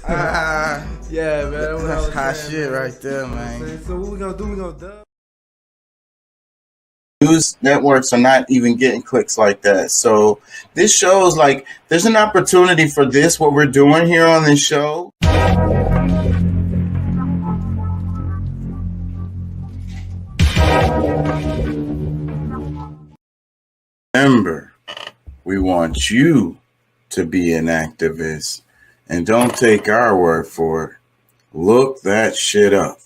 Yeah, man. That's hot shit right there, man. So what we gonna do? We gonna dub? News networks are not even getting clicks like that. So this shows like there's an opportunity for this, what we're doing here on this show. Remember, we want you to be an activist, and don't take our word for it. Look that shit up.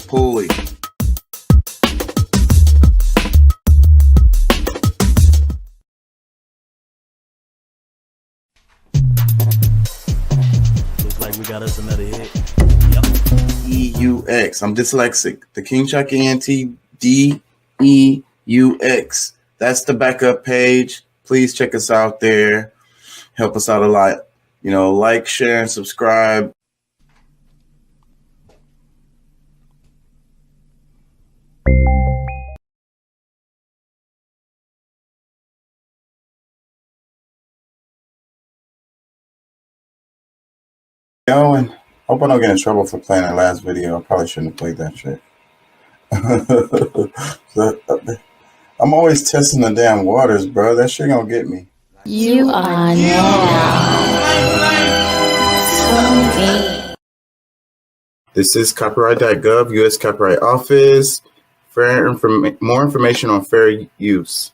Pulley. Looks like we got us another hit. Yep. EUX. I'm dyslexic. The King Chuck ENT DEUX. That's the backup page. Please check us out there. Help us out a lot. You know, like, share, and subscribe. Yo, and hope I don't get in trouble for playing that last video. I probably shouldn't have played that shit. I'm always testing the damn waters, bro. That shit gonna get me. You are now. This is copyright.gov, U.S. Copyright Office. More information on fair use.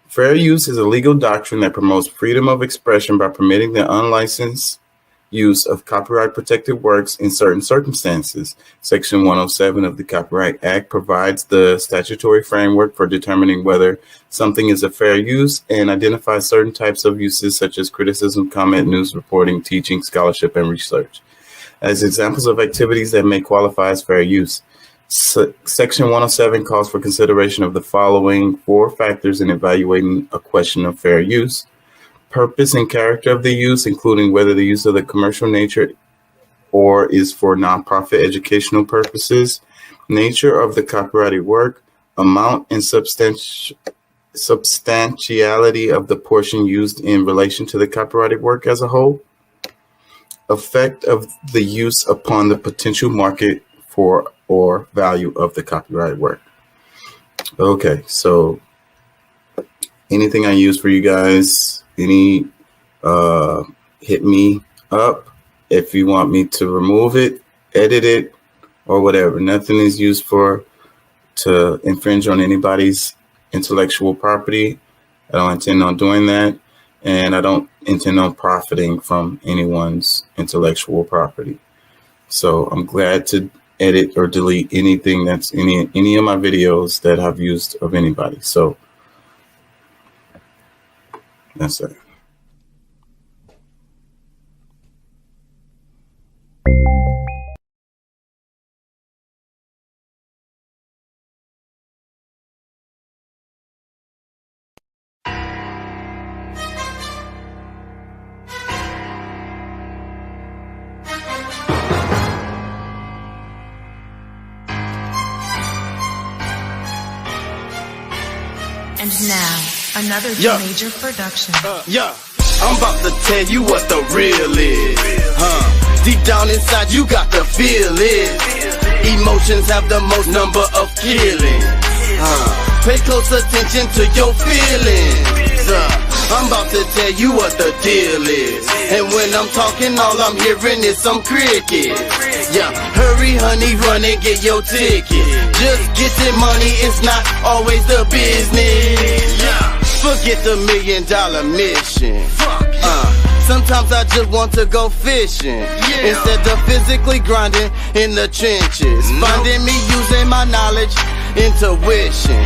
Fair use is a legal doctrine that promotes freedom of expression by permitting the unlicensed use of copyright-protected works in certain circumstances. Section 107 of the Copyright Act provides the statutory framework for determining whether something is a fair use and identifies certain types of uses such as criticism, comment, news reporting, teaching, scholarship, and research as examples of activities that may qualify as fair use. Section 107 calls for consideration of the following 4 factors in evaluating a question of fair use: purpose and character of the use, including whether the use of the commercial nature or is for nonprofit educational purposes, nature of the copyrighted work, amount and substantiality of the portion used in relation to the copyrighted work as a whole, effect of the use upon the potential market for or value of the copyrighted work. Okay, so anything I use for you guys, hit me up if you want me to remove it, edit it, or whatever. Nothing is used to infringe on anybody's intellectual property. I don't intend on doing that, and I don't intend on profiting from anyone's intellectual property. So I'm glad to edit or delete anything that's any of my videos that I've used of anybody. So that's it. And now, another major production. I'm about to tell you what the real is. Deep down inside, you got to feel it. Emotions have the most number of killings. Pay close attention to your feelings. I'm about to tell you what the deal is. And when I'm talking, all I'm hearing is some crickets. Hurry, honey, run and get your ticket. Just get the money, it's not always the business. Forget the $1 million mission. Sometimes I just want to go fishing instead of physically grinding in the trenches. Finding me using my knowledge, intuition.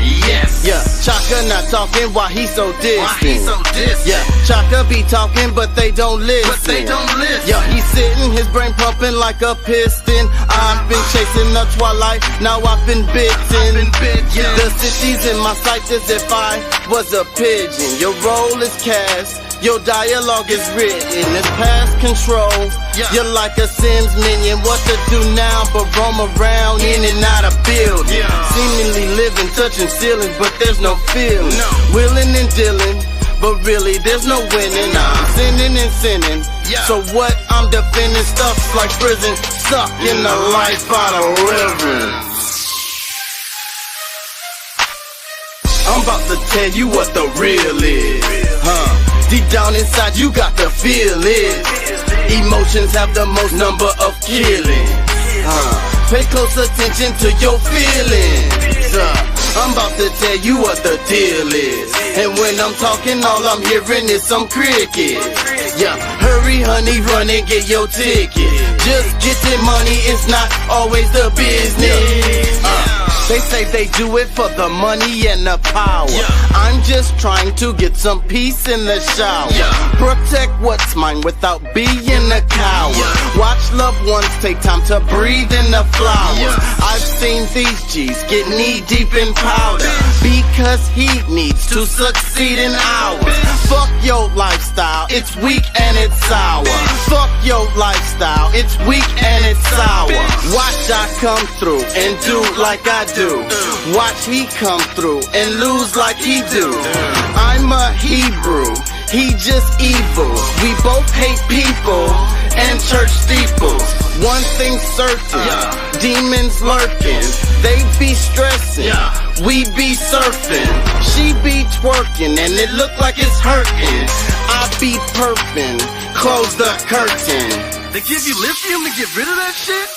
Chaka not talking while he so distant. Chaka be talking but they don't listen. He's sitting, his brain pumping like a piston. I've been chasing the twilight, now I've been bitten. The city's in my sights as if I was a pigeon. Your role is cast, your dialogue is written, it's past control. You're like a Sims minion, what to do now but roam around in and out of buildings. Seemingly living, touching ceilings, but there's no feeling. Willing and dealing but really there's no winning. I'm sinning and sinning. So what? I'm defending stuff's like prison, stuck in the life out of living. I'm about to tell you what the real is, Deep down inside you got to feel it. Emotions have the most number of killings. Pay close attention to your feelings. I'm about to tell you what the deal is. And when I'm talking, all I'm hearing is some cricket. Yeah, hurry honey, run and get your ticket. Just getting money is not always the business. They say they do it for the money and the power. I'm just trying to get some peace in the shower. Protect what's mine without being a coward. Watch loved ones take time to breathe in the flowers. I've seen these G's get knee deep in powder because he needs to succeed in ours. Fuck your lifestyle, it's weak and it's sour. Fuck your lifestyle, it's weak and it's sour. Watch I come through and do like I do. Watch he come through and lose like he do. I'm a Hebrew, he just evil. We both hate people and church steeples. One thing certain, demons lurking. They be stressing, we be surfing. She be twerking and it look like it's hurting. I be perping, close the curtain. They give you lithium to get rid of that shit?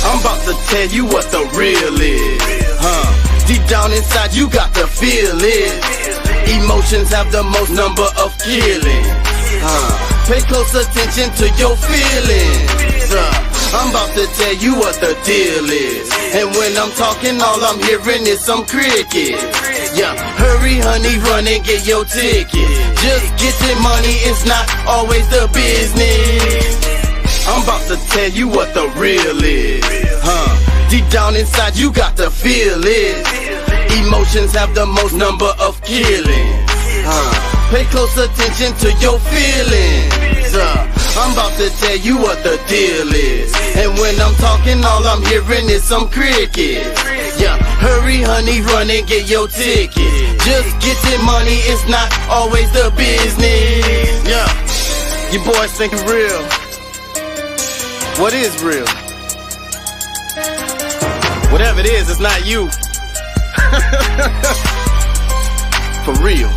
I'm about to tell you what the real is, Deep down inside you got to feel it. Emotions have the most number of killings. Pay close attention to your feelings. I'm about to tell you what the deal is. And when I'm talking, all I'm hearing is some cricket. Yeah, hurry honey, run and get your ticket. Just getting money is not always the business. I'm about to tell you what the real is, Deep down inside you got to feel it. Emotions have the most number of killings. Pay close attention to your feelings. I'm about to tell you what the deal is. And when I'm talking, all I'm hearing is some cricket. Yeah, hurry honey, run and get your ticket. Just getting money is not always the business. Yeah, you boys think it's real. What is real? Whatever it is, it's not you. For real.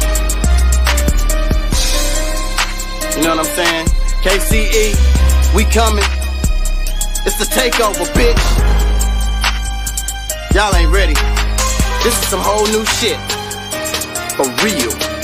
You know what I'm saying? KCE, we coming. It's the takeover, bitch. Y'all ain't ready. This is some whole new shit. For real.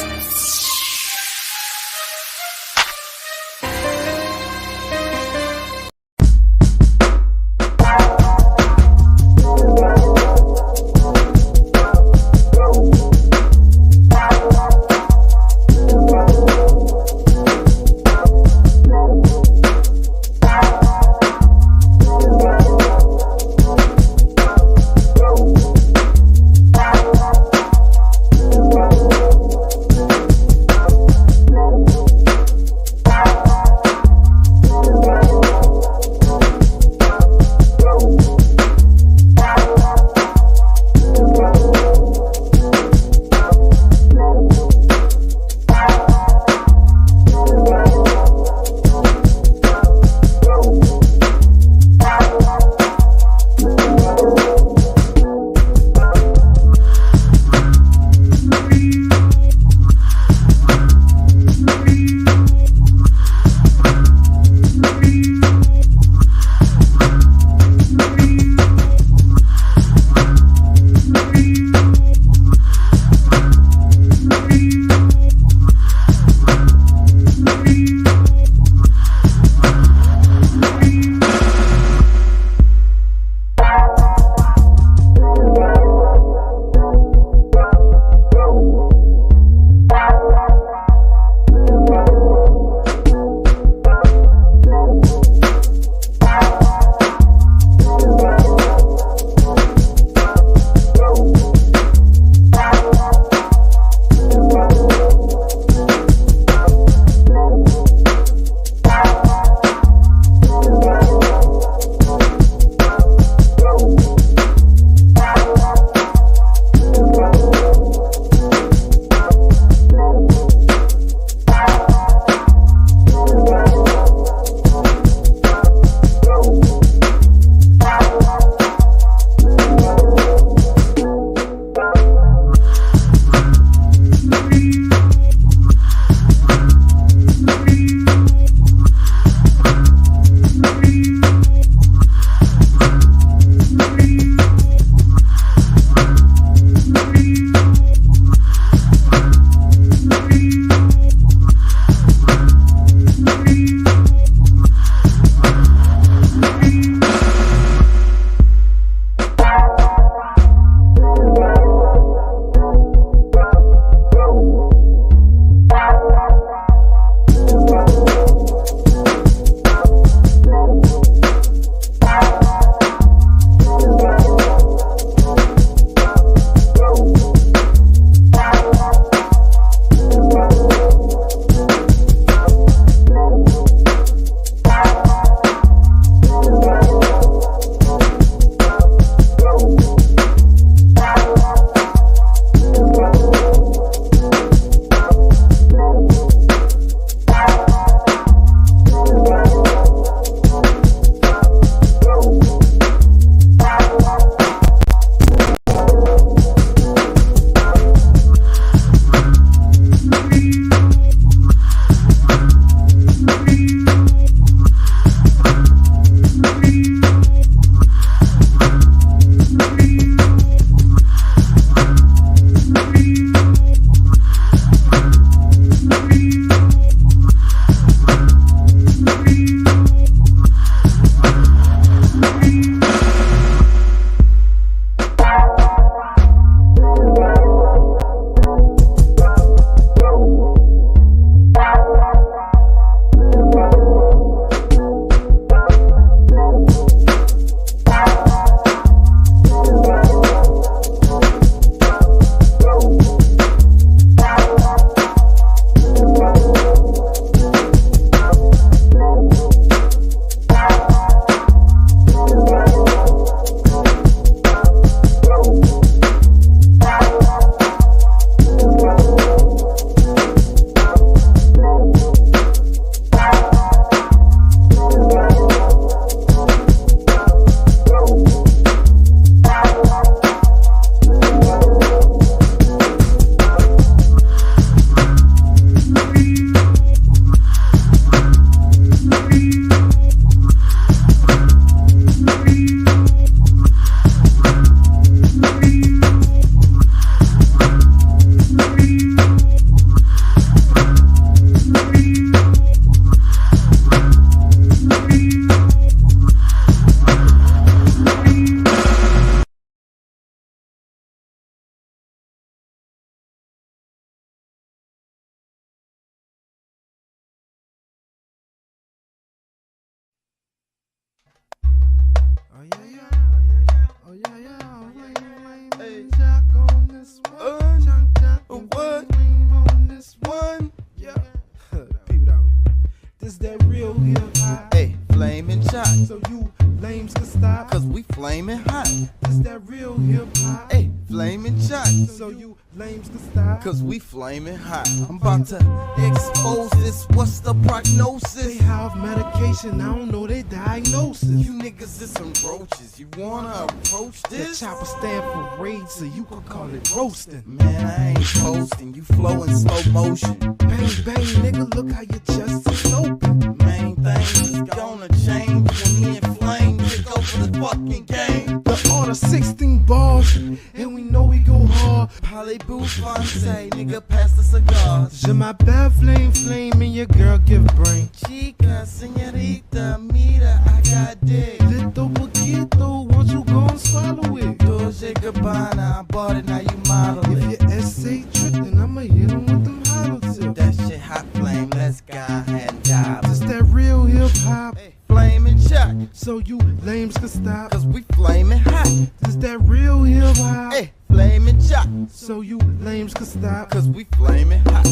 What? Yeah. Peep it out. This that real hip hop. Hey, flaming shot. So you lames can stop. Cause we flaming hot. This that real hip hop. Hey, flaming shot. So you lames can stop. Cause we flaming hot. I'm about to expose this. What's the They prognosis? have medication, I don't know their diagnosis. You niggas is some roaches. You wanna approach The this? chopper stand for rage, so you can call it roasting. Man, I ain't posting. You flow in slow motion. Bang, bang, nigga, look how your chest is open. Main thing is gonna change when he inflamed. Take over the fucking game. The order 16 balls, and we know we go hard. Polyboo Fonse, nigga, pass the cigars. Je m'appelle Flame Flame, and your girl give brain. Chica, señorita, mira, I got dick. Little poquito, won't you go and swallow it? Dolce Gabbana, I bought it, now you model If it. your essay trick, then I'ma hit him with them hollow tips. That shit hot flame, let's go and dive. This that real hip hop, Hey, flaming shot, so you lames can stop. cause we flaming hot. This that real hip hop, Hey, flaming shot, so you lames can stop. cause we flaming hot.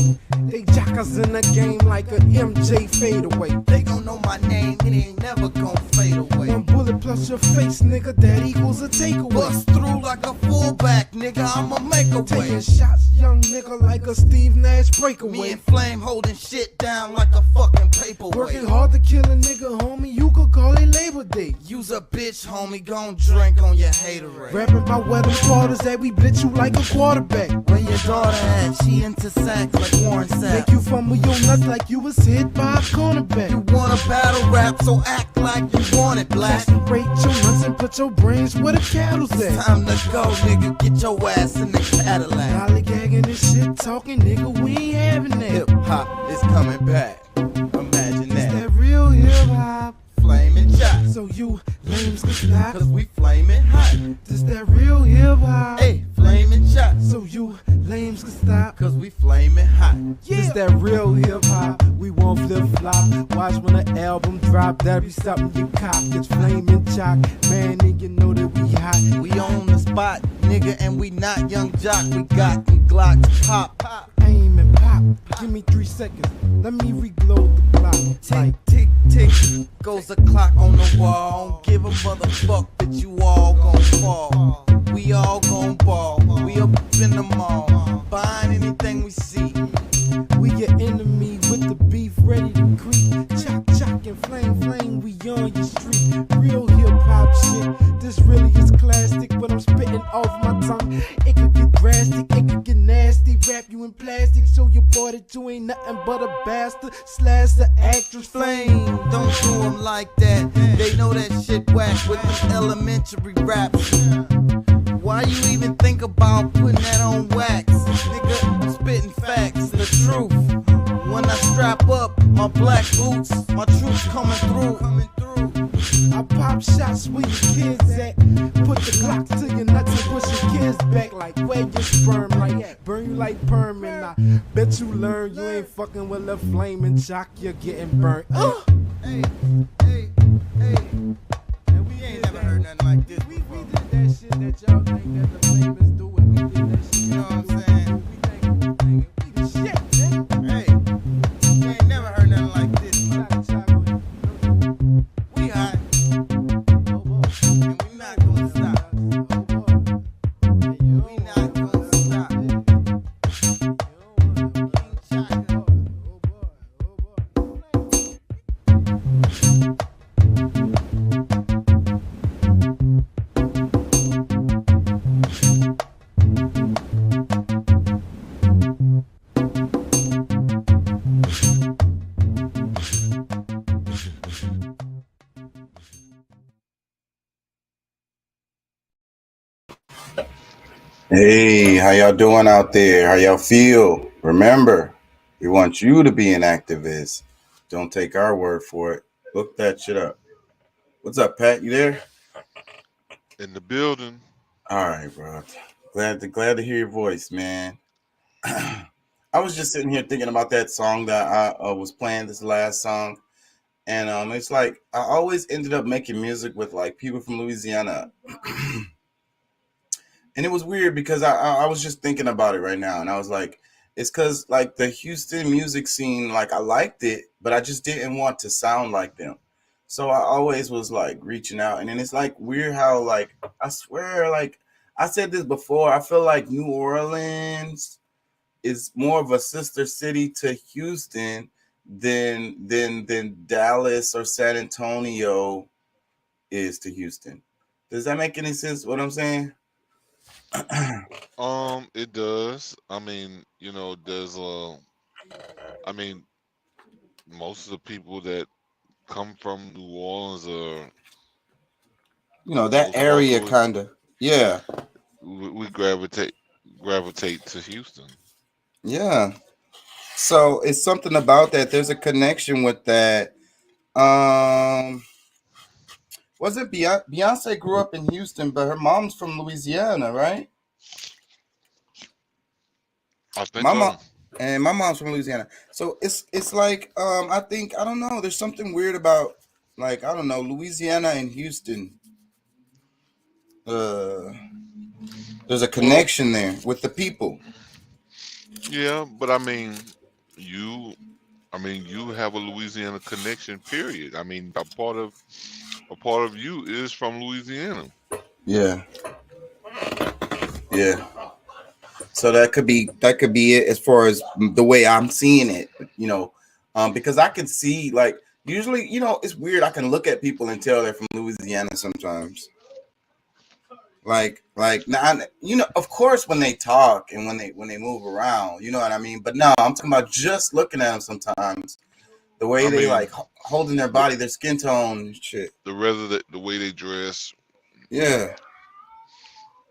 They jockers in the game like a MJ fadeaway. They gon' know my name, it ain't never gon' fade away. One bullet plus your face, nigga, that equals a takeaway. Bust through like a fullback, nigga, I'ma make a Taking way. shots, young nigga, like a Steve Nash Me breakaway. and Flame holding shit down like a fucking paperweight. Working hard to kill a nigga, homie, you could call it Labor Day. Use a bitch, homie, gon' drink on your haterade. Rapping about where them quarters at, we blitz you like a quarterback. Where your daughter at? She into sex like Warren Sapp. Make you fumble your nuts like you was hit by a cornerback. You wanna battle rap, so act like you want it, black. Separate your nuts and put your brains where the cattle's at. Time to go, nigga, get your ass in the Cadillac. Lollygagging this shit, talking, nigga, we ain't having that. Hip hop is coming back. Imagine that. That real hip hop, Flaming shots, so you lames can stop. cause we flaming hot. This that real hip hop, Hey, flaming shots, so you lames can stop. cause we flaming hot. This that real hip hop, we won't flip flop. Watch when the album drop, that'll be something you cop. It's flaming chalk, man, and you know that we hot. We on the spot, nigga, and we not young jock. We got the Glock to pop. Aim and pop, give me 3 seconds, let me reload the clock. Tick, tick, tick, goes the clock on the wall. Don't give a motherfuck that you all gon' fall. We all gon' ball. We up in the mall, buying anything we see. We your enemy with the beef ready to creep. Chock, chock, and flame, flame, we on your street. Real hip hop shit, this really is classic. When I'm spitting off my tongue, it could get drastic, it could get nasty. Wrap you in plastic, show your boy that you ain't nothing but a bastard. Slash the actress Flame, don't do them like that. They know that shit whack with them elementary raps. Why you even think about putting that on wax? Nigga, spitting facts, the truth. When I strap up my black boots, my troops coming through. I pop shots where your kids at. Put the Glock to your nuts and push your kids back like where your sperm like. Burn you like perm and I bet you learn you ain't fucking with a flaming jock, you're getting burnt. Hey, hey, hey. And we ain't never heard nothing like this. We did that shit that y'all think that the flamers do and we did that shit. You know what I'm saying? We the shit, nigga. Hey, we ain't never heard nothing like this. We hot, and we not gonna stop. We not gonna stop. King Chaka. Hey, how y'all doing out there? How y'all feel? Remember, we want you to be an activist. Don't take our word for it. Look that shit up. What's up, Pat? You there? In the building. All right, bro. Glad to hear your voice, man. I was just sitting here thinking about that song that I was playing, this last song. And it's like I always ended up making music with like people from Louisiana. And it was weird because I was just thinking about it right now, and I was like, it's because like the Houston music scene, like I liked it, but I just didn't want to sound like them. So I always was like reaching out, and then it's like weird how like I swear like I said this before. I feel like New Orleans is more of a sister city to Houston than Dallas or San Antonio is to Houston. Does that make any sense? What I'm saying? It does. I mean, I mean, most of the people that come from New Orleans are, You for know the that most part, area kind of. Yeah, we gravitate to Houston. yeah. So it's something about that. There's a connection with that. Um, was it Beyonce grew up in Houston, but her mom's from Louisiana, right? I think My so. mom and my mom's from Louisiana. So it's like I think I don't know. There's something weird about like I don't know Louisiana and Houston. Uh, there's a Well, connection there with the people. yeah, but you, you have a Louisiana connection. Period. I mean, a part of you is from Louisiana. Yeah, yeah. So that could be it as far as the way I'm seeing it, because I can see like usually, it's weird. I can look at people and tell they're from Louisiana sometimes. Like now, of course, when they talk and when they move around, you know what I mean. But no, I'm talking about just looking at them sometimes. The way I they mean, like holding their the body, their skin tone, and shit. the way they dress. Yeah,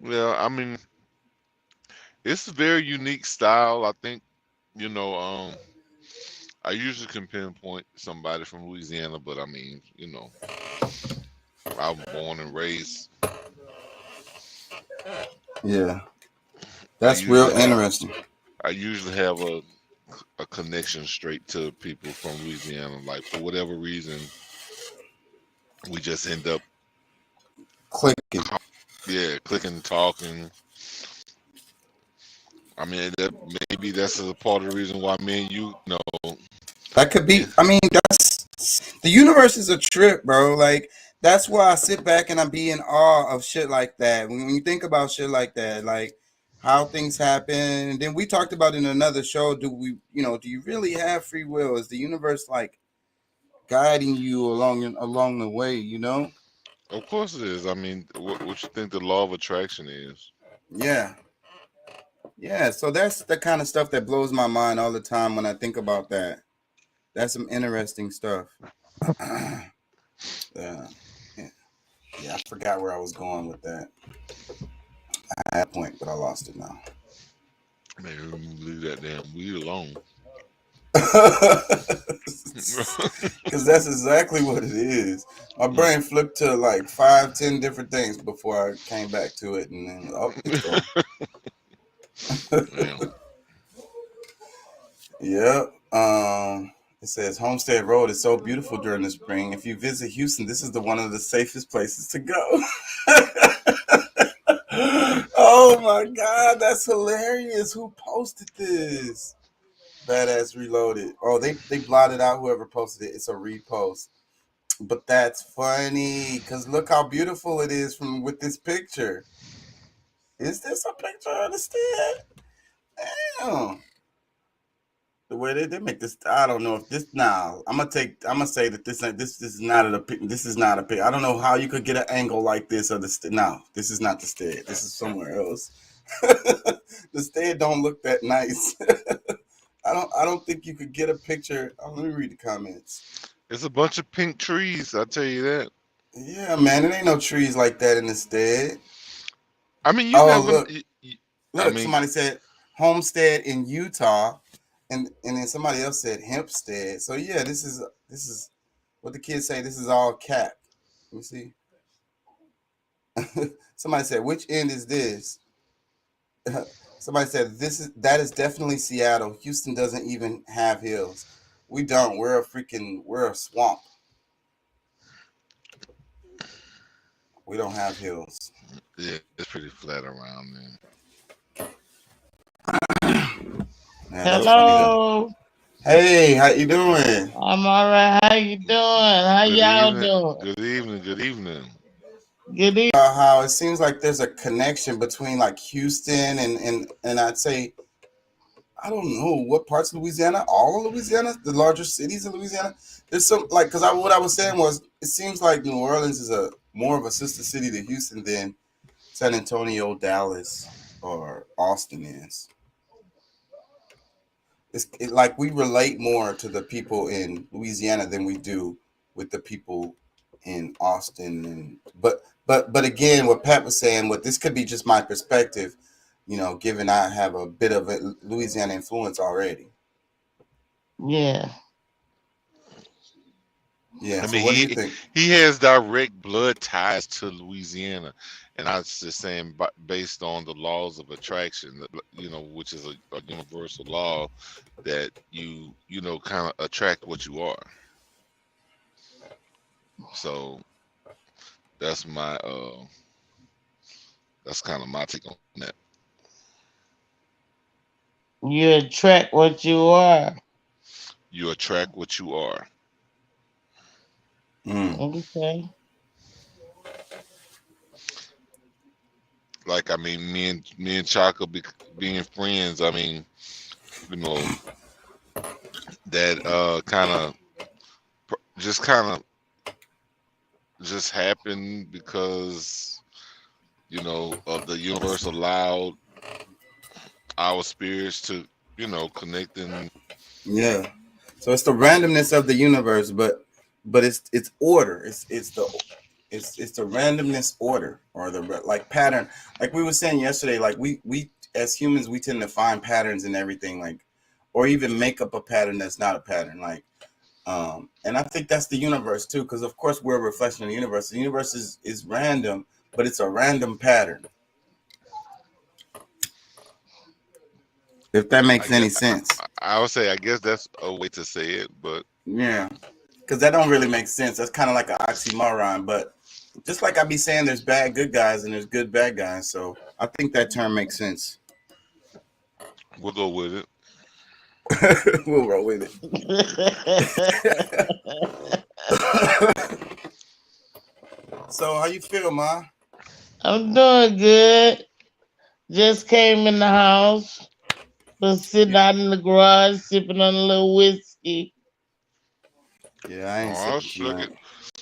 Yeah, I mean, it's a very unique style. I think, you know, I usually can pinpoint somebody from Louisiana, but I mean, I was born and raised. yeah. I That's real usually have interesting. I usually have a connection straight to people from Louisiana. Like for whatever reason, we just end up, Clicking. yeah, clicking, talking. I mean, maybe that's a part of the reason why me and you know. That could Yeah, be. I mean, that's the universe is a trip, bro. Like that's why I sit back and I be in awe of shit like that. When you think about shit like that, like how things happen, and then we talked about in another show. Do you really have free will? Is the universe like guiding you along the way? You know? of course it is. I mean, what you think the law of attraction is? Yeah, yeah. So that's the kind of stuff that blows my mind all the time when I think about that. That's some interesting stuff. uh, yeah. Yeah, I forgot where I was going with that. I had a point, but I lost it now. Man, leave that damn weed alone. Because that's exactly what it is. My brain flipped to like 5, 10 different things before I came back to it, and then it's gone. Yeah. Yep. It says Homestead Road is so beautiful during the spring. If you visit Houston, this is one of the safest places to go. Oh my God, that's hilarious! Who posted this? Badass Reloaded. Oh, they blotted out whoever posted it. It's a repost. But that's funny because look how beautiful it is from with this picture. Is this a picture of the stead? Damn. The way they make this, I don't know if this now. I'm gonna say that this is not this is not a pic. I don't know how you could get an angle like this of the stead. No, this is not the stead. This is somewhere else. The stead don't look that nice. I don't think you could get a picture. Let me read the comments. It's a bunch of pink trees. I tell you that. Yeah, man, it ain't no trees like that in the stead. I mean, you Oh, never. look, I look, mean, somebody said Homestead in Utah, and then somebody else said Hempstead. So yeah, this is what the kids say. This is all cap. Let me see. Somebody said, which end is this? Somebody said that is definitely Seattle. Houston doesn't even have hills. We don't. We're a swamp. We don't have hills. Yeah, it's pretty flat around there. Yeah, that's funny though. Hello. Hey, how you doing? I'm all right. How you doing? How Good y'all evening. doing? Good evening. Good evening. Good evening. How it seems like there's a connection between like Houston and I'd say I don't know what parts of Louisiana, all of Louisiana, the larger cities of Louisiana. There's some like because what I was saying was it seems like New Orleans is a more of a sister city to Houston than San Antonio, Dallas, or Austin is. Like we relate more to the people in Louisiana than we do with the people in Austin. And but again, what Pat was saying, what this could be just my perspective, given I have a bit of a Louisiana influence already. Yeah. Yeah. I So mean, what do you think? he has direct blood ties to Louisiana, and I was just saying, based on the laws of attraction, which is a universal law that you kind of attract what you are. So that's my that's kind of my take on that. You attract what you are. You attract what you are. Okay. Like, I mean, me and Chaka being friends. I mean, you know, that kind of just happened because of the universe allowed our spirits to connect and Yeah. So it's the randomness of the universe, but it's order. It's the randomness order or the like pattern. Like we were saying yesterday, like we as humans we tend to find patterns in everything, like or even make up a pattern that's not a pattern. Like and I think that's the universe too, because of course we're a reflection of the universe. The universe is random, but it's a random pattern. If that makes any sense. I would say I guess that's a way to say it, but Yeah. Because that don't really make sense. That's kind of like an oxymoron. But just like I be saying, there's bad good guys and there's good bad guys. So I think that term makes sense. we'll go with it. We'll roll with it. So how you feel, Ma? I'm doing good. Just came in the house. Was sitting out in the garage sipping on a little whiskey. Yeah, I ain't Oh, sipping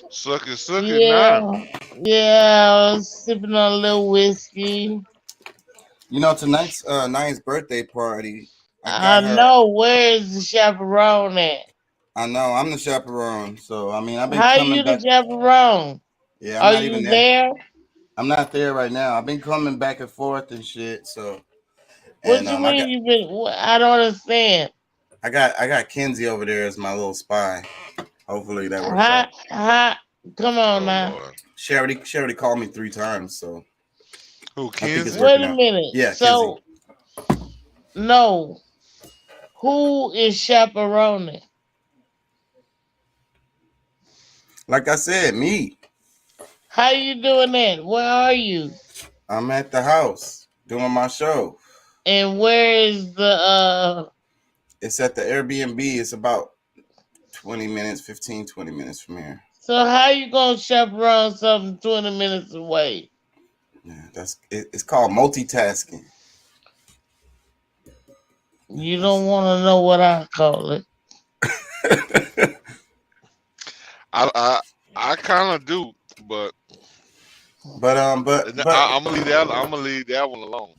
suck it Yeah. now. Yeah, I was sipping on a little whiskey. Tonight's Nine's birthday party. I know. Where's the chaperone at? I know. I'm the chaperone. So, I mean, I've been How coming you the back. chaperone? Yeah, I'm Are not you even there? I'm not there right now. I've been coming back and forth and shit. So, What and you mean you been? I don't understand. I got Kenzie over there as my little spy. Hopefully that works out. Come on now. Lord. She already called me 3 times, so Who, I think it's Kenzie? working Wait a out. minute. Yeah, So Kenzie. no, who is chaperoning? Like I said, me. How you doing that? Where are you? I'm at the house doing my show. And where is the It's at the Airbnb. It's about 20 minutes from here. So how you gonna chaperone something 20 minutes away? Yeah, it's called multitasking. You don't want to know what I call it. I kind of do, but but I'm gonna leave that one alone.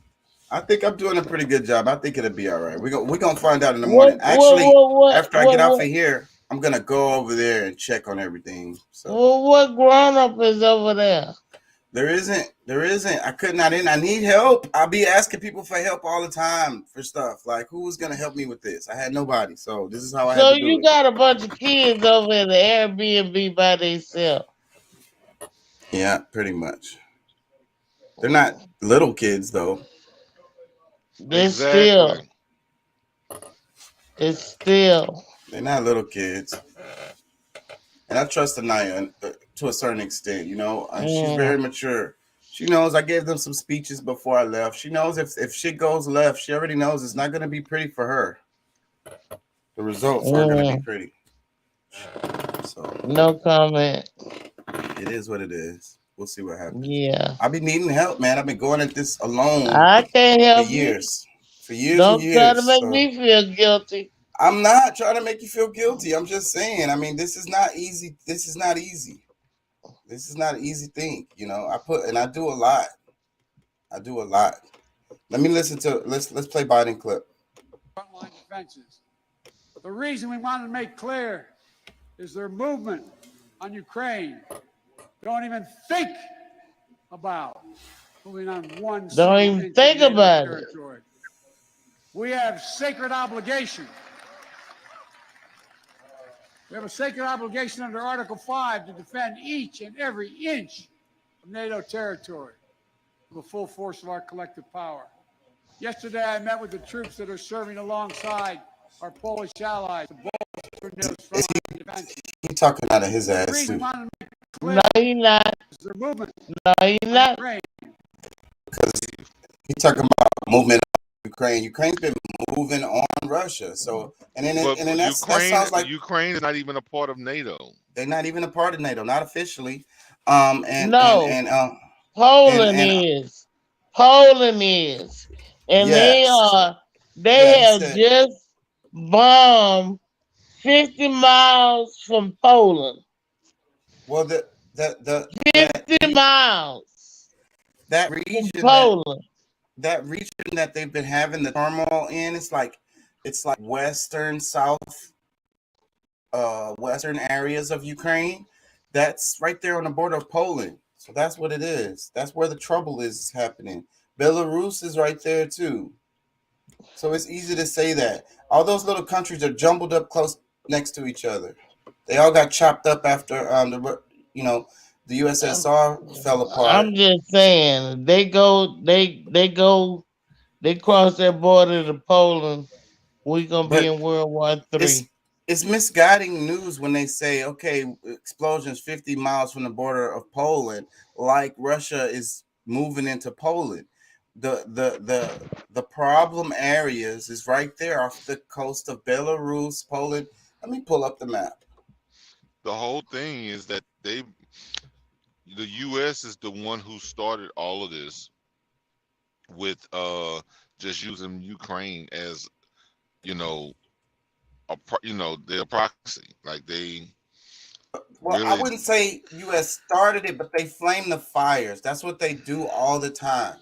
I think I'm doing a pretty good job. I think it'll be all right. We're gonna find out in the morning. Actually, after I get off of here, I'm gonna go over there and check on everything. So, well, what grown up is over there? There isn't. I could not in. I need help. I'll be asking people for help all the time for stuff. Like, who was gonna help me with this? I had nobody, so this is how I had to do it. So you got a bunch of kids over at the Airbnb by themselves. Yeah, pretty much. They're not little kids though. It's still. They're not little kids. And I trust Anaya to a certain extent. She's very mature. She knows I gave them some speeches before I left. She knows if shit goes left, she already knows it's not going to be pretty for her. The results aren't going to be pretty. So no comment. it is what it is. We'll see what happens. Yeah. I've been needing help, man. I've been going at this alone I can't help for years. For years Don't and years. try to make me feel guilty. I'm not trying to make you feel guilty. I'm just saying, I mean, this is not easy. This is not easy. This is not an easy thing. You know, I do a lot. I do a lot. Let me listen to let's play Biden clip. Frontline defenses. The reason we want to make clear is their movement on Ukraine. Don't even think about moving on one. Don't even think about territory. We have sacred obligation. We have a sacred obligation under Article 5 to defend each and every inch of NATO territory with the full force of our collective power. Yesterday, I met with the troops that are serving alongside our Polish allies to bolster NATO's frontline defense. He's talking out of his ass, too. No, he's not. Their movement. No, he's not. Because he's talking about movement on Ukraine. Ukraine's been moving on Russia. So, and then that sounds like Ukraine is not even a part of NATO. They're not even a part of NATO, not officially. Poland is. Poland is. And yes. they have just bombed 50 miles from Poland. Well, the 50 miles. That region, Poland. That region that they've been having the turmoil in, it's like western, south, western areas of Ukraine. That's right there on the border of Poland. So that's what it is. That's where the trouble is happening. Belarus is right there too. So it's easy to say that. All those little countries are jumbled up close next to each other. They all got chopped up after the USSR fell apart. I'm just saying they cross that border to Poland. We're gonna be in World War III. It's misguiding news when they say, okay, explosions 50 miles from the border of Poland, like Russia is moving into Poland. The problem areas is right there off the coast of Belarus, Poland. Let me pull up the map. The whole thing is that the U.S. is the one who started all of this with just using Ukraine as, their proxy. Like they. Well, really, I wouldn't say U.S. started it, but they flame the fires. That's what they do all the time.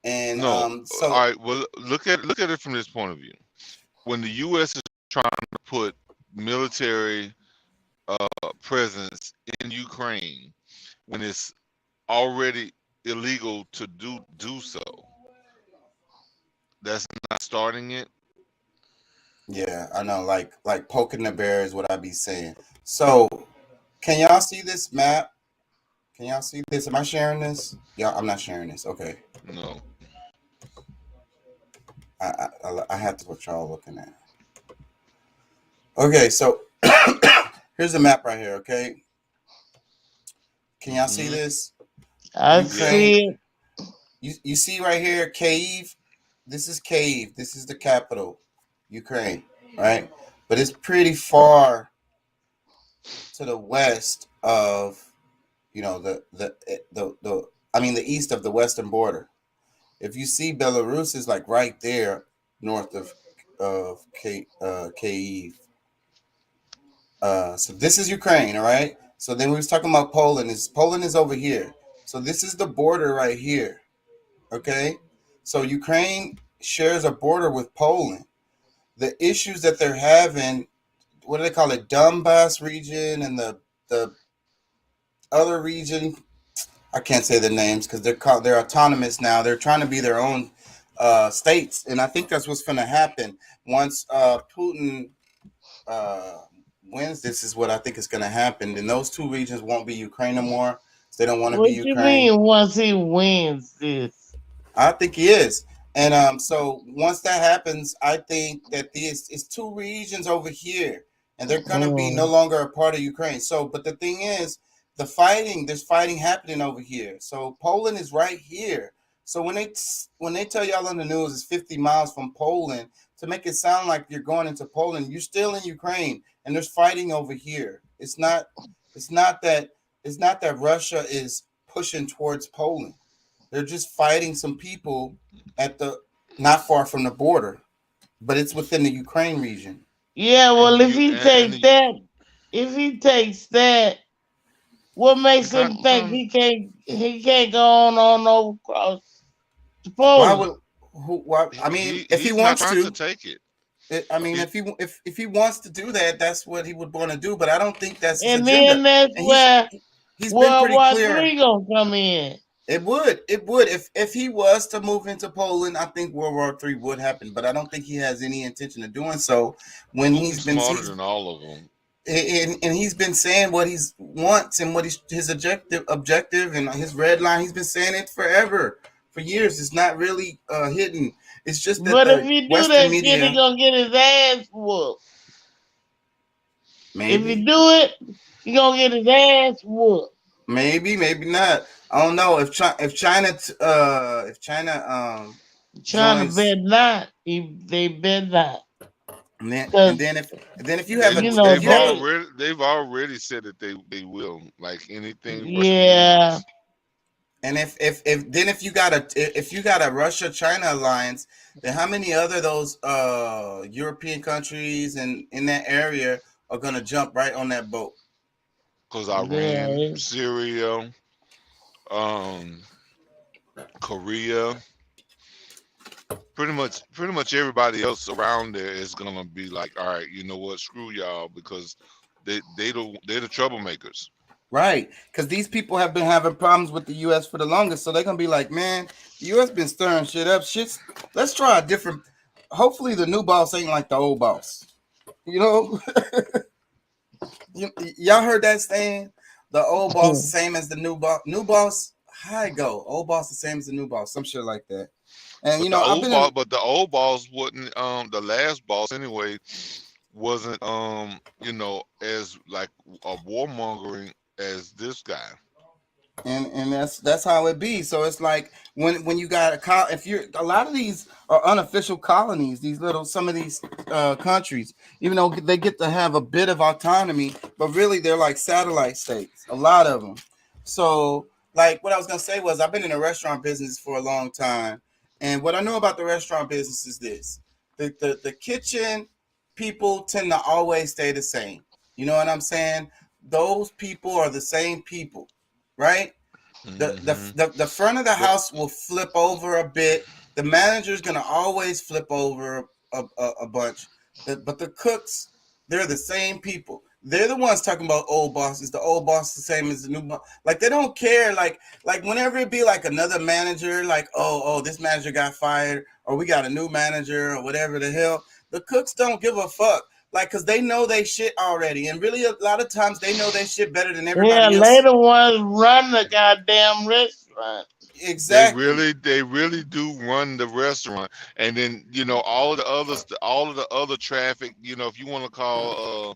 And all right. Well, look at it from this point of view. When the U.S. is trying to put military presence in Ukraine, when it's already illegal to do so, that's not starting it. Yeah, I know. Like poking the bear is what I be saying. So, can y'all see this map? Can y'all see this? Am I sharing this? Yeah, I'm not sharing this. Okay. No. I have to what y'all looking at. Okay, so here's the map right here. Okay. Can y'all see this? I see it. You see right here, Kyiv. This is Kyiv. This is the capital, Ukraine, right? But it's pretty far to the west of, the east of the western border. If you see, Belarus is like right there north of Kyiv. So this is Ukraine, all right? So then we was talking about Poland. Poland is over here. So this is the border right here, okay? So Ukraine shares a border with Poland. The issues that they're having, what do they call it? Donbass region and the other region. I can't say the names because they're autonomous now. They're trying to be their own states, and I think that's what's going to happen once Putin wins. This is what I think is going to happen. Then those two regions won't be Ukraine anymore. So they don't want to be Ukraine. What do you mean once he wins this? I think he is. And so once that happens, I think that it's two regions over here, and they're going to be no longer a part of Ukraine. So, but the thing is, there's fighting happening over here. So Poland is right here. So when they tell y'all on the news it's 50 miles from Poland, to make it sound like you're going into Poland, you're still in Ukraine, and there's fighting over here. It's not that Russia is pushing towards Poland. They're just fighting some people not far from the border, but it's within the Ukraine region. Yeah, well, if he takes that, what makes him think he can't go on over across to Poland? I mean, if he wants to take it. If he wants to do that, that's what he would want to do. But I don't think that's his and agenda. then that's where he's World been War pretty clear. III gonna come in. It would. If he was to move into Poland, I think World War III would happen. But I don't think he has any intention of doing so. When he's been smarter than all of them, and he's been saying what he wants and what his objective and his red line. He's been saying it forever, for years. It's not really hidden. It's just that. But if he do Western that media, shit, he gonna get his ass whooped. Maybe. If he do it, he gonna get his ass whooped. Maybe not. I don't know if China China bet not. They bet not. And then if you have they've already said that they will, like anything. Yeah. And if you got a Russia-China alliance, then how many other those European countries and in that area are gonna jump right on that boat? Because Iran, Syria, Korea, pretty much everybody else around there is gonna be like, all right, you know what, screw y'all, because they're the troublemakers. Right, because these people have been having problems with the U.S. for the longest, so they're gonna be like, man, the U.S. been stirring shit up. Let's try a different. Hopefully, the new boss ain't like the old boss. You know, y'all heard that saying? The old boss the same as the new boss. New boss, high go. Old boss the same as the new boss. Some shit like that. And but the old boss wouldn't. The last boss anyway wasn't. As like a warmongering as this guy, and that's how it be. So it's like when you got a lot of these are unofficial colonies, some of these countries, even though they get to have a bit of autonomy, but really they're like satellite states, a lot of them. So like what I was gonna say was, I've been in the restaurant business for a long time, and what I know about the restaurant business is this: the kitchen people tend to always stay the same. You know what I'm saying? Those people are the same people, right? Mm-hmm. The front of the house will flip over a bit. The manager's gonna always flip over a bunch. But the cooks, they're the same people. They're the ones talking about old bosses. The old boss the same as the new boss. Like they don't care. Like whenever it be like another manager, like oh this manager got fired, or we got a new manager, or whatever the hell. The cooks don't give a fuck. Like, because they know they shit already. And really, a lot of times, they know they shit better than everybody else. They the ones run the goddamn restaurant. Exactly. They really do run the restaurant. And then, all of the other traffic, if you want to call,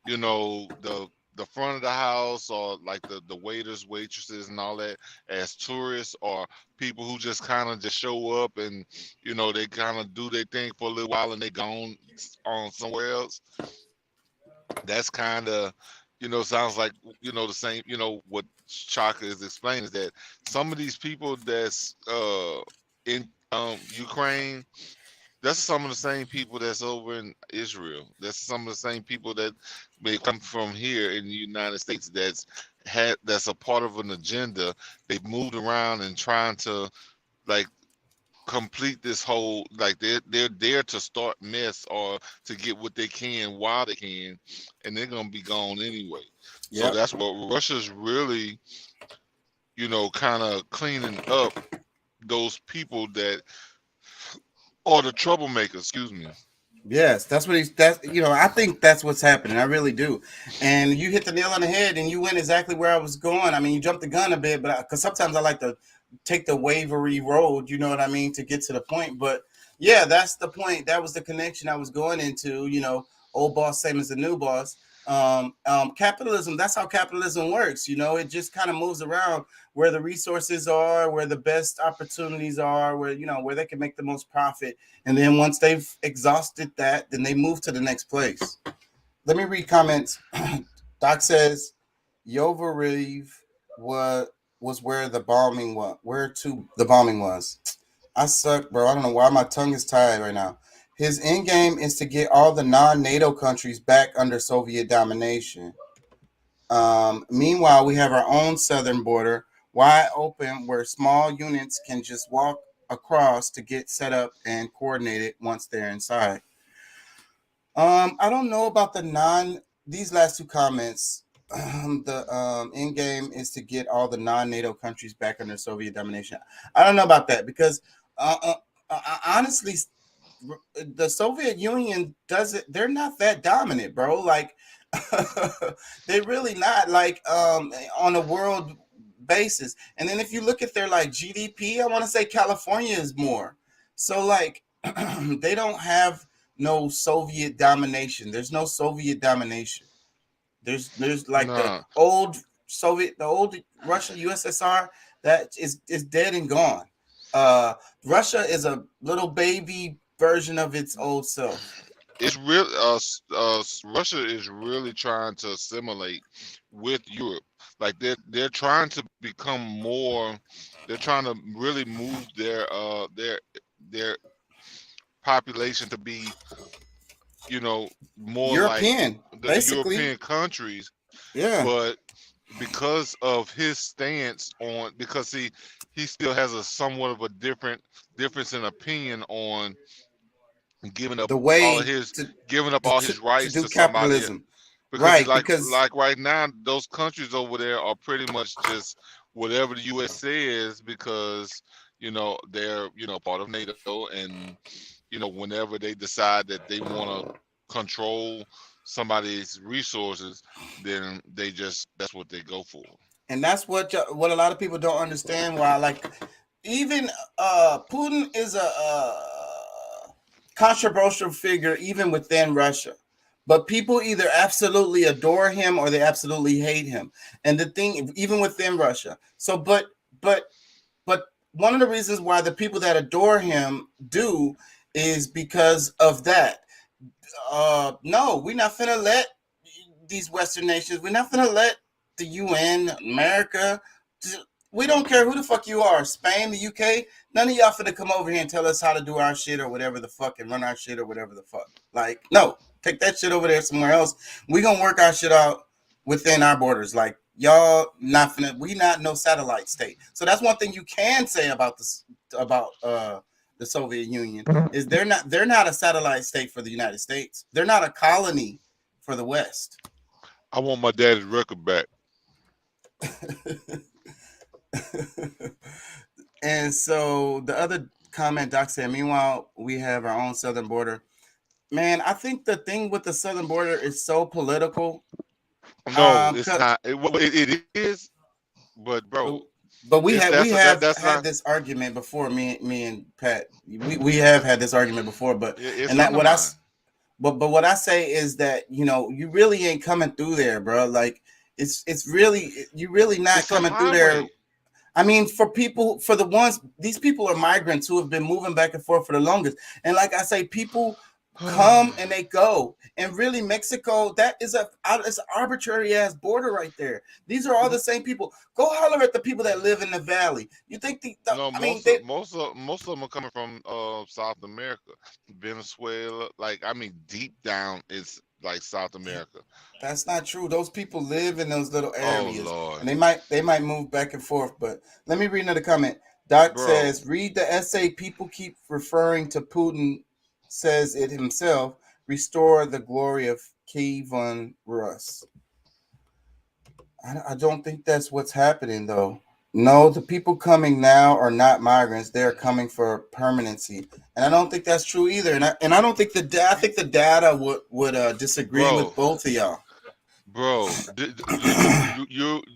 the front of the house, or like the waiters, waitresses, and all that, as tourists, or people who just kind of just show up and they kind of do their thing for a little while and they gone on somewhere else. That's kind of sounds like the same. What Chaka is explaining is that some of these people that's in Ukraine, that's some of the same people that's over in Israel. That's some of the same people that may come from here in the United States that's a part of an agenda. They've moved around and trying to like complete this whole, like they're there to start mess or to get what they can while they can, and they're gonna be gone anyway. Yep. So that's what Russia's really, kind of cleaning up those people that are the troublemakers. Excuse me. Yes, that's what I think that's what's happening. I really do. And you hit the nail on the head, and you went exactly where I was going. I mean, you jumped the gun a bit, but because sometimes I like to take the wavery road, you know what I mean, to get to the point. But yeah, that's the point. That was the connection I was going into. Old boss, same as the new boss. Capitalism, that's how capitalism works. It just kind of moves around where the resources are, where the best opportunities are, where they can make the most profit. And then once they've exhausted that, then they move to the next place. Let me read comments. Doc says Yovariv was where the bombing was. I suck, bro. I don't know why my tongue is tired right now. His end game is to get all the non-NATO countries back under Soviet domination. Meanwhile, we have our own southern border wide open where small units can just walk across to get set up and coordinated once they're inside. I don't know about these last two comments. The end game is to get all the non-NATO countries back under Soviet domination. I don't know about that because honestly, the Soviet Union they're not that dominant, bro. Like they're really not, like on a world basis. And then if you look at their like GDP, I want to say California is more. So like they don't have no Soviet domination. There's no Soviet domination. There's like the old Russia, USSR, that is dead and gone. Russia is a little baby version of its old self. It's real. Russia is really trying to assimilate with Europe. Like they're trying to become more. They're trying to really move their population to be, more European, like the basically. European countries. Yeah. But because of his stance on, because he still has a somewhat of a difference in opinion on giving up the way all of his all his rights to do to capitalism. Somebody. Because like right now, those countries over there are pretty much just whatever the U.S. says, because they're part of NATO, and whenever they decide that they want to control somebody's resources, then that's what they go for. And that's what a lot of people don't understand. Why, like, even Putin is a controversial figure even within Russia, but people either absolutely adore him or they absolutely hate him. And the thing, even within Russia. So, but one of the reasons why the people that adore him do is because of that. No, we're not finna let these Western nations, we're not finna let the UN, America, we don't care who the fuck you are, Spain, the UK, none of y'all finna come over here and tell us how to do our shit or whatever the fuck, and run our shit or whatever the fuck. Like, no, take that shit over there somewhere else. We gonna work our shit out within our borders. Like, y'all not finna, we not no satellite state. So that's one thing you can say about this, about the Soviet Union, is they're not a satellite state for the United States. They're not a colony for the West. I want my daddy's record back. And so the other comment, Doc said, meanwhile, we have our own southern border. Man, I think the thing with the southern border is so political. No, it's not. It is, but bro. But we have had this argument before. Me and Pat, we have had this argument before. But and that what what I say is that you really ain't coming through there, bro. Like it's really, you really not coming through there. I mean, these people are migrants who have been moving back and forth for the longest. And like I say, people come and they go. And really, Mexico, that is it's an arbitrary ass border right there. These are all the same people. Go holler at the people that live in the valley. You think most of them are coming from South America, Venezuela. Like, I mean, deep down it's like South America. That's not true. Those people live in those little areas. Oh, Lord. And they might move back and forth. But let me read another comment. Doc says, read the essay. People keep referring to Putin, says it himself. Restore the glory of Kievan Rus. I don't think that's what's happening, though. No, the people coming now are not migrants. They're coming for permanency, and I don't think that's true either. And I don't think I think the data would disagree with both of y'all. Bro, do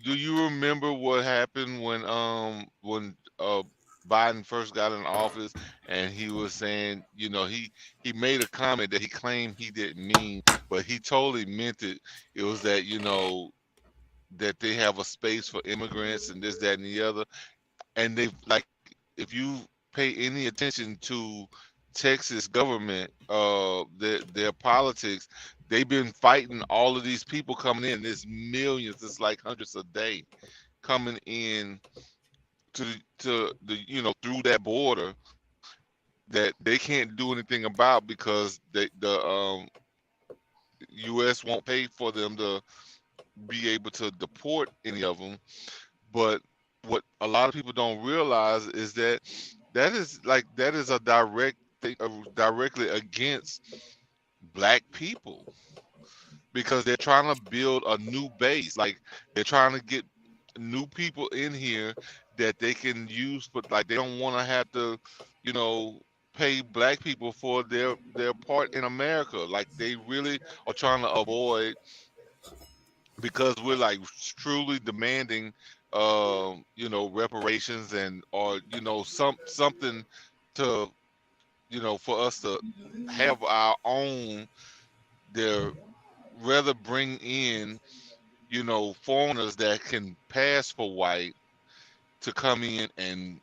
you remember what happened when Biden first got in office, and he was saying, he made a comment that he claimed he didn't mean, but he totally meant it. It was that that they have a space for immigrants and this, that, and the other, and they like if you pay any attention to Texas government, their politics, they've been fighting all of these people coming in. There's millions, it's like hundreds a day coming in to the through that border that they can't do anything about because the U.S. won't pay for them to be able to deport any of them. But what a lot of people don't realize is that is a direct thing, directly against black people, because they're trying to build a new base. Like they're trying to get new people in here that they can use, but like they don't want to have to, pay black people for their part in America. Like they really are trying to avoid, because we're like truly demanding reparations or something to for us to have our own. They're rather bring in foreigners that can pass for white to come in and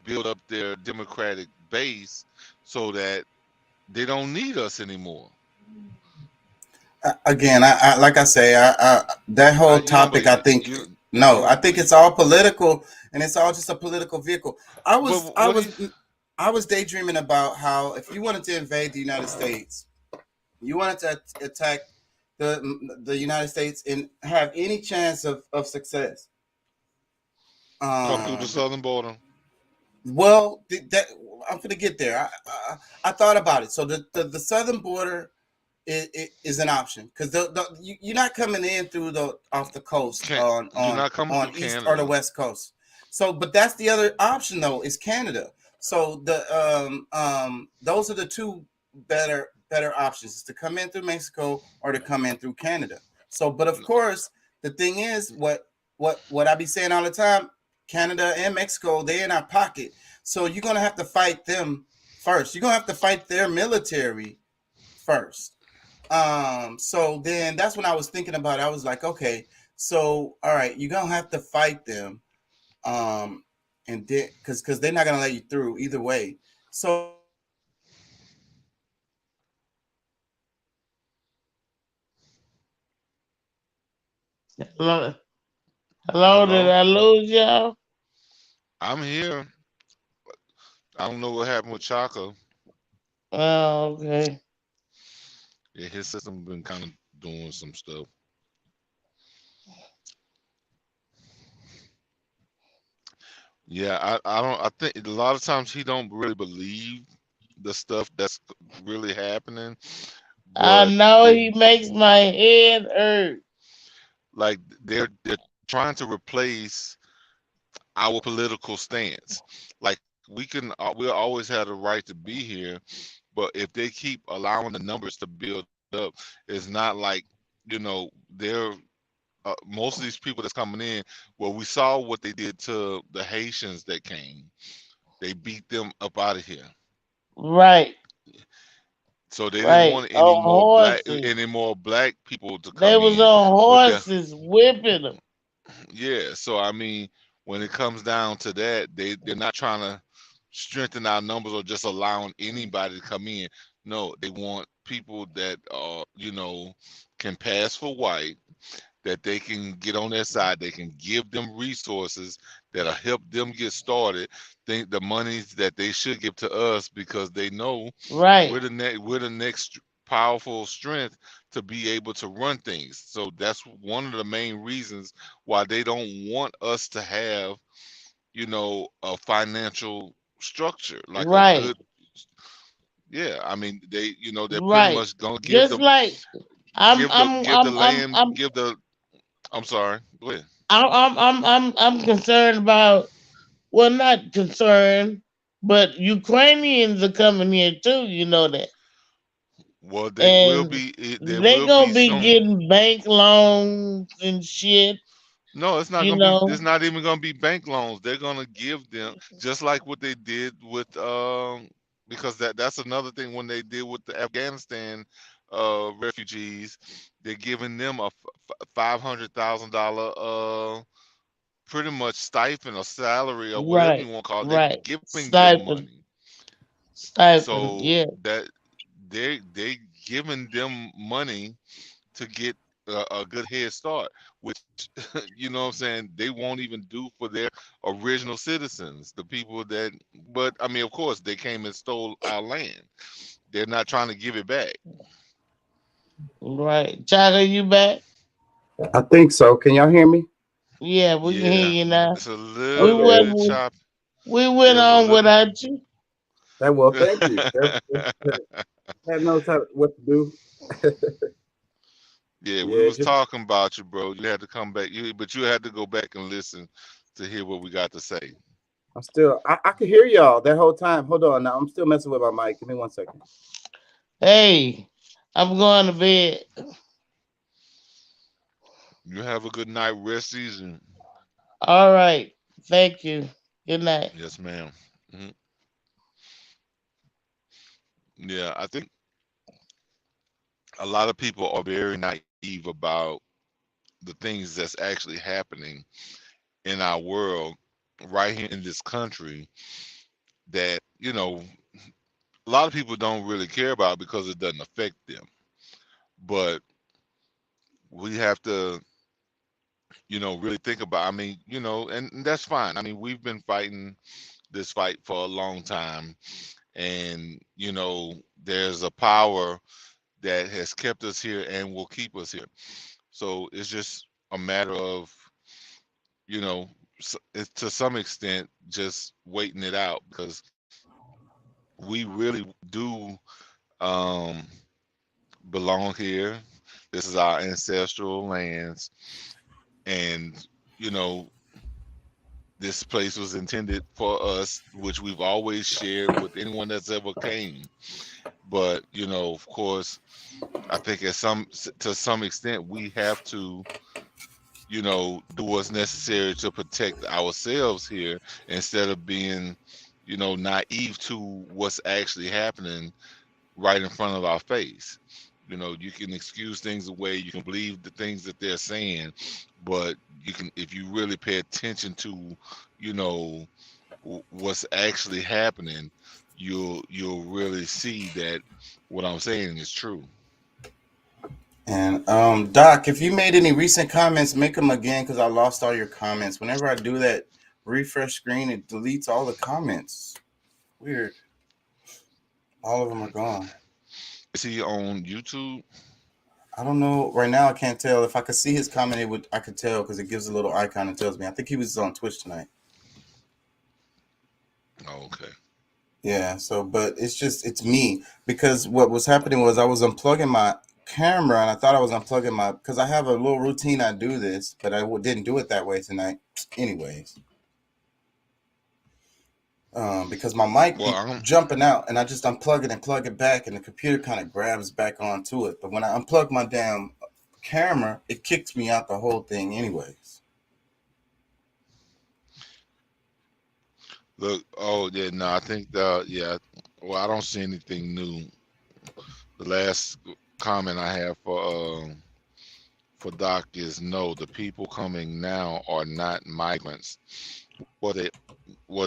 build up their democratic base so that they don't need us anymore. Again, I like I say, that whole topic, I think I think it's all political, and it's all just a political vehicle. I was daydreaming about how if you wanted to invade the United States, you wanted to attack the United States and have any chance of success. Come through the southern border. Well, I'm going to get there. I thought about it. So the southern border is an option, because you're not coming in through off the coast on east or the west coast. So, but that's the other option though, is Canada. So those are the two better options, is to come in through Mexico or to come in through Canada. So, but of course, the thing is, what I be saying all the time, Canada and Mexico, they're in our pocket. So you're gonna have to fight them first. You're gonna have to fight their military first. So then that's when I was thinking about it. I was like, okay, so all right, you're gonna have to fight them, and then because they're not gonna let you through either way. So hello, did I lose y'all? I'm here. I don't know what happened with Chaka. Oh, okay. Yeah, his system been kind of doing some stuff. Yeah, I think a lot of times he don't really believe the stuff that's really happening. I But know he makes my head hurt. like they're trying to replace our political stance. Like we always had a right to be here, but if they keep allowing the numbers to build up, it's not like they're most of these people that's coming in. Well, we saw what they did to the Haitians that came. They beat them up out of here. Right. So they didn't want horses. any more black people to come They was in on horses whipping them. Yeah, so I mean, when it comes down to that, they're not trying to strengthen our numbers or just allowing anybody to come in. No, they want people that can pass for white, that they can get on their side. They can give them resources that'll help them get started. Think the monies that they should give to us, because they know Right. we're the next powerful strength to be able to run things. So that's one of the main reasons why they don't want us to have, a financial structure like Right. a good. Yeah, I mean they're Right. pretty much gonna give Just like I'm sorry. Go ahead. I'm concerned about, well, not concerned, but Ukrainians are coming here too, you know that. Well, they will And be. they gonna be soon. getting bank loans and shit. No, it's not You gonna be. know, It's not even gonna be bank loans. They're gonna give them just like what they did with because that's another thing when they did with the Afghanistan refugees. They're giving them a $500,000 pretty much stipend or salary or whatever you right, want to call it. They're right. giving them Stipend, money, stipend. so Yeah, that they giving them money to get a good head start, which you know what I'm saying they won't even do for their original citizens, the people that. But I mean, of course, they came and stole our land. They're not trying to give it back. right. Chaka, you back? I think so. Can y'all hear me? Yeah, we can hear Yeah, you now. it's a We little Okay. bit went, choppy. we Yeah, went it's a on little. without you. Well, thank you. Had knows what to do. Yeah, we Yeah, was just talking about you, bro. You had to come back. But you had to go back and listen to hear what we got to say. I'm still. I could hear y'all that whole time. Hold on, now I'm still messing with my mic. Give me 1 second. Hey, I'm going to bed. You have a good night, rest season. All right. Thank you. Good night. Yes, ma'am. hmm Yeah, I think a lot of people are very naive about the things that's actually happening in our world, right here in this country. That a lot of people don't really care about because it doesn't affect them. But we have to really think about. I mean, and that's fine. I mean, we've been fighting this fight for a long time, and there's a power that has kept us here and will keep us here. So it's just a matter of, you know, it's to some extent just waiting it out because we really do um, belong here. This is our ancestral lands, and you know, this place was intended for us, which we've always shared with anyone that's ever came. But of course, I think to some extent we have to do what's necessary to protect ourselves here instead of being naive to what's actually happening right in front of our face. You can excuse things away, you can believe the things that they're saying, but you can, if you really pay attention to you know what's actually happening, you'll really see that what I'm saying is true. And Doc, if you made any recent comments, make them again because I lost all your comments. Whenever I do that refresh screen, it deletes all the comments. Weird. All of them are gone. Is he on YouTube? I don't know. Right now, I can't tell. If I could see his comment, I could tell because it gives a little icon and tells me. I think he was on Twitch tonight. Oh, okay. Yeah. So, but it's me because what was happening was I was unplugging my camera and I thought I was unplugging because I have a little routine. I do this, but I didn't do it that way tonight. Anyways. Because my mic jumping out and I just unplug it and plug it back and the computer kind of grabs back onto it. But when I unplug my damn camera, it kicks me out the whole thing anyways. Look, I think well, I don't see anything new. The last comment I have for Doc is no, the people coming now are not migrants.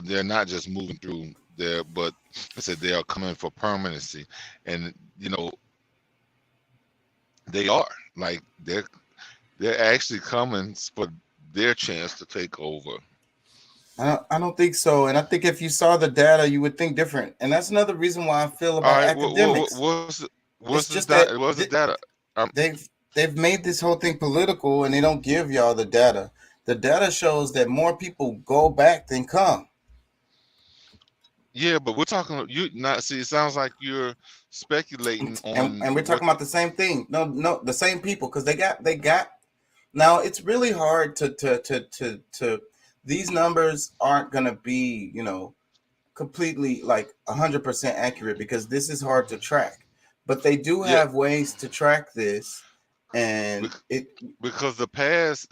They're not just moving through there, but I said they are coming for permanency, and they are like they're actually coming for their chance to take over. I don't think so, and I think if you saw the data, you would think different, and that's another reason why I feel about academics. What's the data? They've made this whole thing political, and they don't give y'all the data. The data shows that more people go back than come. Yeah, but we're talking. You not see? It sounds like you're speculating on. And we're talking about the same thing. No, the same people because they got. Now it's really hard to. These numbers aren't gonna be completely like 100% accurate because this is hard to track. But they do have ways to track this, and because the past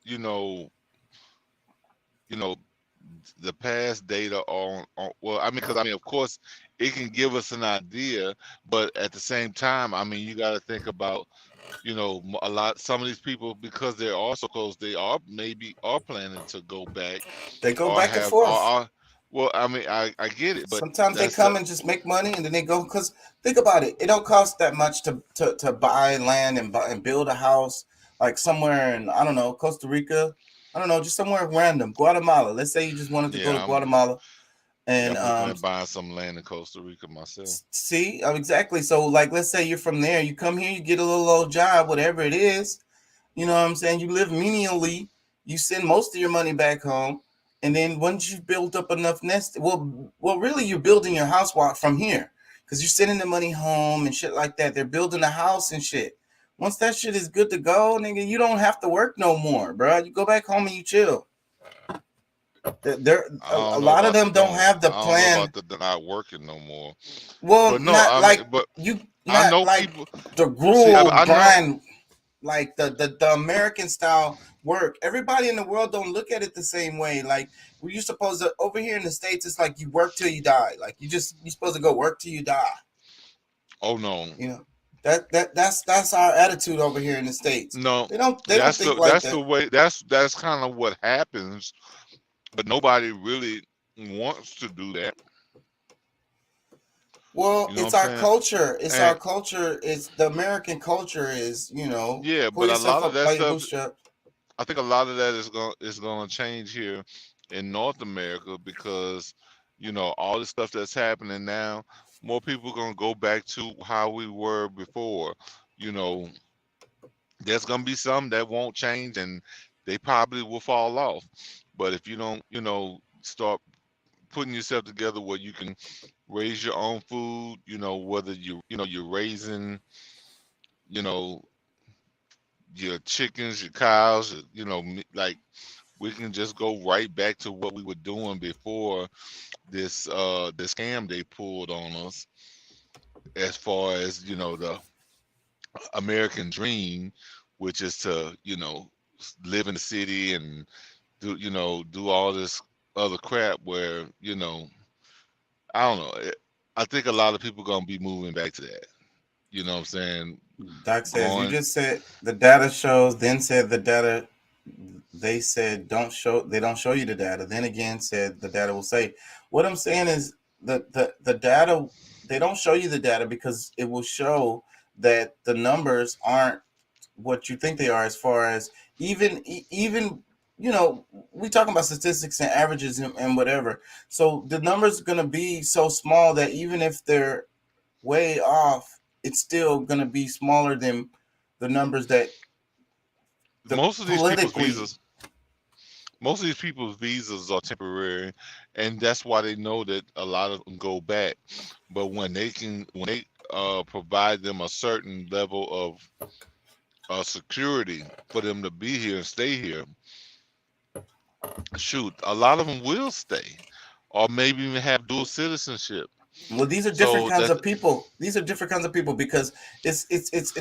you know, you know, the past data on well, I mean, because I mean, of course, it can give us an idea, but at the same time, I mean, you got to think about, a lot. Some of these people, because they're also close, they are planning to go back They go or back and have forth. well, I mean, I get it, but Sometimes they that's the come and just make money, and then they go. Because think about it, it don't cost that much to buy land and build a house like somewhere in, I don't know, Costa Rica. I don't know, just somewhere random, Guatemala. Let's say you just wanted to go to yeah, Guatemala, yeah, and I'm looking at buying some land in Costa Rica myself. see, exactly. So like, let's say you're from there, you come here, you get a little old job, whatever it is. You know what I'm saying? You live menially. You send most of your money back home, and then once you've built up enough nest, well, really, you're building your house from here because you're sending the money home and shit like that. They're building a house and shit. Once that shit is good to go, nigga, you don't have to work no more, bro. You go back home and you chill. A lot of them don't have the I don't know plan. about the not working no more. Well, But no, not I like mean, but you, I not know like people. the See, gruel I know. grind, like the American style work. Everybody in the world don't look at it the same way. Like, were you supposed to, over here in the States, it's like you work till you die. Like you're supposed to go work till you die. Oh no, You know, that's our attitude over here in the States. no, They don't think like that's the that. way. That's kind of what happens. But nobody really wants to do that. Well, You know what it's I'm our saying? culture. It's our And culture. It's the American culture is, yeah, pull but a yourself lot of up that by your stuff, bootstrap. I think a lot of that is gonna change here in North America because all the stuff that's happening now. More people gonna go back to how we were before. You know, there's gonna be some that won't change, and they probably will fall off. But if you don't, start putting yourself together where you can raise your own food, whether you're raising, you know, your chickens, your cows, like we can just go right back to what we were doing before this scam they pulled on us as far as, the American dream, which is to, live in the city and do all this other crap where, I don't know. I think a lot of people gonna be moving back to that. You know what I'm saying? Doc says, you Going, just said the data shows, then said the data, they said they don't show you the data. Then again said the data will say. What I'm saying is the data, they don't show you the data because it will show that the numbers aren't what you think they are, as far as even we talking about statistics and averages and whatever. So the numbers are going to be so small that even if they're way off, it's still going to be smaller than the numbers that most of these people's politically. visas, most of these people's visas are temporary, and that's why they know that a lot of them go back. But when they provide them a certain level of security for them to be here and stay here, shoot, a lot of them will stay, or maybe even have dual citizenship. Well, these are different So kinds that of people. These are different kinds of people because it's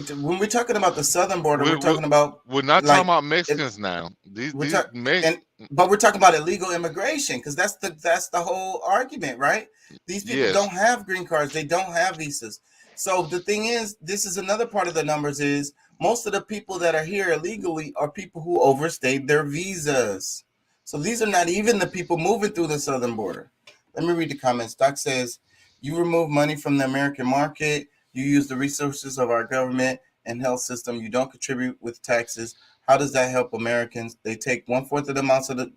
when we're talking about the southern border, we're we're talking about we're not talking like about it, Mexicans now. These we're these talking Mex but we're talking about illegal immigration because that's the whole argument, right? These people yes, don't have green cards, they don't have visas. So the thing is, this is another part of the numbers is most of the people that are here illegally are people who overstayed their visas. So these are not even the people moving through the southern border. Let me read the comments. Doc says, you remove money from the American market. You use the resources of our government and health system. You don't contribute with taxes. How does that help Americans? They take 1/4 of the amounts of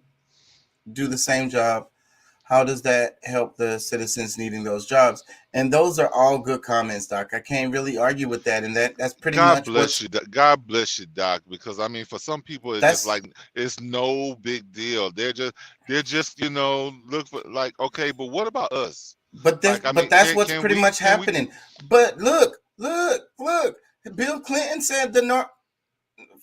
do the same job. How does that help the citizens needing those jobs? And those are all good comments, Doc. I can't really argue with that. And that's pretty God much bless you. God bless you, Doc. Because I mean, for some people, it's just that's like it's no big deal. They're just look for like, okay, but what about us? Like, I mean, that's can what's can pretty we much can we? happening. But look. Bill Clinton said the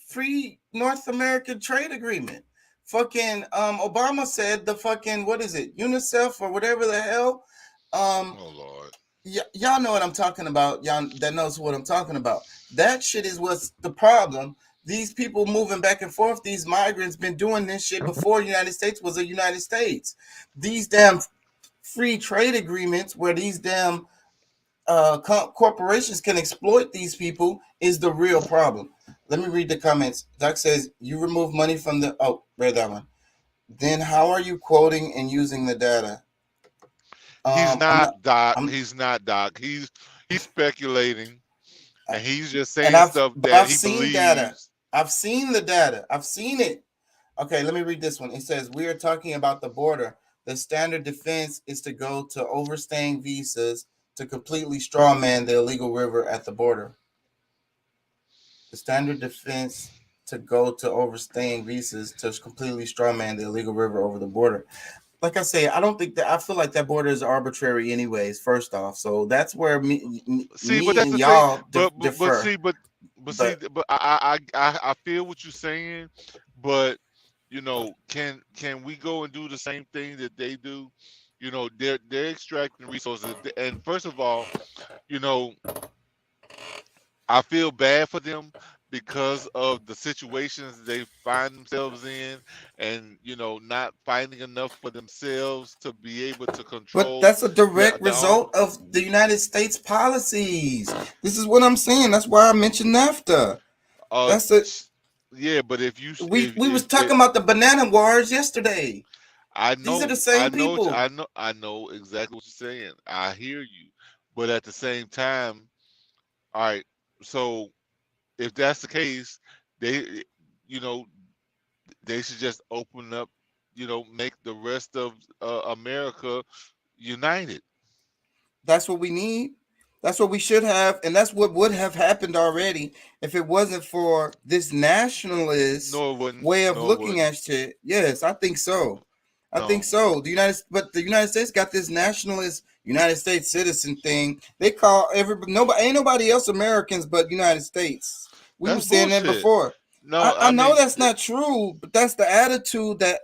free North American trade agreement. Fucking Obama said the fucking, what is it, UNICEF or whatever the hell. Oh Lord. Y'all know what I'm talking about. Y'all that knows what I'm talking about. That shit is what's the problem. These people moving back and forth, these migrants been doing this shit before the United States was a United States. These damn free trade agreements where these damn corporations can exploit these people is the real problem. Let me read the comments. Doc says, you remove money from the... Oh, read that one. Then how are you quoting and using the data? He's not Doc. I'm- He's not Doc. He's speculating, and he's just saying and I've, stuff but that I've he seen believes. data. I've seen the data. I've seen it. Okay, let me read this one. It says, we are talking about the border. The standard defense is to go to overstaying visas to completely strawman the illegal river at the border. The standard defense to go to overstaying visas to completely strawman the illegal river over the border. Like I say, I don't think that, I feel like that border is arbitrary anyways, first off. So that's where me But that's and the y'all thing. differ. But I feel what you're saying, but you know, can we go and do the same thing that they do? You know, they're extracting resources, and first of all, you know, I feel bad for them because of the situations they find themselves in, and you know, not finding enough for themselves to be able to control. But that's a direct result of the United States policies. This is what I'm saying. That's why I mentioned NAFTA. That's it. Yeah, but if you We was talking about the banana wars yesterday. I know These are the same people. I know exactly what you're saying. I hear you, but at the same time, all right. So if that's the case, they, you know, they should just open up, you know, make the rest of America united. That's what we need. That's what we should have, and that's what would have happened already if it wasn't for this nationalist way of looking at shit. Yes, I think so. I think so. The United States got this nationalist United States citizen thing. They call ain't nobody else Americans but United States. We were saying that before. No, I know that's not true, but that's the attitude that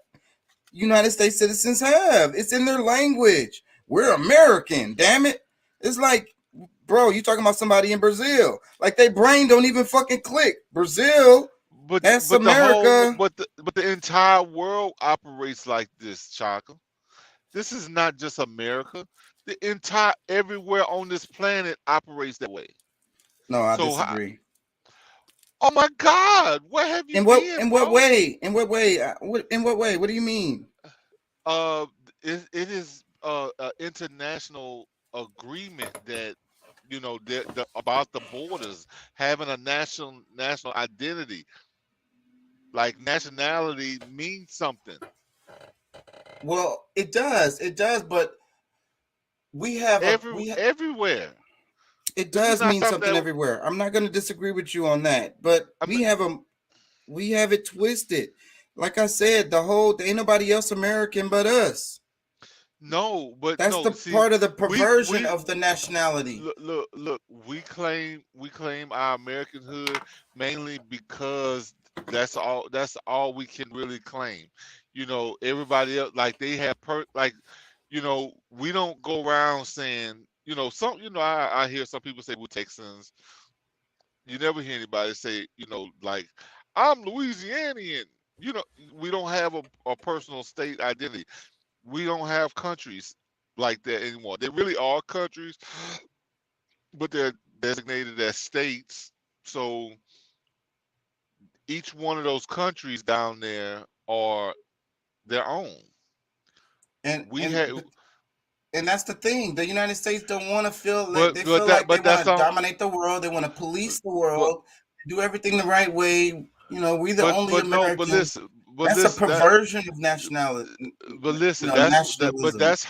United States citizens have. It's in their language. We're American, damn it. It's like, bro, you talking about somebody in Brazil. Like, they brain don't even fucking click. Brazil, that's America. But the entire world operates like this, Chaka. This is not just America. The entire everywhere on this planet operates that way. No, I disagree. Oh my God! Where have you been? In what way? In what way? In what way? What do you mean? It is an international agreement that, you know, about the borders having a national identity. Like, nationality means something. Well, it does, but we have everywhere. It does mean something everywhere. I'm not going to disagree with you on that, but we have it twisted. Like I said, there ain't nobody else American but us. No, but that's part of the perversion of the nationality. Look. We claim our Americanhood mainly because that's all we can really claim. You know, everybody else, like, they have you know, we don't go around saying, you know, I hear some people say we're Texans. You never hear anybody say, you know, like, I'm Louisianian. You know, we don't have a personal state identity. We don't have countries like that anymore. They really are countries, but they're designated as states. So each one of those countries down there are their own. And that's the thing. The United States don't want to feel like they want to dominate the world. They want to police the world, do everything the right way. You know, we're the only Americans. That's a perversion of nationality. But listen, that's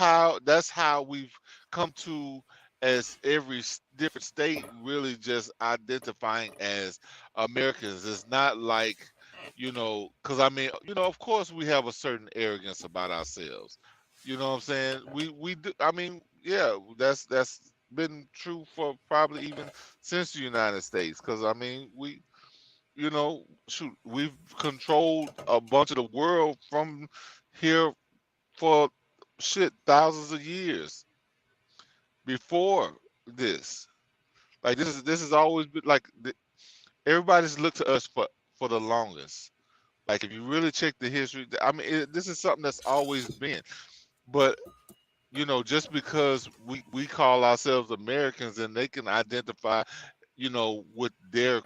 how we've come to, as every different state really just identifying as Americans. It's not like, you know, because I mean, you know, of course we have a certain arrogance about ourselves. You know what I'm saying? We do. I mean, yeah, that's been true for probably even since the United States. Because I mean, you know, we've controlled a bunch of the world from here for thousands of years before this. Like, this has always been like everybody's looked to us for the longest. Like if you really check the history, I mean, this is something that's always been. But just because we call ourselves Americans and they can identify, with their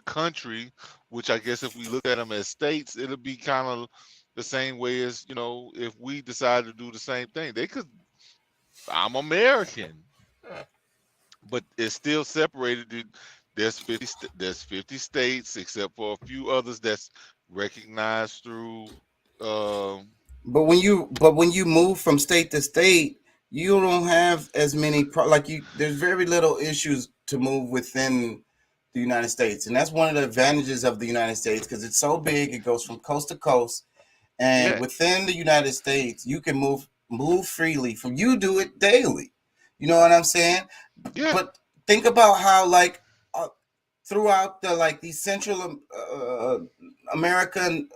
country, which I guess if we look at them as states, it'll be kind of the same way as if we decide to do the same thing. They could, I'm American, but it's still separated. There's 50 states, except for a few others that's recognized through. But when you move from state to state, you don't have as many there's very little issues to move within the United States, and that's one of the advantages of the United States because it's so big. It goes from coast to coast, and Yeah. within the United States, you can move freely. You do it daily. You know what I'm saying? Yeah. But think about how throughout these Central American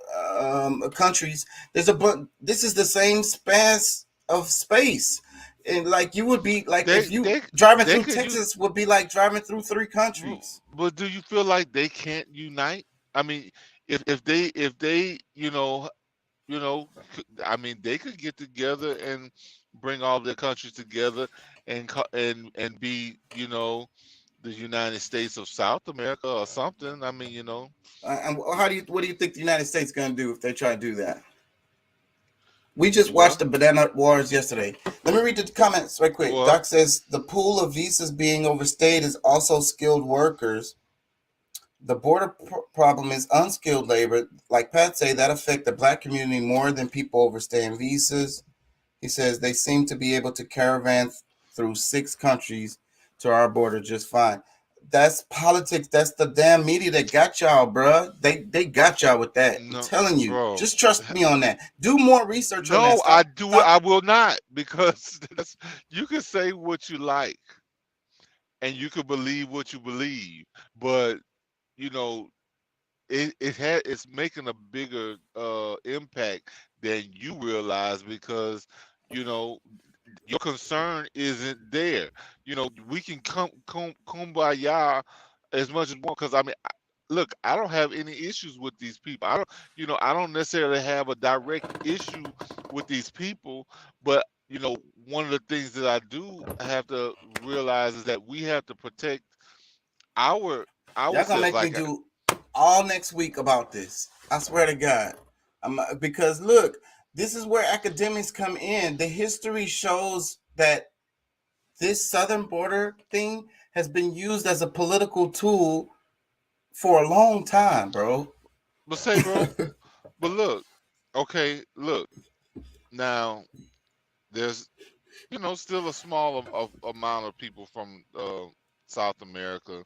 countries, this is the same span of space, and you would be driving through Texas would be like driving through 3 countries. But do you feel like they can't unite? I mean, if they I mean, they could get together and bring all their countries together and be the United States of South America or something. I mean, And what do you think the United States going to do if they try to do that? We just watched the Banana Wars yesterday. Let me read the comments right quick. Doc says the pool of visas being overstayed is also skilled workers. The border problem is unskilled labor. Like Pat say, that affect the black community more than people overstaying visas. He says they seem to be able to caravan through 6 countries to our border just fine. That's politics. That's the damn media that got y'all, bruh. They got y'all with that. I'm telling you. Bro. Just trust me on that. Do more research on that. No, I will not, because you can say what you like and you can believe what you believe, but it's making a bigger impact than you realize because your concern isn't there. We can kumbaya as much as we want, because I mean, look, I don't have any issues with these people. I don't necessarily have a direct issue with these people, but one of the things that I do have to realize is that we have to protect our. Y'all gonna make me do all next week about this. I swear to God. Because look, this is where academics come in. The history shows that this southern border thing has been used as a political tool for a long time, bro. But say, bro, but look, okay, look. Now, there's still a small amount of people from South America.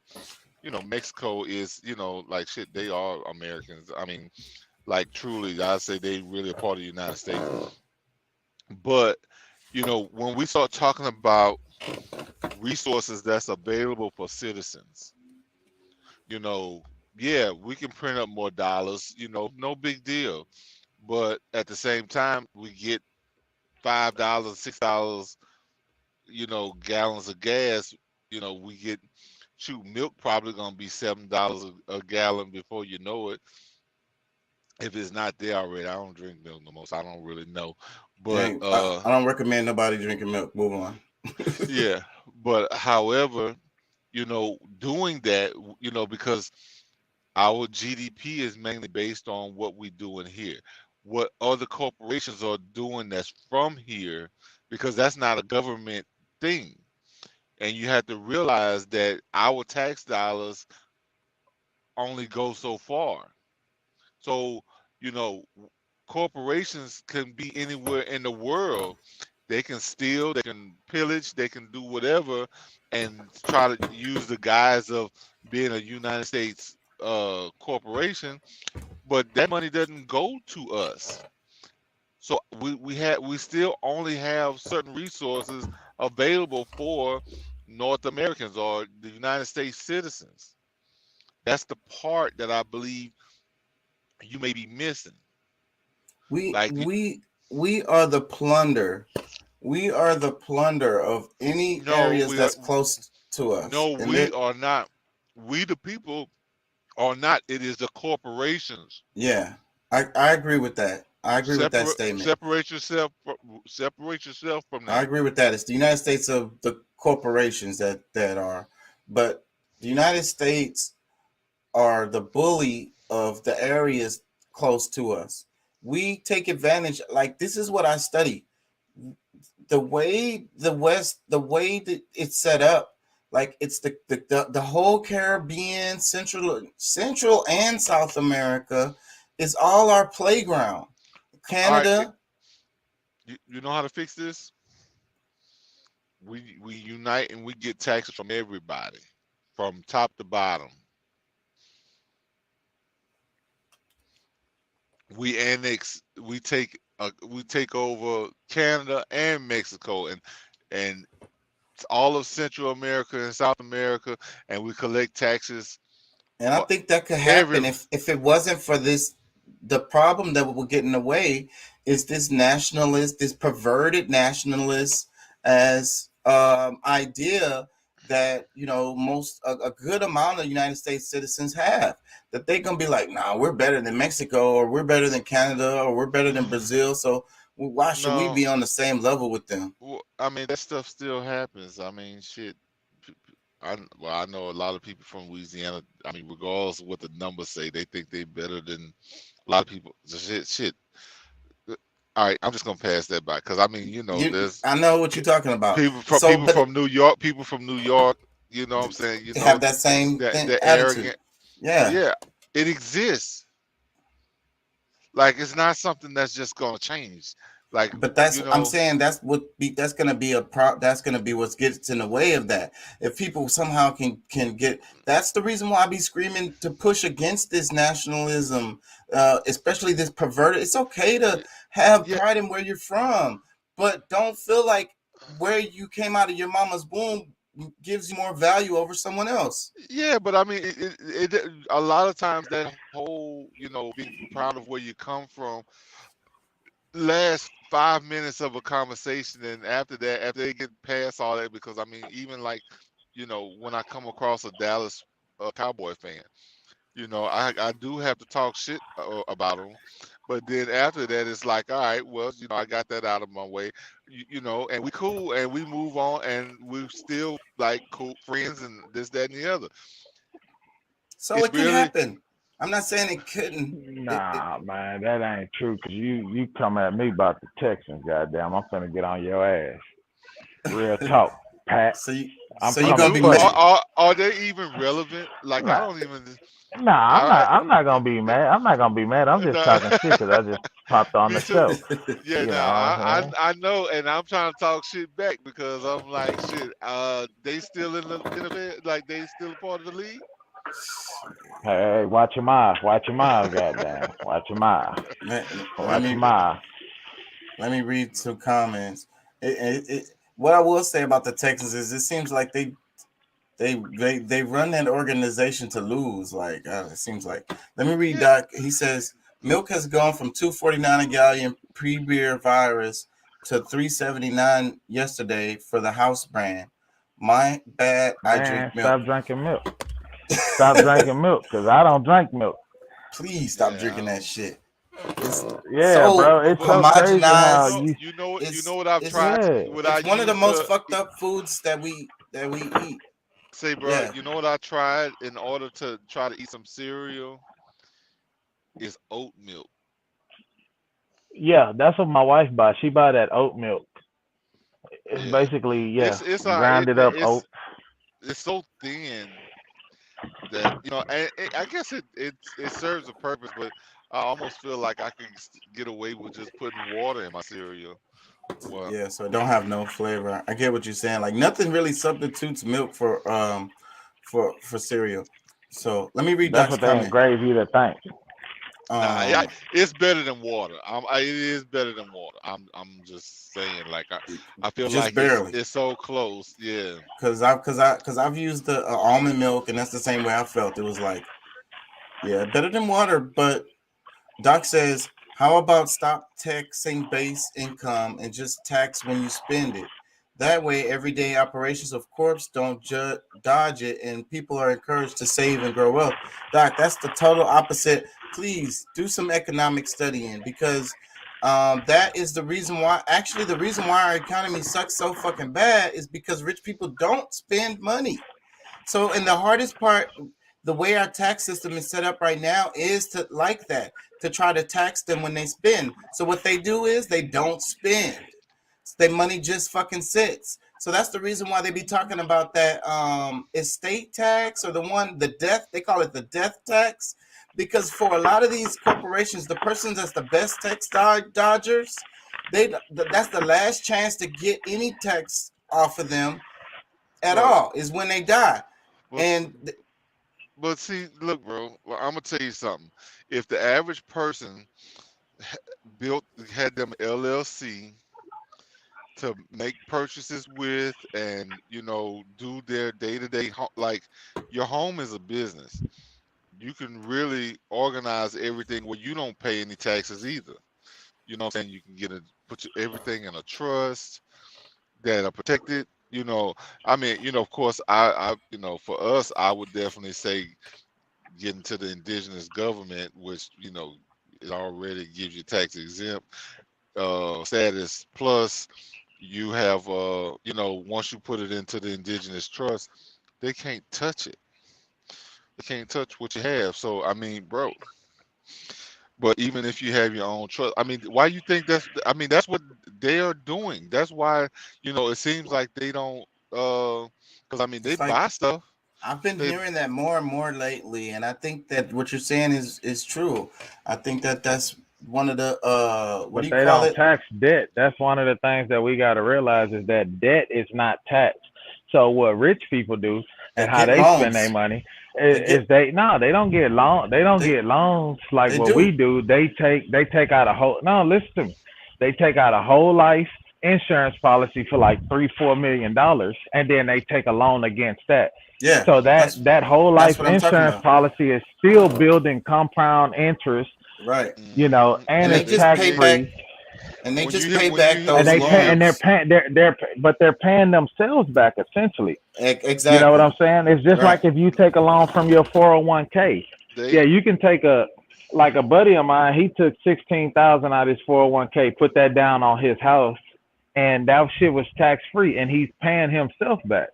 Mexico is, like shit, they are Americans. I mean, like truly, I'd say they really a part of the United States. But, when we start talking about resources that's available for citizens, yeah, we can print up more dollars, no big deal. But at the same time, we get $5, $6, gallons of gas. We get milk probably gonna be $7 a gallon before you know it. If it's not there already, I don't drink milk no more, so I don't really know. But I don't recommend nobody drinking milk. Move on. Yeah, but however, doing that, because our GDP is mainly based on what we're doing here. What other corporations are doing that's from here, because that's not a government thing. And you have to realize that our tax dollars only go so far. So, corporations can be anywhere in the world. They can steal, they can pillage, they can do whatever and try to use the guise of being a United States corporation, but that money doesn't go to us. So we still only have certain resources available for North Americans or the United States citizens. That's the part that I believe you may be missing. We are the plunder. We are the plunder of any areas that's close to us. No, we are not. We the people or not. It is the corporations. Yeah, I agree with that. I agree with that statement. Separate yourself from I that. agree with that. It's the United States of the corporations that are, but the United States are the bully of the areas close to us. We take advantage. Like, this is what I study. The way the way that it's set up, like, it's the whole Caribbean, Central and South America is all our playground. All right, Canada. you know how to fix this? We unite and we get taxes from everybody, from top to bottom. We annex, we take over Canada and Mexico and all of Central America and South America, and we collect taxes. And I think that could happen if it wasn't for this. The problem that we're getting away is this nationalist, this perverted nationalist as idea that, you know, a good amount of United States citizens have, that they're gonna be like, nah, we're better than Mexico, or we're better than Canada, or we're better than Brazil. So why should we be on the same level with them? Well, I mean, that stuff still happens. I mean, shit. I know a lot of people from Louisiana. I mean, regardless of what the numbers say, they think they're better than a lot of people. Shit. All right, I'm just gonna pass that by, because I mean, you know, I know what you're talking about. People from New York. You know what I'm saying? You know, have that same that attitude. Yeah, it exists. Like, it's not something that's just gonna change. Like, but that's, you know, I'm saying that's gonna be what gets in the way of that. If people somehow can get, that's the reason why I be screaming to push against this nationalism, especially this perverted. It's okay to have pride in where you're from, but don't feel like where you came out of your mama's womb gives you more value over someone else. Yeah, but I mean, it a lot of times that whole, you know, being proud of where you come from last 5 minutes of a conversation, and after that, after they get past all that, because I mean, even like, you know, when I come across a Dallas Cowboy fan, you know, I do have to talk shit about them, but then after that, it's like, all right, well, you know, I got that out of my way, you know, and we cool and we move on, and we're still like cool friends and this, that, and the other. So it can happen. I'm not saying it couldn't. Nah, man, that ain't true. Cause you come at me about the Texans, goddamn, I'm finna get on your ass. Real talk, Pat. So you gonna be mad? Are they even relevant? Like, I don't even. Nah, I'm not gonna be mad. I'm not gonna be mad. I'm just talking shit because I just popped on the show. Yeah, I know, and I'm trying to talk shit back because I'm like, shit. They still in the like, they still a part of the league. Hey, watch your mouth, goddamn. Watch your mouth. Let me read some comments. What I will say about the Texans is it seems like they run that organization to lose. Like, it seems like. Let me read Doc. He says milk has gone from $2.49 a gallon pre-beer virus to $3.79 yesterday for the house brand. My bad. Man, I drink milk. Stop drinking milk. Stop drinking milk, because I don't drink milk. Please stop drinking that shit. It's bro, it's so crazy how you know what I've tried. It's one of the most fucked up foods that we eat. Say, bro, you know what I tried in order to try to eat some cereal? Is oat milk. Yeah, that's what my wife buys. She buy that oat milk. It's basically it's grinded up oat. It's so thin that, you know, and I guess it serves a purpose, but I almost feel like I can get away with just putting water in my cereal. Well, yeah, so it don't have no flavor. I get what you're saying. Like, nothing really substitutes milk for cereal. So let me read That's what they engrave you to think. It's better than water. It is better than water. I'm just saying, like, I feel just like barely. It's so close, yeah. Because I've used the almond milk, and that's the same way I felt. It was like, yeah, better than water. But Doc says, how about stop taxing base income and just tax when you spend it? That way, everyday operations of corpse don't dodge it, and people are encouraged to save and grow up. Doc, that's the total opposite. Please do some economic studying, because that is the reason why. Actually, the reason why our economy sucks so fucking bad is because rich people don't spend money. So, and the hardest part, the way our tax system is set up right now, is to like that, to try to tax them when they spend. So what they do is they don't spend. Their money just fucking sits. So that's the reason why they be talking about that estate tax, or the death, they call it the death tax, because for a lot of these corporations, the persons that's the best tax dodgers, that's the last chance to get any tax off of them at all, is when they die. But see, look, bro, I'm gonna tell you something. If the average person had them LLC to make purchases with, and do their day-to-day, like, your home is a business. You can really organize everything where you don't pay any taxes either. You know what I'm saying? You can put everything in a trust that are protected. I mean, of course, I for us, I would definitely say getting to the indigenous government, which it already gives you tax exempt status. Plus, you have once you put it into the indigenous trust, they can't touch it. They can't touch what you have. So I mean, bro. But even if you have your own trust, I mean, why you think that's? I mean, that's what they are doing. That's why it seems like they don't. Because I mean, they buy stuff. I've been hearing that more and more lately, and I think that what you're saying is true. I think that's one of the but they don't tax debt. That's one of the things that we got to realize, is that debt is not taxed. So what rich people do and how they spend their money is they don't get loans. They don't get loans like what we do. They take out a whole listen to me. They take out a whole life insurance policy for like $3-4 million, and then they take a loan against that. Yeah. So that whole life insurance policy is still building compound interest. Right. And it's tax free. And they just pay back those loans. They're paying themselves back essentially. Exactly. You know what I'm saying? It's just like if you take a loan from your 401k. You can take a buddy of mine. He took $16,000 out of his 401k, put that down on his house, and that shit was tax free, and he's paying himself back.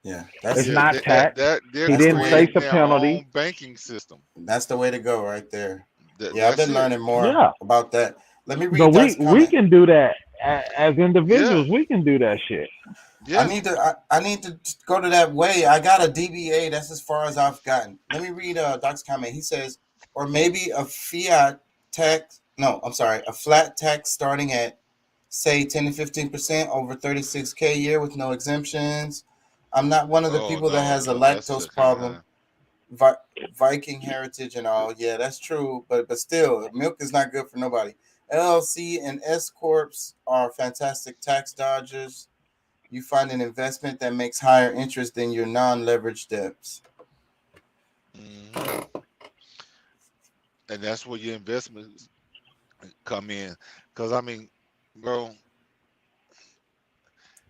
Yeah, it's not taxed. He didn't face a penalty. Banking system. That's the way to go, right there. I've been learning more about that. Let me read. But we can do that as individuals. We can do that shit. Yeah. I need to go to that way. I got a DBA. That's as far as I've gotten. Let me read Doc's comment. He says, or maybe a flat tax starting at say 10 to 15% over 36K a year with no exemptions. I'm not one of the people that has a lactose problem. Viking heritage and all. Yeah, that's true. But still, milk is not good for nobody. LLC and S Corps are fantastic tax dodgers. You find an investment that makes higher interest than your non-leveraged debts. Mm-hmm. And that's where your investments come in. Because, I mean, bro,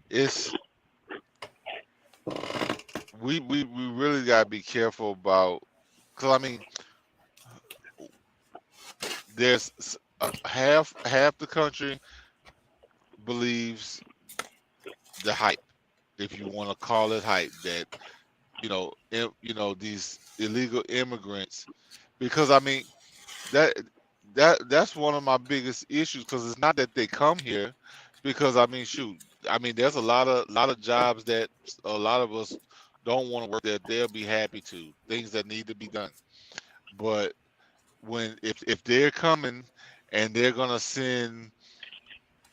it's... We really got to be careful about... Because, I mean, there's... half the country believes the hype, if you want to call it hype, that these illegal immigrants, because I mean that's one of my biggest issues, because it's not that they come here, because I mean there's a lot of jobs that a lot of us don't want to work, that they'll be happy to, things that need to be done, but if they're coming and they're gonna send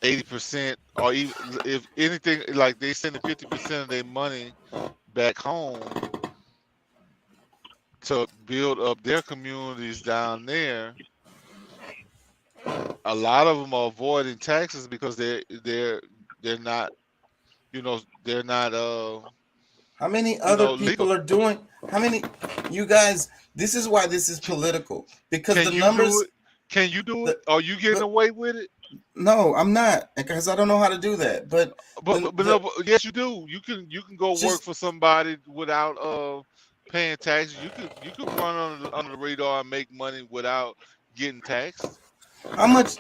80%, or even if anything, like they send 50% of their money back home to build up their communities down there, a lot of them are avoiding taxes because they're not, they're not. How many other people are doing? How many? You guys, this is why this is political, because the numbers. Can you do it? Are you getting away with it? No, I'm not, because I don't know how to do that. But yes, you do. You can go work for somebody without paying taxes. You can run under the radar and make money without getting taxed. How much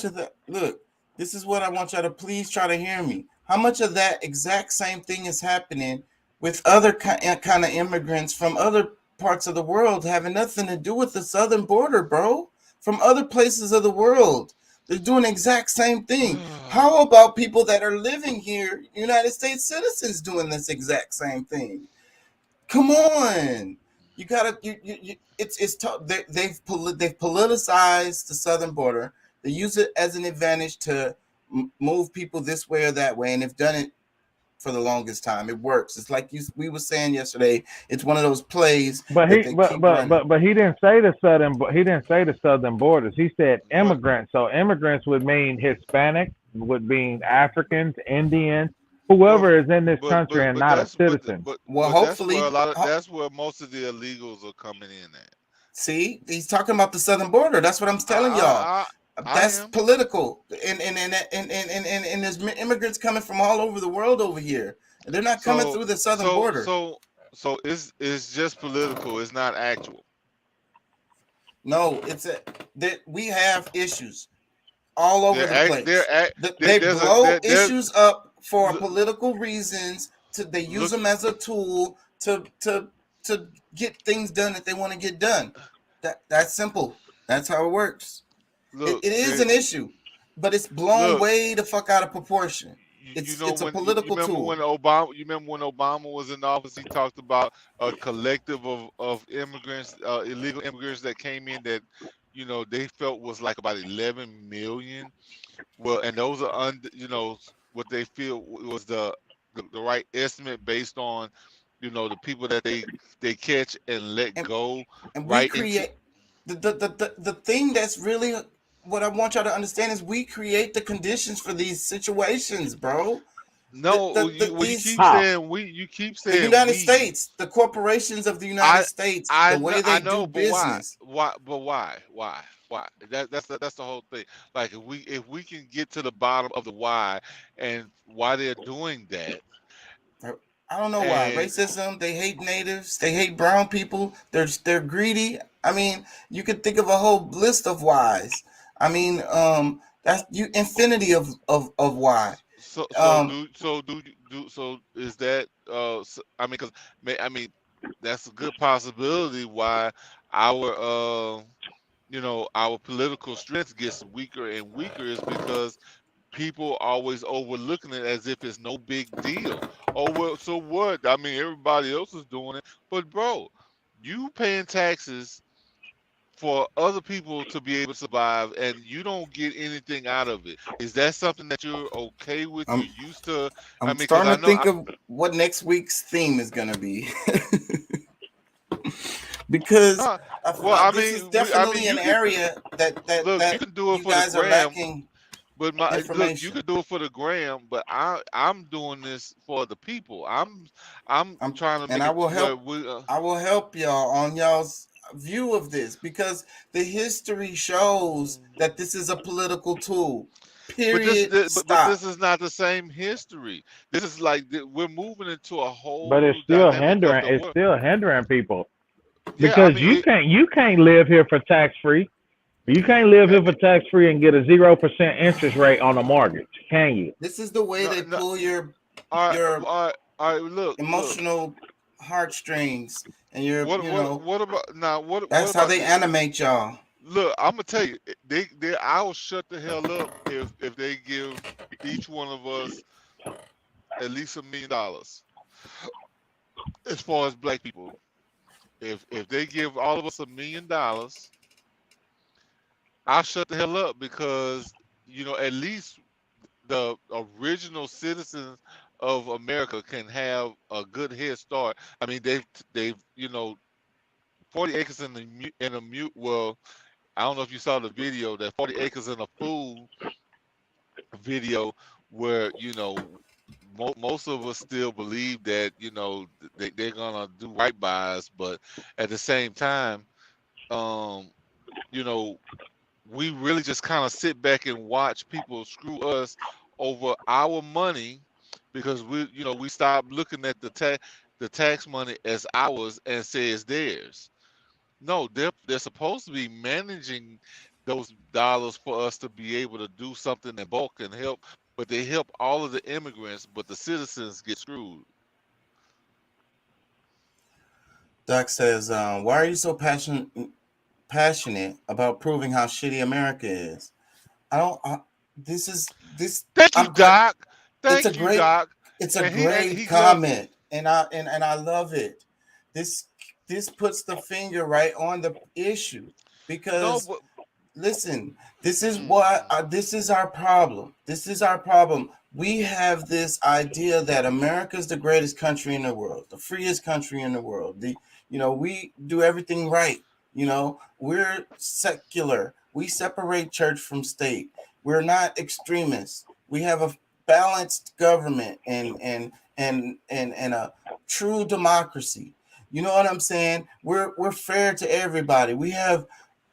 of that? Look, this is what I want y'all to please try to hear me. How much of that exact same thing is happening with other kind of immigrants from other parts of the world, having nothing to do with the southern border, bro? From other places of the world, they're doing the exact same thing. How about people that are living here, United States citizens, doing this exact same thing? Come on. You gotta. It's tough. They've politicized the southern border. They use it as an advantage to move people this way or that way, and they've done it for the longest time. It works. It's like we were saying yesterday. It's one of those plays. But he didn't say the southern. He didn't say the southern borders. He said immigrants. So immigrants would mean Hispanic, would mean Africans, Indians, whoever is in this country and not a citizen. Hopefully, that's where most of the illegals are coming in at. See, he's talking about the southern border. That's what I'm telling y'all. That's political, and there's immigrants coming from all over the world over here, and they're not coming through the southern border. So it's just political. It's not actual. No, that we have issues all over the place. They blow issues up for political reasons. They use them as a tool to get things done that they want to get done. That's simple. That's how it works. Look, it is an issue, but it's blown way the fuck out of proportion. It's a political tool. You remember when Obama was in office? He talked about a collective of immigrants, illegal immigrants that came in that, they felt was like about 11 million. Well, and those are what they feel was the right estimate based on, the people that they catch and let go. And we create the thing that's really. What I want y'all to understand is we create the conditions for these situations, bro. No, you keep saying the United States, the corporations of the United States, the way they do business. Why? That's the whole thing. Like if we can get to the bottom of the why and why they're doing that. I don't know why. Racism. They hate natives. They hate brown people. They're greedy. I mean, you could think of a whole list of whys. I mean, that's infinity of why. So is that? I mean, that's a good possibility why our our political strength gets weaker and weaker is because people always overlooking it as if it's no big deal. Oh well, so what? I mean, everybody else is doing it, but bro, you paying taxes for other people to be able to survive, and you don't get anything out of it. Is that something that you're okay with? You're used to? I'm starting to think of what next week's theme is going to be. Because this is definitely an area that you can do it for the gram. But you could do it for the gram, but I'm doing this for the people. I'm trying to. And I will help. I will help y'all on y'all's view of this because the history shows that this is a political tool. Period. But this is not the same history. This is like we're moving into a whole. But it's still hindering. It's still hindering people because you can't live here for tax free. You can't live here for tax free and get a 0% interest rate on a mortgage, can you? This is the way they pull your emotional heartstrings and your. What about now? That's how they animate y'all. Look, I'm gonna tell you, I'll shut the hell up if they give each one of us at least $1 million. As far as black people, if they give all of us $1 million. I'll shut the hell up because, at least the original citizens of America can have a good head start. I mean, they've 40 acres in a mute. Well, I don't know if you saw the video, that 40 acres in a fool video where, most of us still believe that, they're going to do right by us. But at the same time, we really just kind of sit back and watch people screw us over our money because we stop looking at the tax money as ours and say it's theirs. No, they're supposed to be managing those dollars for us to be able to do something in bulk and help, but they help all of the immigrants, but the citizens get screwed. Doc says, "Why are you so passionate about proving how shitty America is?" I don't. This. Thank you, Doc. It's a Thank you, great. Doc. It's a And great he comment, and I love it. This puts the finger right on the issue because listen, this is what this is our problem. This is our problem. We have this idea that America is the greatest country in the world, the freest country in the world. We do everything right. We're secular. We separate church from state. We're not extremists. We have a balanced government and a true democracy. You know what I'm saying? We're fair to everybody. We have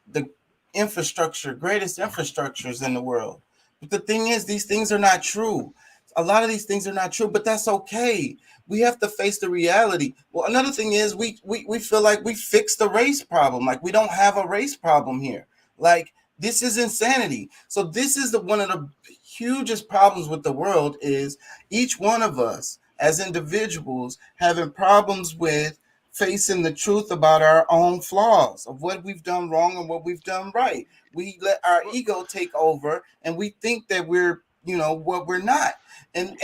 the greatest infrastructures in the world. But the thing is, these things are not true. A lot of these things are not true, but that's okay. We have to face the reality. Well, another thing is we feel like we fixed the race problem. Like we don't have a race problem here. Like this is insanity. So this is one of the hugest problems with the world is each one of us as individuals having problems with facing the truth about our own flaws of what we've done wrong and what we've done right. We let our ego take over and we think that we're what we're not. And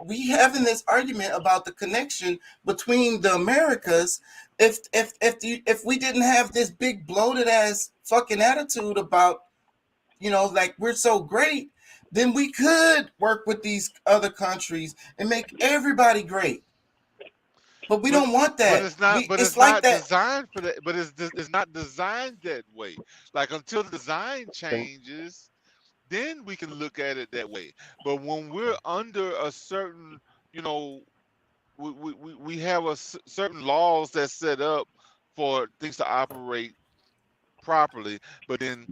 we having this argument about the connection between the Americas. If we didn't have this big bloated ass fucking attitude about like we're so great, then we could work with these other countries and make everybody great. But we don't want that. But it's not designed for that. But it's not designed that way. Like until the design changes, then we can look at it that way. But when we're under a certain, we have certain laws that set up for things to operate properly. But then,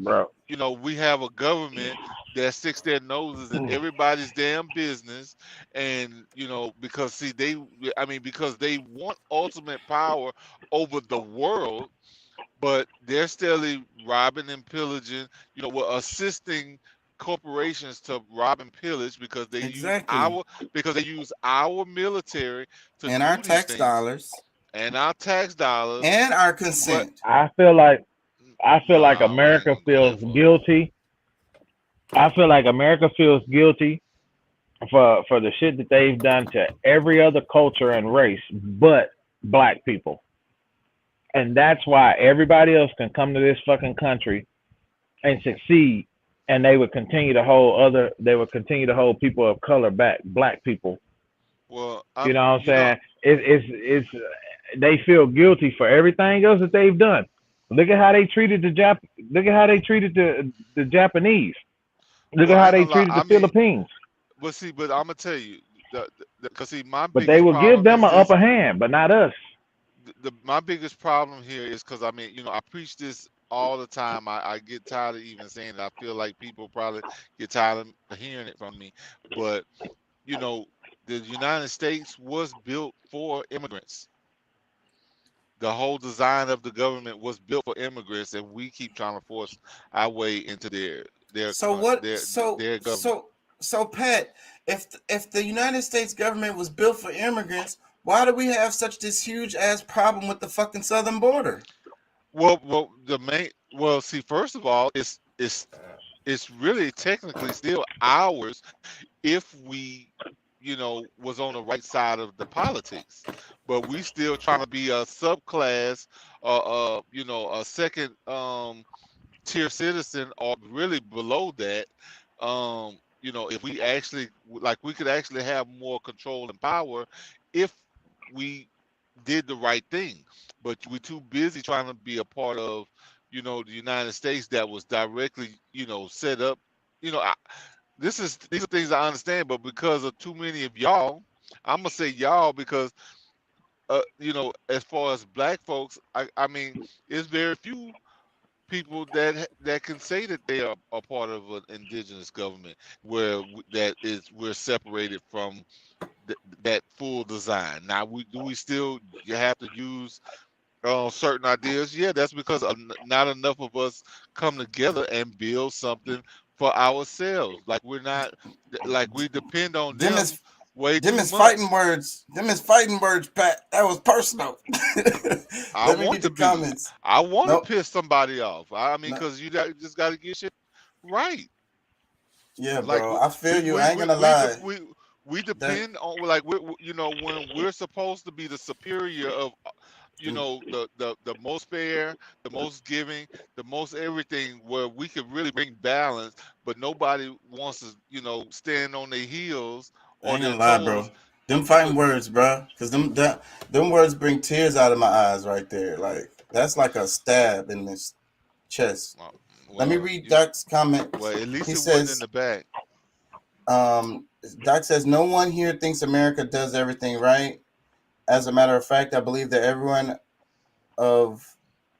we have a government that sticks their noses in everybody's damn business, and because they want ultimate power over the world, but they're still robbing and pillaging. We're assisting corporations to rob and pillage because they use our military to and our tax dollars and our consent. I feel like America feels guilty. I feel like America feels guilty for the shit that they've done to every other culture and race but black people. And that's why everybody else can come to this fucking country and succeed, and they would continue to hold people of color back, black people. Well, you know what I'm saying? It's they feel guilty for everything else that they've done. Look at how they treated the Japanese. Look at how they treated the Philippines. But I'm gonna tell you, but they will give them an upper hand, but not us. My biggest problem here is because I preach this all the time. I get tired of even saying it. I feel like people probably get tired of hearing it from me. But the United States was built for immigrants. The whole design of the government was built for immigrants, and we keep trying to force our way into their government. So Pat, if the United States government was built for immigrants, why do we have such this huge ass problem with the fucking southern border? First of all, it's really technically still ours if we was on the right side of the politics, but we still trying to be a subclass, a second tier citizen, or really below that. If we actually we could actually have more control and power if we did the right thing, but we're too busy trying to be a part of, the United States that was directly, set up. These are things I understand, but because of too many of y'all, I'm gonna say y'all because, as far as black folks, I mean, it's very few people that can say that they are a part of an indigenous government where we're separated from that full design. Now, we still have to use certain ideas? Yeah, that's because not enough of us come together and build something for ourselves. Like we depend on Them them is way them too is much. fighting words. Them is fighting words, Pat. That was personal. I Let me want read to the be. comments. I want to Nope. piss somebody off. I mean, No. because just got to get shit right. Yeah, Like bro. I feel you. I ain't gonna lie. we depend on like when we're supposed to be the superior of the most fair, the most giving, the most everything, where we could really bring balance, but nobody wants to stand on their heels I or ain't their gonna lie, bro. toes. Them fighting words, bro. Because them words bring tears out of my eyes right there. Like that's like a stab in this chest. Let me read Doc's comment. Well, at least He it wasn't in says, the back. Doc says, no one here thinks America does everything right. As a matter of fact, I believe that everyone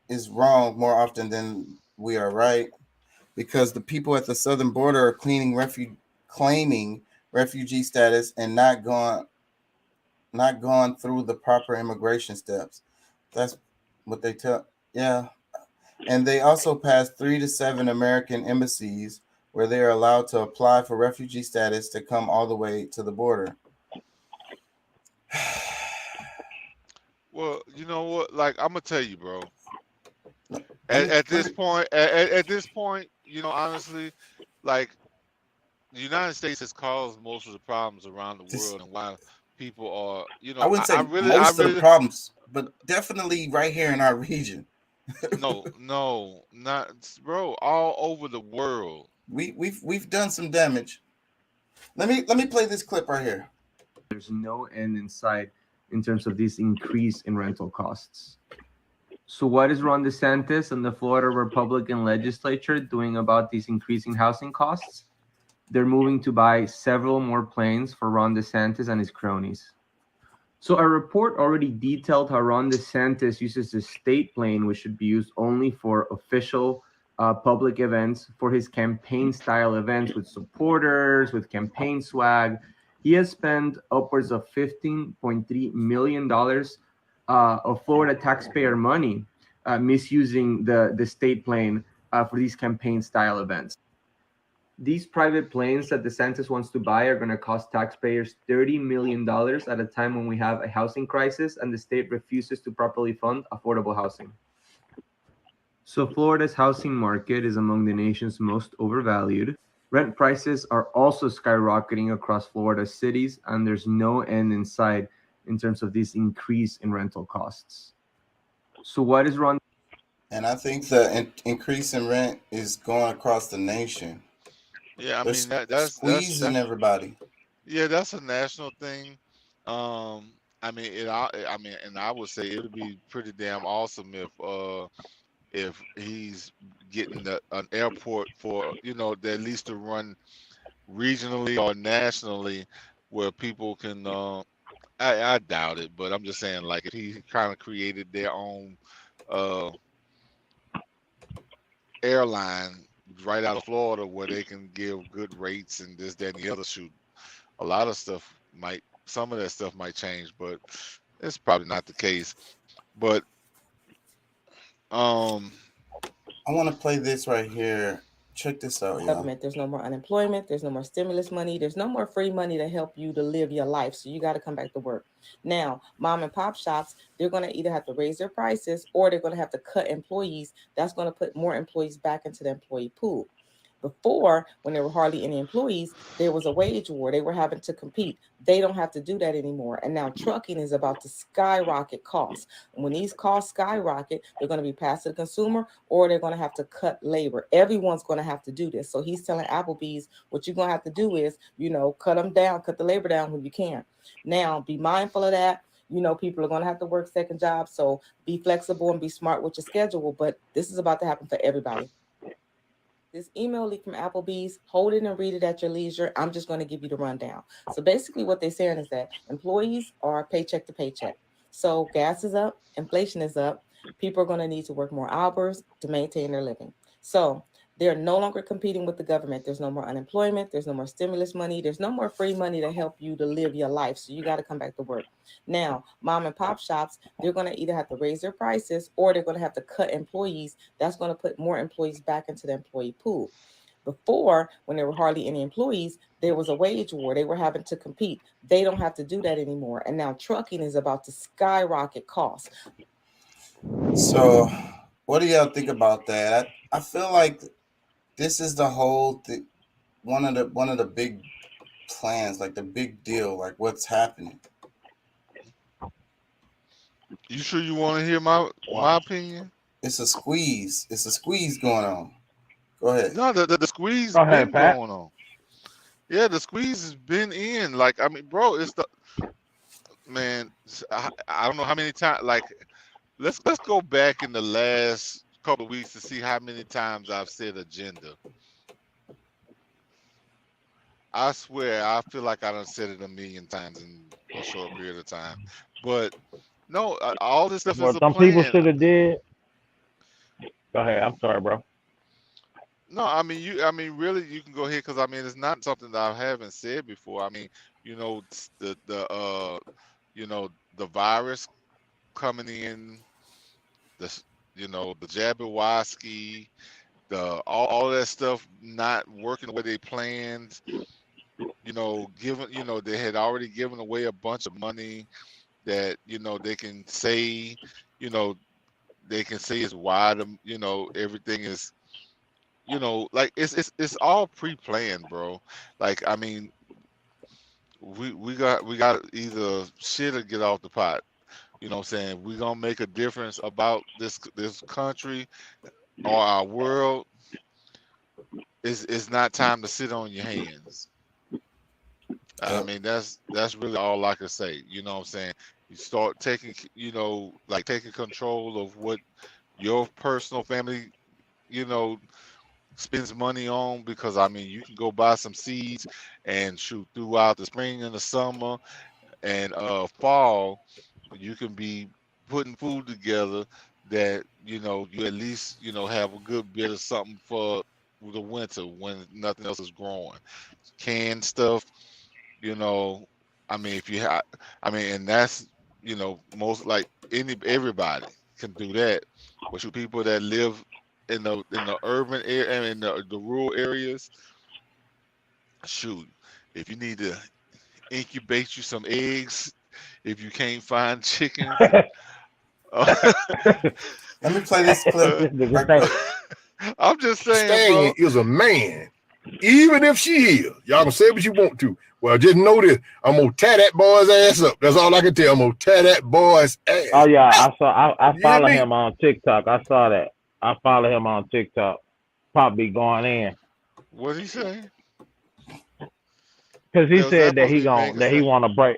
is wrong more often than we are right, because the people at the southern border are claiming refugee status and not gone through the proper immigration steps. That's what they tell. Yeah. And they also passed 3 to 7 American embassies where they are allowed to apply for refugee status to come all the way to the border. Well, you know what? Like, I'm gonna tell you, bro. At this point, honestly, like, the United States has caused most of the problems around the world, and why people are, I wouldn't say most of the problems, but definitely right here in our region. No, not, bro. All over the world. We've done some damage. Let me play this clip right here. There's no end in sight in terms of this increase in rental costs. So what is Ron DeSantis and the Florida Republican legislature doing about these increasing housing costs? They're moving to buy several more planes for Ron DeSantis and his cronies. So a report already detailed how Ron DeSantis uses the state plane, which should be used only for official public events, for his campaign-style events with supporters, with campaign swag. He has spent upwards of $15.3 million of Florida taxpayer money misusing the state plane for these campaign-style events. These private planes that DeSantis wants to buy are going to cost taxpayers $30 million at a time when we have a housing crisis and the state refuses to properly fund affordable housing. So Florida's housing market is among the nation's most overvalued. Rent prices are also skyrocketing across Florida's cities, and there's no end in sight in terms of this increase in rental costs. So what is Ron? And I think the increase in rent is going across the nation. Yeah, I mean that's squeezing everybody. Yeah, that's a national thing. I mean, and I would say it would be pretty damn awesome if he's getting an airport for at least to run regionally or nationally, where people can. I doubt it, but I'm just saying, like, if he kind of created their own airline right out of Florida where they can give good rates and this, that, and the other, shoot, a lot of stuff some of that stuff might change, but it's probably not the case. But I want to play this right here. Check this out, y'all. There's no more unemployment. There's no more stimulus money. There's no more free money to help you to live your life. So you got to come back to work. Now, mom and pop shops, they're going to either have to raise their prices or they're going to have to cut employees. That's going to put more employees back into the employee pool. Before, when there were hardly any employees, there was a wage war. They were having to compete. They don't have to do that anymore. And now trucking is about to skyrocket costs. And when these costs skyrocket, they're going to be passed to the consumer, or they're going to have to cut labor. Everyone's going to have to do this. So he's telling Applebee's, what you're going to have to do is, cut them down, cut the labor down when you can. Now, be mindful of that. People are going to have to work second jobs. So be flexible and be smart with your schedule. But this is about to happen for everybody. This email leak from Applebee's, hold it and read it at your leisure. I'm just going to give you the rundown. So basically what they're saying is that employees are paycheck to paycheck. So gas is up, inflation is up. People are going to need to work more hours to maintain their living. So they're no longer competing with the government. There's no more unemployment. There's no more stimulus money. There's no more free money to help you to live your life. So you got to come back to work. Now, mom and pop shops, they're going to either have to raise their prices or they're going to have to cut employees. That's going to put more employees back into the employee pool. Before, when there were hardly any employees, there was a wage war. They were having to compete. They don't have to do that anymore. And now trucking is about to skyrocket costs. So, what do y'all think about that? I feel like this is the whole one of the big plans, like the big deal, like what's happening. You sure you want to hear my opinion? It's a squeeze. It's a squeeze going on. Go ahead. No, the squeeze Go ahead, been Pat. going on. Yeah, the squeeze has been in. Like, I mean, bro, it's the man. I don't know how many times. Like, let's go back in the last couple of weeks to see how many times I've said agenda. I swear, I feel like I done said it a million times in a short period of time. But no, all this stuff Well, is a some plan. people should have did. Go ahead. I'm sorry, bro. No, I mean really, you can go ahead because I mean it's not something that I haven't said before. I mean, you know, the virus coming in, the Jabberwocky, all that stuff not working the way they planned. They had already given away a bunch of money that they can say, they can say is why everything is. Like it's all pre-planned, bro. Like, I mean, we got either shit or get off the pot. You know what I'm saying? We're gonna make a difference about this country or our world. It's not time to sit on your hands. I mean, that's really all I can say. You know what I'm saying? You start taking taking control of what your personal family, spends money on, because I mean you can go buy some seeds and shoot throughout the spring and the summer and fall. You can be putting food together that you at least have a good bit of something for the winter when nothing else is growing. Canned stuff, I mean, if you have, I mean, and that's most like everybody can do that. But you people that live in the urban area and in the rural areas, shoot, if you need to incubate you some eggs, if you can't find chickens. Let me play this clip. I'm just saying, Stallion is a man, even if she is. Y'all can say what you want to. Well, just know this: I'm gonna tear that boy's ass up. That's all I can tell. I'm gonna tear that boy's ass. Oh yeah, I saw. I follow him on TikTok. I saw that. I follow him on TikTok. Pop be going in. What did he say? Because he said that he want to break.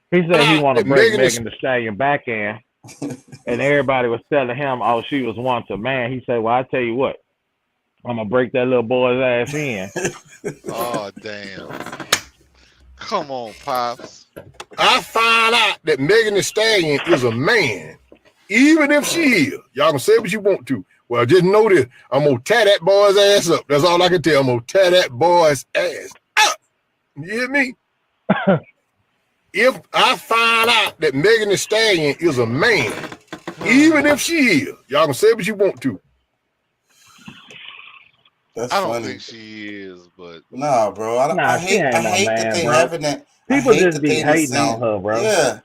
He said he want to break Megan Thee Stallion back in, and everybody was telling him, "Oh, she was once a man." He said, "Well, I tell you what, I'm gonna break that little boy's ass in." Oh damn! Come on, Pops. I find out that Megan Thee Stallion is a man, even if she is. Y'all can say what you want to. Well, just know this: I'm gonna tear that boy's ass up. That's all I can tell. I'm gonna tear that boy's ass up. You hear me? If I find out that Megan Thee Stallion is a man, even if she is, y'all can say what you want to. That's I don't funny. think she is, but nah, bro. I hate that they having that. People just be hating on her, bro. Yeah,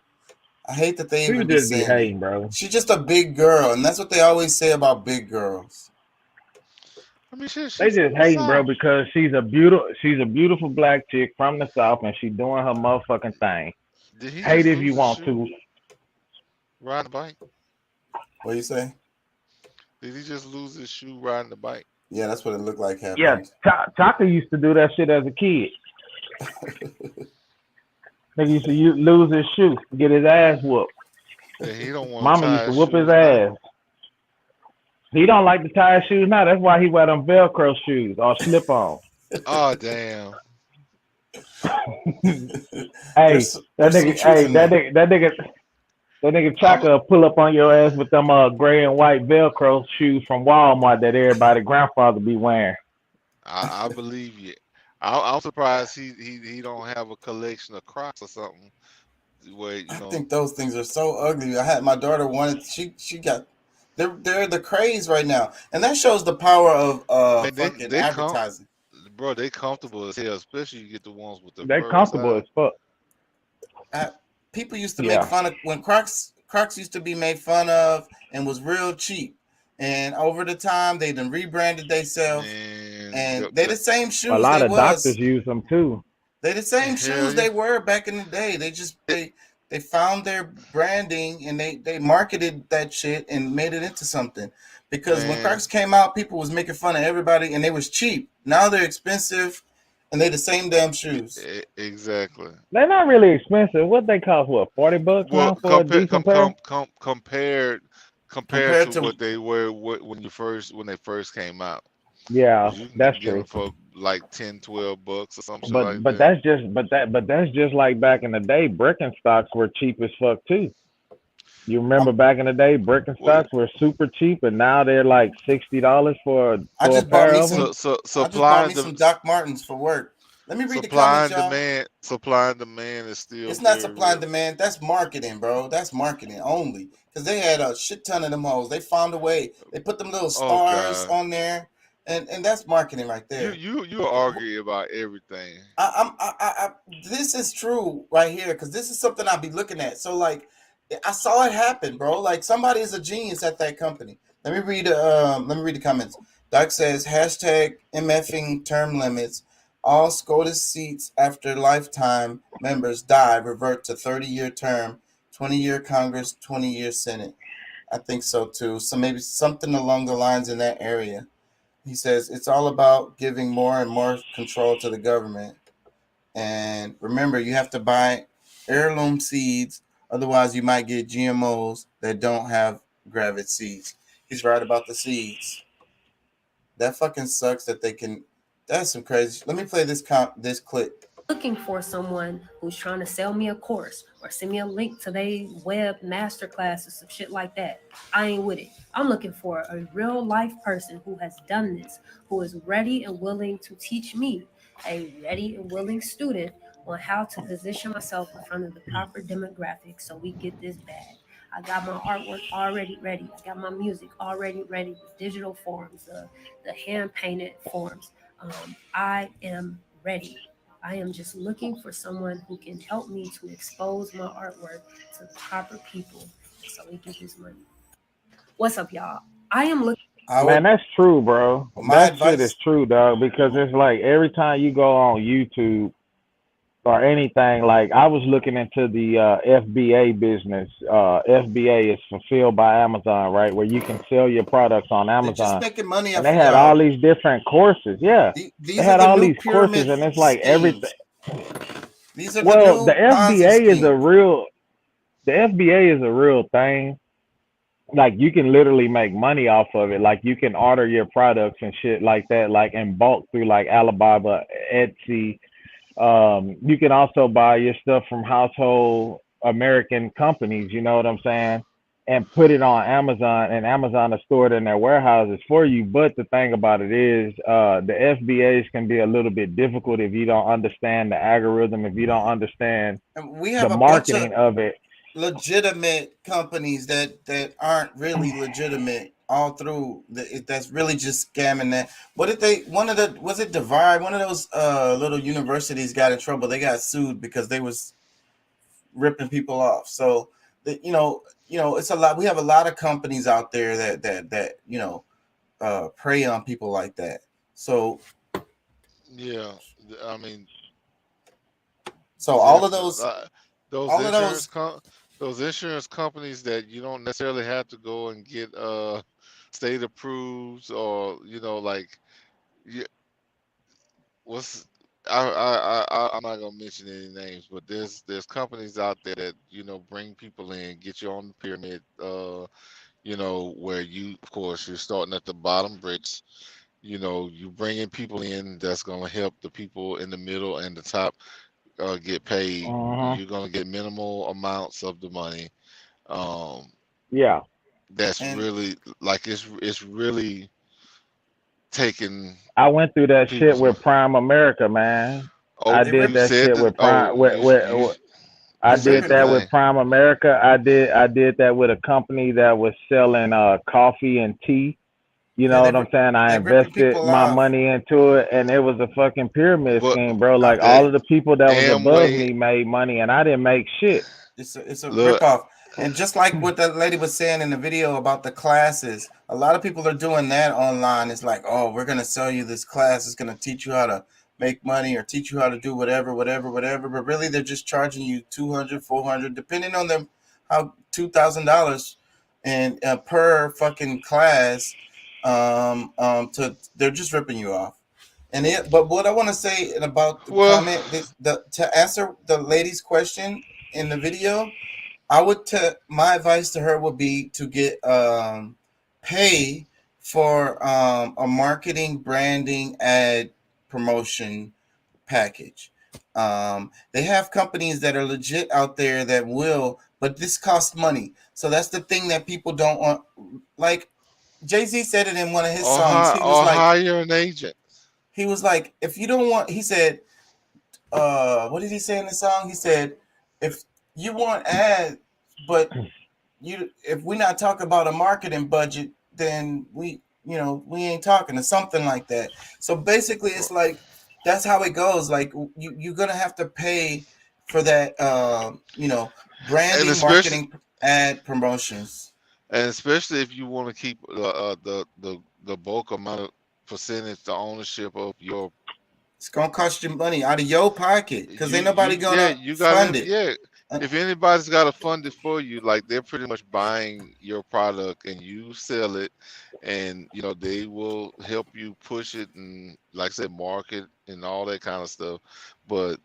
I hate that they People even just be saying hating, bro. She's just a big girl, and that's what they always say about big girls. I mean, she's They just hating, bro, because she's a beautiful black chick from the South, and she's doing her motherfucking thing. Did he Hate just if you lose want his to. shoe? Riding the bike? What do you say? Did he just lose his shoe riding the bike? Yeah, that's what it looked like happened. Yeah, Taka used to do that shit as a kid. Nigga used to lose his shoe, get his ass whooped. Yeah, he don't want Mama used to whoop his ass. He don't like to tie his shoes now. That's why he wear them Velcro shoes or slip on. Oh damn! Hey, that nigga. That nigga Chaka pull up on your ass with them gray and white Velcro shoes from Walmart that everybody grandfather be wearing. I believe you. I'm surprised he don't have a collection of Crocs or something. Where I think those things are so ugly. I had my daughter wanted. She got. They're the craze right now, and that shows the power of fucking advertising. Bro, they comfortable as hell, especially you get the ones with the. They're comfortable as fuck. People used to make fun of when Crocs used to be made fun of and was real cheap. And over the time, they done rebranded themselves, and they the same shoes. A lot of doctors use them too. They the same shoes they were back in the day. They just they found their branding and they marketed that shit and made it into something. Because when Crocs came out, people was making fun of everybody, and they was cheap. Now they're expensive, and they the same damn shoes. Exactly. They're not really expensive. What they cost? What, $40 now for a decent pair? Compared to what they were when they first came out. Yeah, that's true. For like $10-12 or something. But that's just like back in the day. Birkenstocks were cheap as fuck too. You remember back in the day, Birkenstocks were super cheap, and now they're like $60 for I just a pair bought of me them. some Doc Martens for work. Let me read the comments, y'all. Supply and demand is still. It's not supply and demand. That's marketing, bro. That's marketing only. Because they had a shit ton of them hoes. They found a way. They put them little stars on there, and that's marketing right there. You argue about everything. This is true right here because this is something I'll be looking at. So like, I saw it happen, bro. Like somebody is a genius at that company. Let me read the comments. Doc says hashtag MFing term limits. All SCOTUS seats after lifetime members die revert to 30-year term, 20-year Congress, 20-year Senate. I think so too. So maybe something along the lines in that area. He says it's all about giving more and more control to the government. And remember, you have to buy heirloom seeds. Otherwise, you might get GMOs that don't have gravid seeds. He's right about the seeds. That fucking sucks that they can. That's some crazy. Let me play this clip. Looking for someone who's trying to sell me a course or send me a link to their web masterclass or some shit like that. I ain't with it. I'm looking for a real life person who has done this, who is ready and willing to teach me, a ready and willing student, on how to position myself in front of the proper demographics so we get this bag. I got my artwork already ready. I got my music already ready with digital forms, the hand painted forms. I am ready. I am just looking for someone who can help me to expose my artwork to the proper people so we get this money. What's up, y'all? I am looking. Man, that's true, bro. That shit is true, dog, because it's like every time you go on YouTube or anything, like I was looking into the FBA business. FBA is fulfilled by Amazon, right? Where you can sell your products on Amazon. They're just making money. And they had all these different courses. Yeah. They had all these courses, and it's like everything. These are well, the FBA is a real. The FBA is a real thing. Like you can literally make money off of it. Like you can order your products and shit like that, like in bulk through like Alibaba, Etsy. You can also buy your stuff from household American companies, you know what I'm saying, and put it on Amazon, and Amazon will store it in their warehouses for you. But the thing about it is the FBAs can be a little bit difficult if you don't understand the algorithm, if you don't understand the marketing of it. Legitimate companies that aren't really legitimate all through that's really just scamming that. What did they was it Divide? One of those little universities got in trouble. They got sued because they was ripping people off. So you know it's a lot. We have a lot of companies out there that prey on people like that. So yeah, I mean, so all of those those insurance companies that you don't necessarily have to go and get state approved, or I'm not gonna mention any names, but there's companies out there that bring people in, get you on the pyramid, where you, of course, you're starting at the bottom bricks. You bringing people in that's gonna help the people in the middle and the top get paid. You're gonna get minimal amounts of the money. Yeah. That's And really like it's really taking I went through that shit people's. with Prime America, man. Oh, I they did rip you that said shit that. with Prime. Oh, I you they did said ripping the that you. with thing. Prime America. I did that with a company that was selling coffee and tea. You Yeah, know what I'm saying? I they ripping invested people my off. money into it, and it was a fucking pyramid But scheme, bro. Like Uh, all hey, of the people that was above Amway, me made money, and I didn't make shit. it's a look, ripoff. And just like what that lady was saying in the video about the classes, a lot of people are doing that online. It's like, oh, we're gonna sell you this class. It's gonna teach you how to make money or teach you how to do whatever, whatever, whatever. But really, they're just charging you 200, 400, depending on them how $2,000 and per fucking class. They're just ripping you off. But what I want to say about the well, comment, to answer the lady's question in the video, my advice to her would be to get pay for a marketing, branding, ad promotion package. They have companies that are legit out there that will, but this costs money. So that's the thing that people don't want. Like Jay-Z said it in one of his songs. or hire an agent. He was like, if you don't want, he said, what did he say in the song? He said, if you want ads, but if we're not talking about a marketing budget, then we ain't talking or something like that. So basically, it's like that's how it goes. Like you're gonna have to pay for that, And branding, especially marketing, ad promotions. and especially if you want to keep the bulk amount of percentage, the ownership of your It's gonna cost you money out of your pocket because ain't nobody gonna you fund gotta it. if anybody's got to fund it for you, like they're pretty much buying your product and you sell it, and they will help you push it and like I said, market and all that kind of stuff. But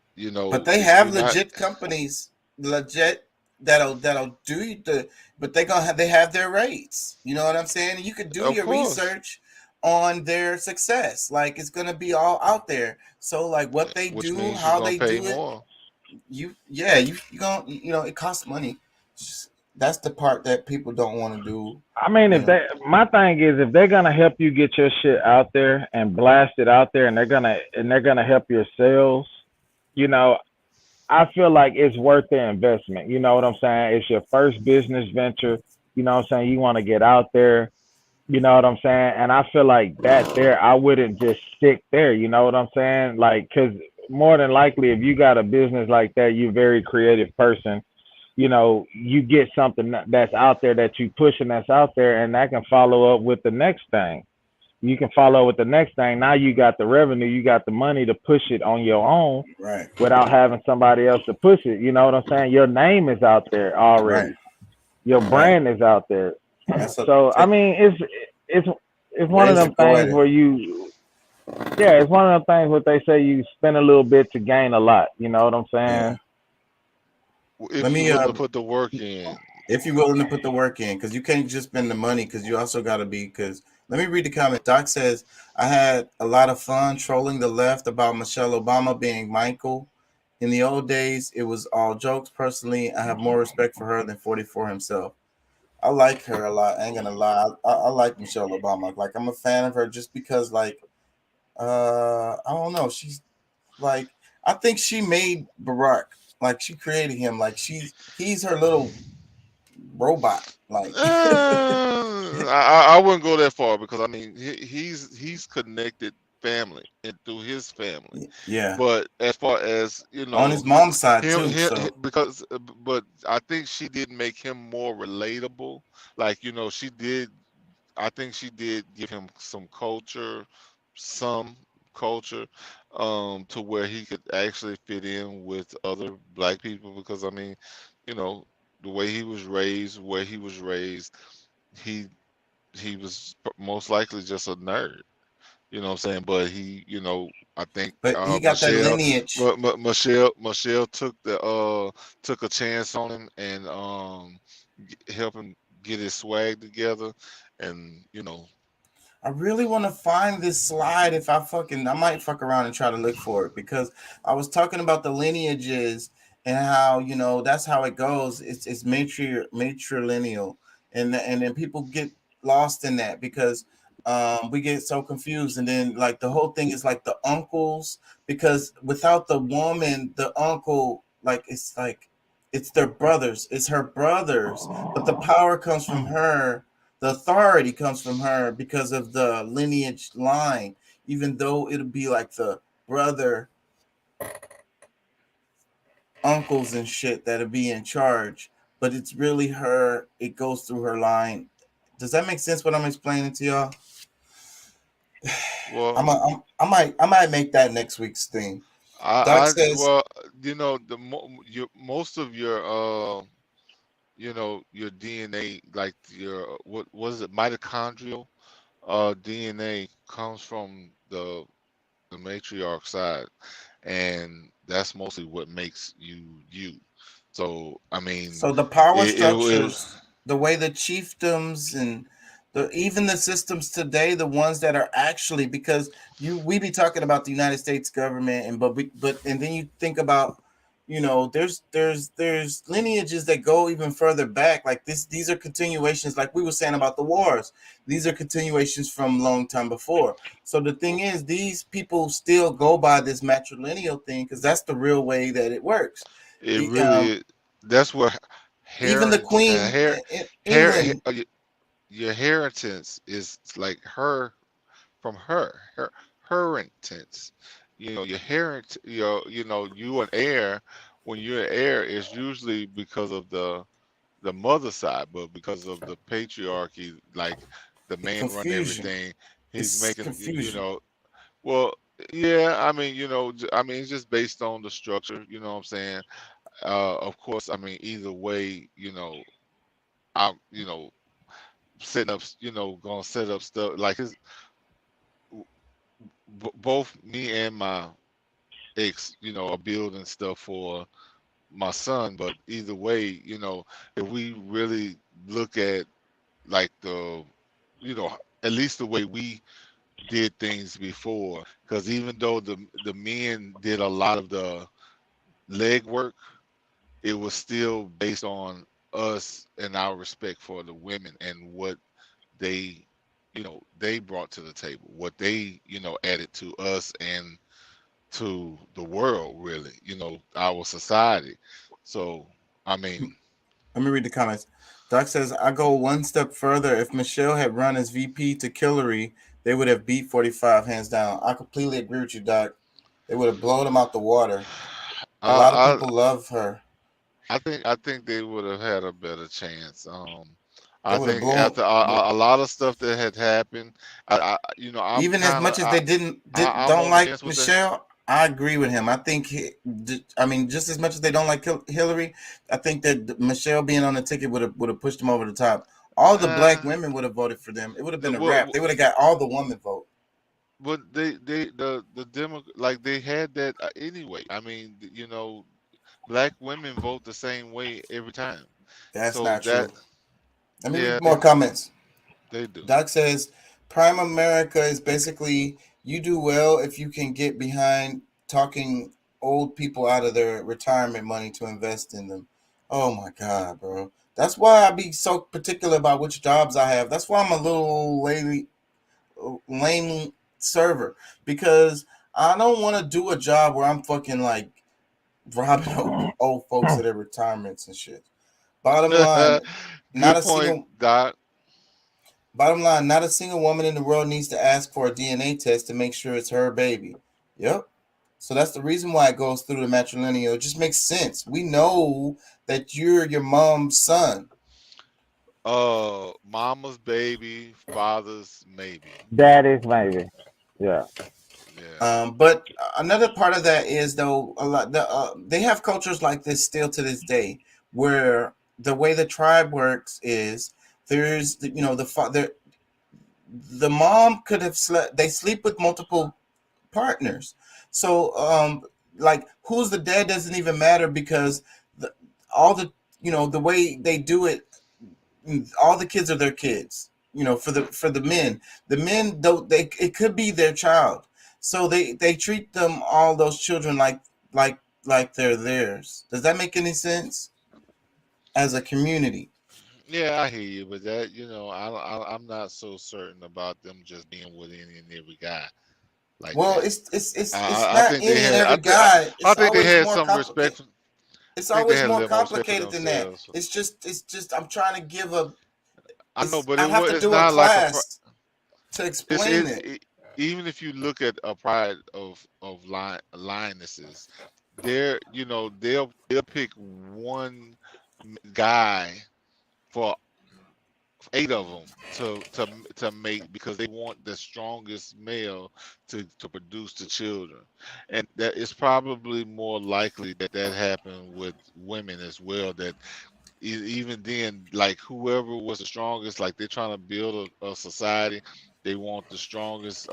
But they if you're have not, legit companies, legit that'll do but they have their rates. You know what I'm saying? You could do of your course, research on their success. Like it's gonna be all out there. So like what they which do, means you're how gonna they pay do it, more. you gonna it costs money. That's the part that people don't want to do. I mean, You know. my thing is, if they're gonna help you get your shit out there and blast it out there, and they're gonna help your sales, you know, I feel like it's worth the investment. You know what I'm saying? It's your first business venture. You know what I'm saying? You want to get out there. You know what I'm saying? And I feel like that there, I wouldn't just stick there. You know what I'm saying? Like, cause more than likely, if you got a business like that, you're a very creative person. You get something that's out there that you pushing that's out there, and that can follow up with the next thing. You can follow with the next thing. Now you got the revenue, you got the money to push it on your own Right. without having somebody else to push it. You know what I'm saying? Your name is out there Right. already. Your Right. brand is out there. That's So I mean, it's one of ways to them go at things it. where it's one of them things where they say you spend a little bit to gain a lot. You know what I'm Yeah. saying? Let If you're me willing to put the work in. if you're willing to put the work in, because you can't just spend the money, because you also got to be. Because let me read the comment. Doc says, I had a lot of fun trolling the left about Michelle Obama being Michael. In the old days, it was all jokes. Personally, I have more respect for her than 44 himself. I like her a lot. I ain't gonna lie. I like Michelle Obama. Like I'm a fan of her just because, like, I don't know. She's like, I think she made Barack. Like she created him. Like he's her little robot. Like I wouldn't go that far because I mean he's connected family and through his family. yeah, But as far as on his mom's side him, too. So because but I think she did make him more relatable. Like she did. I think she did give him some culture, to where he could actually fit in with other black people. Because I mean, you know, the way he was raised, where he was raised, he he was most likely just a nerd. You know what I'm saying? But I think but he got that lineage. Michelle took a chance on him and help him get his swag together, and I really want to find this slide. I might fuck around and try to look for it because I was talking about the lineages and how that's how it goes. It's matrilineal, and then people get lost in that because we get so confused, and then like the whole thing is like the uncles, because without the woman, the uncle, like it's their brothers, it's her brothers, but the power comes from her, the authority comes from her because of the lineage line, even though it'll be like the brother uncles and shit that'll be in charge, but it's really her, it goes through her line. Does that make sense what I'm explaining to y'all? Well, I might make that next week's thing. Doc says, well, most of your your DNA, like your what was it, mitochondrial DNA comes from the matriarch side, and that's mostly what makes you. So I mean, so the power it structures, the way the chiefdoms and even the systems today, the ones that are actually, because we be talking about the United States government, and then you think about, there's lineages that go even further back. Like these are continuations, like we were saying about the wars. These are continuations from long time before. So the thing is, these people still go by this matrilineal thing because that's the real way that it works. it really that's what Even the queen in England. Your inheritance is like her from her inheritance. Your you an heir. When you're an heir, it's usually because of the mother side, but because of the patriarchy, like the man run everything, he's making confusion. Well, yeah, I mean, it's just based on the structure. You know what I'm saying? Of course, I mean, either way, I'm setting up, gonna set up stuff like both me and my ex, are building stuff for my son. But either way, if we really look at like at least the way we did things before, because even though the men did a lot of the leg work, it was still based on us and our respect for the women and what they they brought to the table, what they added to us and to the world, really, our society. So I mean, let me read the comments. Doc says, I go one step further. If Michelle had run as VP to Hillary, they would have beat 45 hands down. I completely agree with you, Doc. They would have blown them out the water. A lot of people love her. I think they would have had a better chance. I think after a lot of stuff that had happened, even as much as they don't like Michelle, I agree with him. I think just as much as they don't like Hillary, I think that Michelle being on the ticket would have pushed them over the top. All the black women would have voted for them. It would have been a wrap. They would have got all the woman vote. But the demo, like they had that anyway. I mean, black women vote the same way every time. That's not true. Let me read more comments. They do. Doc says, Prime America is basically, you do well if you can get behind talking old people out of their retirement money to invest in them. Oh my God, bro. That's why I be so particular about which jobs I have. That's why I'm a little lame server, because I don't want to do a job where I'm fucking like robbing old folks at their retirements and shit. Bottom line, Bottom line, not a single woman in the world needs to ask for a DNA test to make sure it's her baby. Yep. So that's the reason why it goes through the matrilineal. It just makes sense. We know that you're your mom's son. Mama's baby, father's maybe. Daddy's maybe. Yeah. But another part of that is, though, they have cultures like this still to this day, where the way the tribe works is there's the mom could have they sleep with multiple partners. So like who's the dad doesn't even matter, because the way they do it, all the kids are their kids. For the men don't, it could be their child. So they treat them, all those children, like like they're theirs. Does that make any sense? As a community. Yeah, I hear you, but that I'm not so certain about them just being with any and every guy like Well, that. it's I not think any and I, every thi- I, guy. I It's think they always had more some respect. complicated. It's I think they always had a more little more respect for complicated than that. themselves. It's just. I'm trying to give a. I know, but I'd have to it's do a not like a. class to It's explain it. even if you look at a pride of lionesses, they'll pick one guy for 8 of them to mate because they want the strongest male to produce the children, and that is probably more likely that happened with women as well. That even then, like whoever was the strongest, like they're trying to build a society, they want the strongest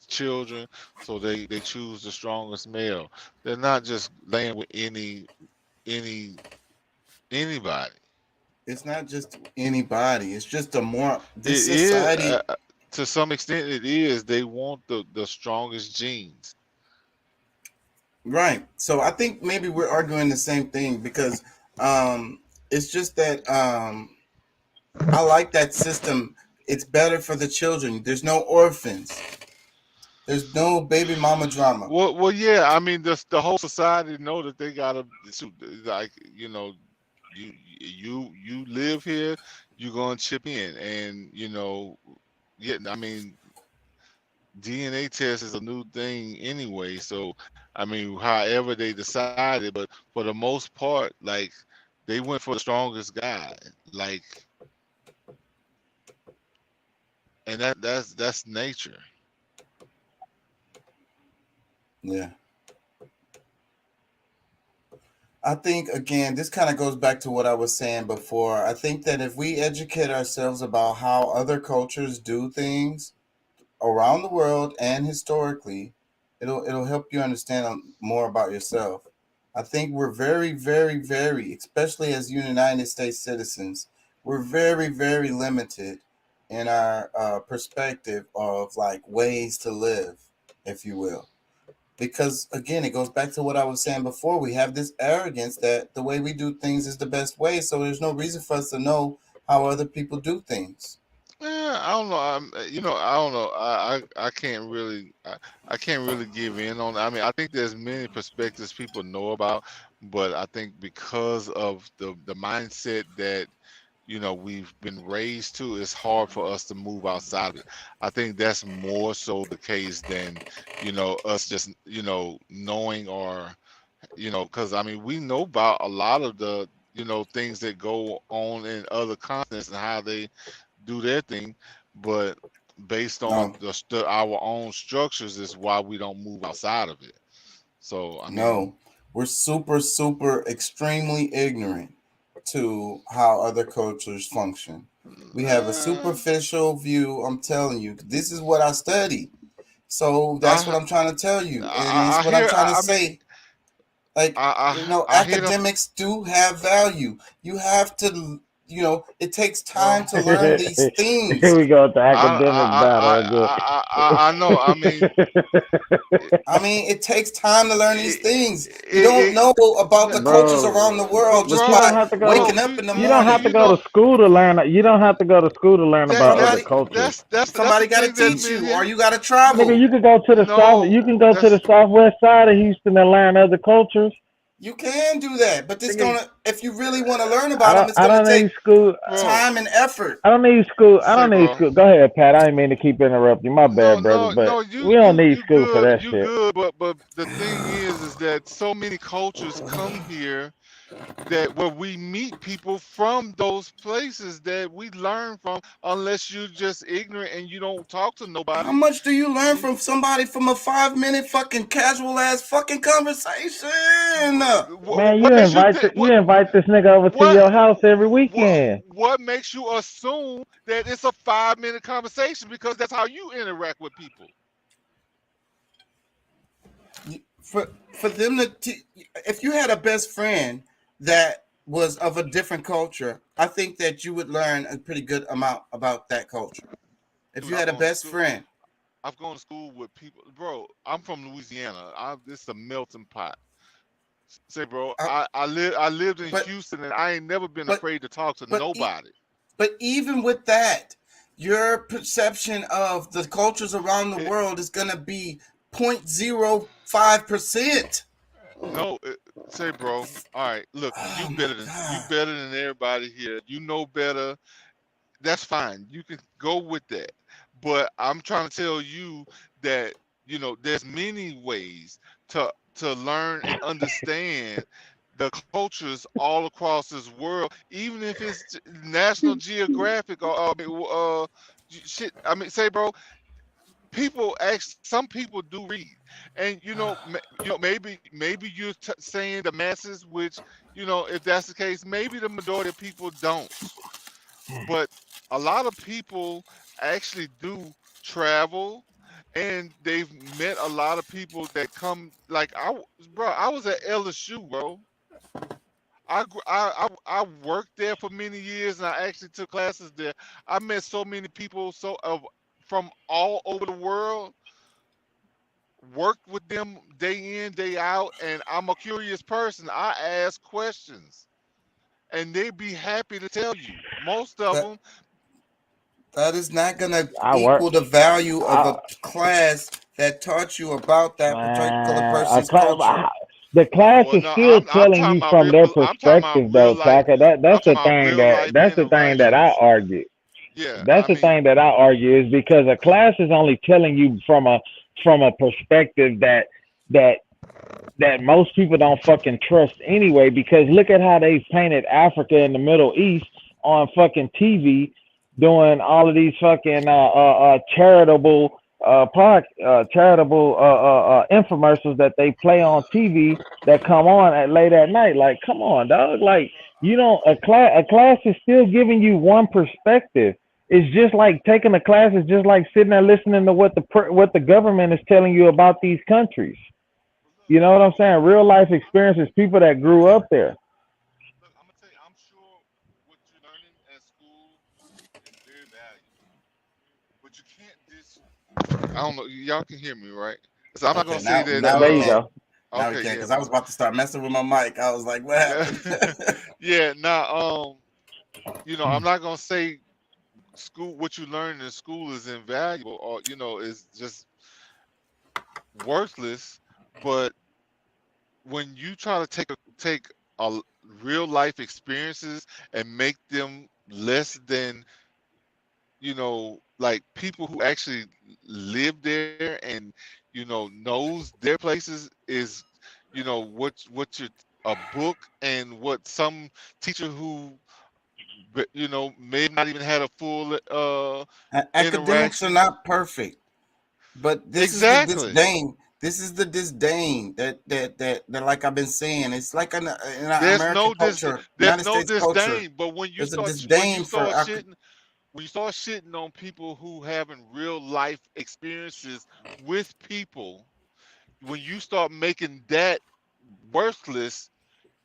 children, so they choose the strongest male. They're not just laying with anybody. It's not just anybody. It's just a more this It is society. to some extent. It is. They want the strongest genes. Right. So I think maybe we're arguing the same thing because it's just that I like that system. It's better for the children. There's no orphans. There's no baby mama drama. Well, yeah. I mean, the whole society know that they gotta like you live here, you're gonna chip in, and yeah. I mean, DNA test is a new thing anyway, so I mean, however they decided, but for the most part, like they went for the strongest guy, like, and that's nature. Yeah. I think again, this kind of goes back to what I was saying before. I think that if we educate ourselves about how other cultures do things around the world and historically, it'll help you understand more about yourself. I think we're very, very, very, especially as United States citizens, we're very, very limited in our perspective of like ways to live, if you will. Because again, it goes back to what I was saying before. We have this arrogance that the way we do things is the best way. So there's no reason for us to know how other people do things. Yeah, I don't know. I don't know. I can't really I can't really give in on. I mean, I think there's many perspectives people know about, but I think because of the mindset that we've been raised to, it's hard for us to move outside of it. I think that's more so the case than us just knowing, or because I mean we know about a lot of the things that go on in other continents and how they do their thing, but based on No, our own structures is why we don't move outside of it. So I mean, no, we're super, super, extremely ignorant to how other cultures function. We have a superficial view. I'm telling you, this is what I study. So that's what I I'm trying to tell you, and I it's what I'm hear. trying to I mean, say. Like, I hear them. academics do have value. You have to, it takes time to learn these things. Here we go with the I academic battle. I know. I mean, it takes time to learn these things. You don't know about the cultures around the world just But you don't have to by go. waking up in the You don't have to morning. go to school to learn. You don't have to go to school to learn about other cultures. Somebody got to teach you, or you got to Nigga, travel. you can go to the south. You can go to the southwest side of Houston and learn other cultures. You can do that, but if you really want to learn I about them, don't. it's I gonna don't need take school. time and effort. I don't need school. I don't Say, need bro. school. Go ahead, Pat. I didn't mean to keep interrupting you. My bad, brother. But we don't need school for that You shit. good, but the thing is that so many cultures come here that where we meet people from those places that we learn from, unless you're just ignorant and you don't talk to How nobody. much do you learn from somebody from a 5-minute fucking casual ass fucking conversation? Man, you invite this nigga over to your house every weekend. What makes you assume that it's a 5-minute conversation? Because that's how you interact with people. For them if you had a best friend that was of a different culture, I think that you would learn a pretty good amount about that culture. If Dude, you had a best friend. I've gone to school with people, bro. I'm from Louisiana. This is a melting pot. Say, bro, I lived in Houston, and I ain't never been afraid to talk to nobody. But even with that, your perception of the cultures around the world is gonna be 0.05%. No, say, bro. All right, look, you better than everybody here. You know better. That's fine. You can go with that. But I'm trying to tell you that there's many ways to learn and understand the cultures all across this world, even if it's National Geographic or shit. I mean, say, bro. Some people do read, and maybe you're saying the masses, which if that's the case, maybe the majority of people don't, but a lot of people actually do travel, and they've met a lot of people that come. Like I was at LSU, bro. I worked there for many years, and I actually took classes there. I met so many people from all over the world, worked with them day in, day out, and I'm a curious person. I ask questions, and they'd be happy to tell you. Most of them. That is not going to equal the value of a class that taught you about that particular person's culture. The class is still telling you from their perspective, though, Taka. That's the thing that I argue. Yeah, that's the thing that I argue is because a class is only telling you from a perspective that most people don't fucking trust anyway. Because look at how they painted Africa and the Middle East on fucking TV, doing all of these fucking charitable infomercials that they play on TV that come on at late at night. Like, come on, dog. Like, a class is still giving you one perspective. It's just like taking a class is just like sitting there listening to what the government is telling you about these countries. You know what I'm saying? Real life experiences, people that grew up there. Look, I'm gonna tell you, I'm sure what you're learning at school is very valuable, but you can't I don't know. Y'all can hear me, right? So I'm not gonna say that. There you go. Okay, we can, because I was about to start messing with my mic. I was like, what happened? Yeah, now, I'm not gonna say what you learn in school is invaluable or is just worthless, but when you try to take a real life experiences and make them less than like people who actually live there and knows their places is what a book and what some teacher who may not even had a full academics are not perfect, but this is the disdain. This is the disdain that like I've been saying. It's like in American culture, United States culture. But when you start shitting on people who having real life experiences with people, when you start making that worthless,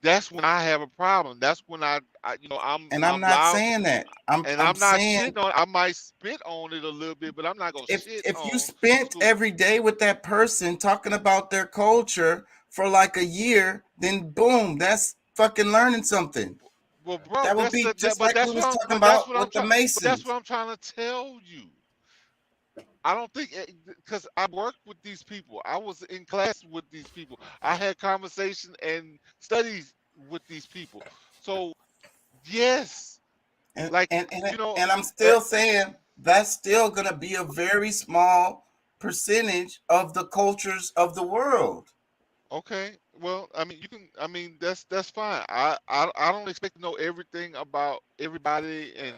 that's when I have a problem. That's when I'm not loud, saying that. I'm not saying, shitting on it. I might spit on it a little bit, but I'm not gonna shit if on you spent every day with that person talking about their culture for like a year, then boom, that's fucking learning something. Well, bro, that would be just like we was talking about with the Masons. That's what I'm trying to tell you. I don't think, because I worked with these people. I was in class with these people. I had conversation and studies with these people. So, yes. And I'm still saying that's still going to be a very small percentage of the cultures of the world. Okay. Well, I mean, that's fine. I don't expect to know everything about everybody and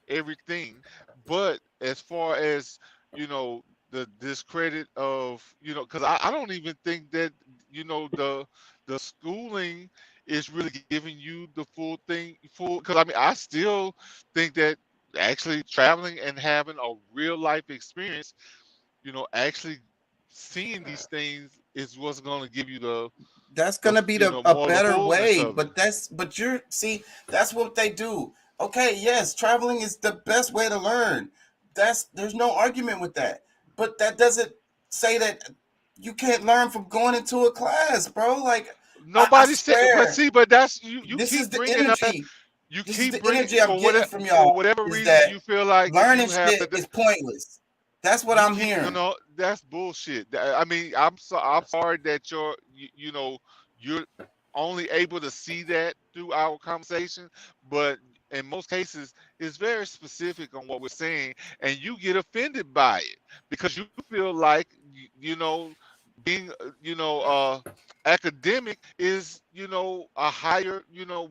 everything. But as far as the discredit of because I don't even think that the schooling is really giving you the full because I still think that actually traveling and having a real life experience, actually seeing these things is what's going to give you that's going to be a better way. But that's what they do. Okay, yes, traveling is the best way to learn. There's no argument with that, but that doesn't say that you can't learn from going into a class, bro. Like, Nobody said, swear, but see, but that's you this keep is the bringing up. energy. You This keep is the bringing energy I'm getting from for y'all. whatever Is reason that you feel like learning you have shit to. is pointless. That's what You I'm keep, hearing. that's bullshit. I mean, I'm sorry that you're only able to see that through our conversation, but in most cases, it's very specific on what we're saying, and you get offended by it because you feel like being academic is a higher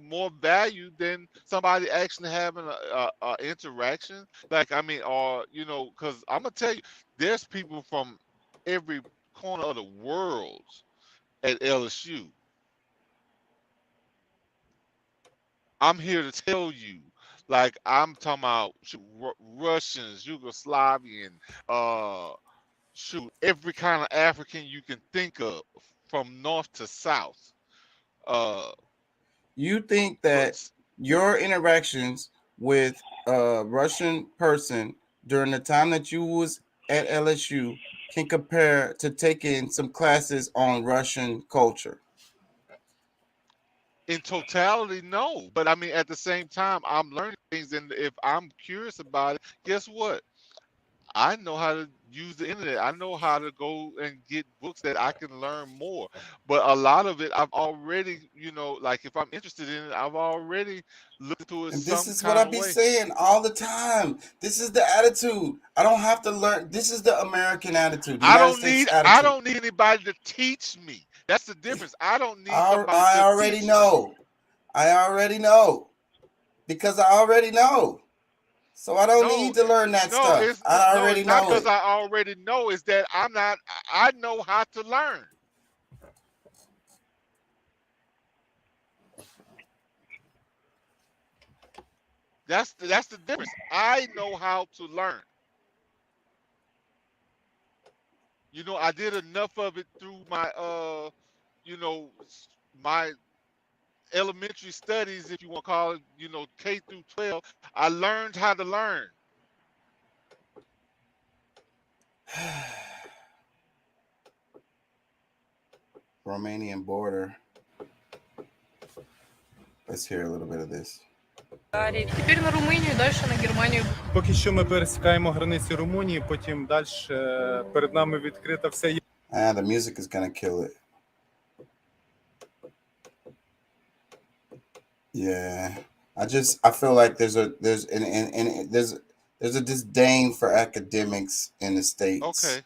more value than somebody actually having a interaction. Like, I mean, or because I'm gonna tell you, there's people from every corner of the world at LSU. I'm here to tell you, like, I'm talking about Russians, Yugoslavian, every kind of African you can think of, from north to south. You think that your interactions with a Russian person during the time that you was at LSU can compare to taking some classes on Russian culture? In totality, no. But I mean, at the same time, I'm learning things, and if I'm curious about it, guess what? I know how to use the internet. I know how to go and get books that I can learn more. But a lot of it, I've already, like, if I'm interested in it, I've already looked into it And this some is what I kind of be way. saying all the time. This is the attitude. I don't have to learn. This is the American attitude. The I United don't States need attitude. anybody to teach me. That's the difference. I don't need somebody I to already teach know. I already know. Because I already know. So I don't need to learn that stuff. I already it's not know because it. I already know. It's that I know how to learn. That's the difference. I know how to learn. I did enough of it through my my elementary studies, if you want to call it, K through 12. I learned how to learn. Romanian border. Let's hear a little bit of this. Тепер на Румунію, далі на Германію. Поки що ми пересікаємо границі Румунії, потім далі перед нами відкрита все. The music is gonna kill it. Yeah, I feel like there's a disdain for academics in the States. Okay,